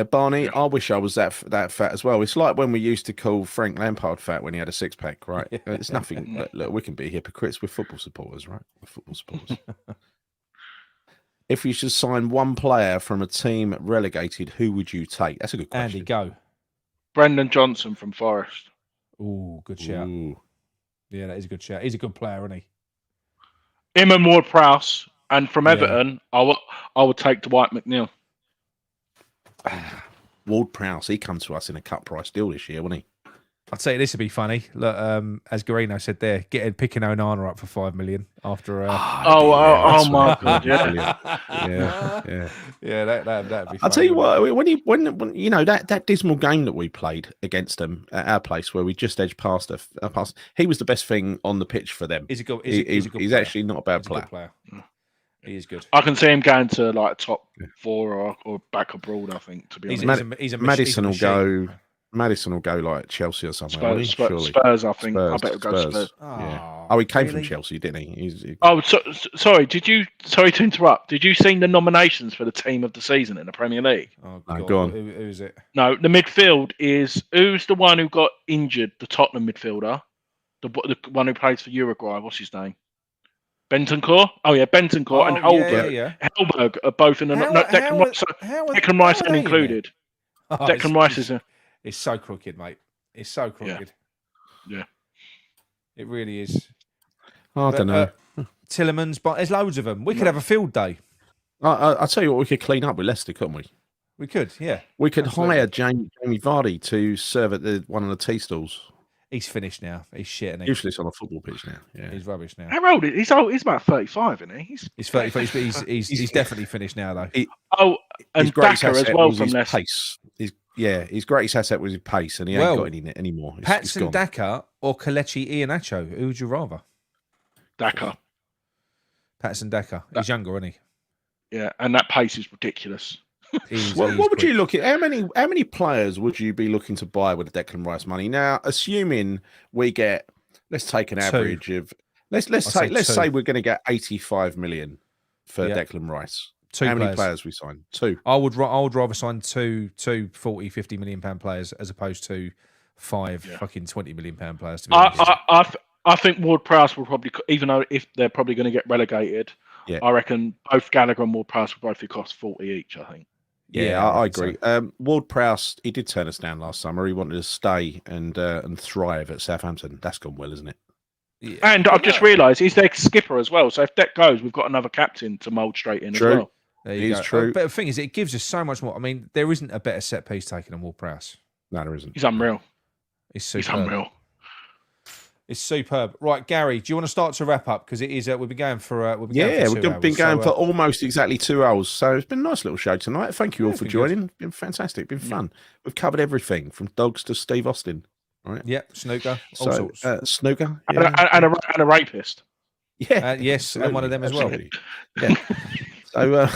Barney, I wish I was that fat as well. It's like when we used to call Frank Lampard fat when he had a six pack, right? It's nothing. Look, we can be hypocrites. We're football supporters, right? We're football supporters. If you should sign one player from a team relegated, who would you take? That's a good question. Andy, go. Brendan Johnson from Forest. Ooh, good shout. Yeah, that is a good shout. He's a good player, isn't he? Him and Ward-Prowse. And from Everton, I would take Dwight McNeil. Ward-Prowse, he come to us in a cut price deal this year, wouldn't he? I'd say this would be funny. Look, as Garino said there, picking Onana up for $5 million after. Oh my god! Yeah, that'd be. Funny. I'll tell you what. When that dismal game that we played against them at our place, where we just edged past he was the best thing on the pitch for them. He's actually not a bad player. He is good. I can see him going to like top 4 or back abroad. I think, to be honest, Madison will go like Chelsea or something. Spurs, I think. I better go Spurs. Oh, he came from Chelsea, didn't he? Sorry. Sorry to interrupt. Did you see the nominations for the team of the season in the Premier League? Oh, God. Go on. Who's it? No, the midfield is who's the one who got injured? The Tottenham midfielder, the one who plays for Uruguay. What's his name? Bentancur? Oh yeah, Bentancur and Hellberg. Hellberg are both in the Declan Rice ain't included. Declan Rice is a. It's so crooked, mate. It's so crooked. Yeah. It really is. I don't know. Tillemans, but there's loads of them. We could have a field day. I'll tell you what, we could clean up with Leicester, couldn't we? We could, yeah. We could hire Jamie Vardy to serve at one of the tea stalls. He's finished now. He's shit, isn't he? Useless on a football pitch now. Yeah. He's rubbish now. How old? He's old. He's about 35, isn't he? He's 35, but he's definitely finished now, though. And Daka as well from Leicester. Pace. His greatest asset was his pace, and he ain't got any anymore. Patson Daka or Kelechi Iheanacho? Who would you rather? Daka. Patson Daka. He's younger, isn't he? Yeah, and that pace is ridiculous. What would you look at? How many players would you be looking to buy with the Declan Rice money? Now, assuming we get, let's take an average of let's say we're going to get 85 million for Declan Rice. How many players we sign? 2. I would rather sign two 40, 50 million pound players as opposed to 5 fucking 20 million pound players. To be honest. I think Ward-Prowse will probably, even though if they're probably going to get relegated, I reckon both Gallagher and Ward-Prowse will both cost 40 each. I think. Yeah, I agree. So. Ward-Prowse, he did turn us down last summer. He wanted to stay and thrive at Southampton. That's gone well, isn't it? Yeah. And I've just realised he's their skipper as well. So if that goes, we've got another captain to mould straight in as well. There you go. True. But the thing is, it gives us so much more. I mean, there isn't a better set piece taken than Ward-Prowse. No, there isn't. He's unreal. He's unreal. It's superb. Right, Gary, do you want to start to wrap up? Because it is. We've been going for. We've been going for almost exactly 2 hours. So it's been a nice little show tonight. Thank you all for joining. It's been fantastic. Been fun. We've covered everything from dogs to Steve Austin. Right. Yeah, snooker. All sorts. Snooker. Yeah. And a rapist. Yeah. Yes, and one of them as well. Yeah. So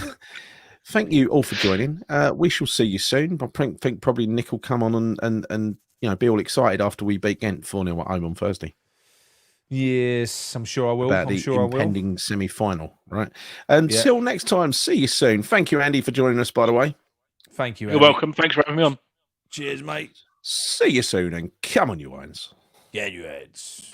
thank you all for joining. We shall see you soon. I think probably Nick will come on and be all excited after we beat Ghent 4-0 at home on Thursday. Yes, I'm sure I will. About the impending semi-final, right? Until next time, see you soon. Thank you, Andy, for joining us, by the way. Thank you, Andy. You're welcome. Thanks for having me on. Cheers, mate. See you soon, and come on, you irons. Yeah, you heads.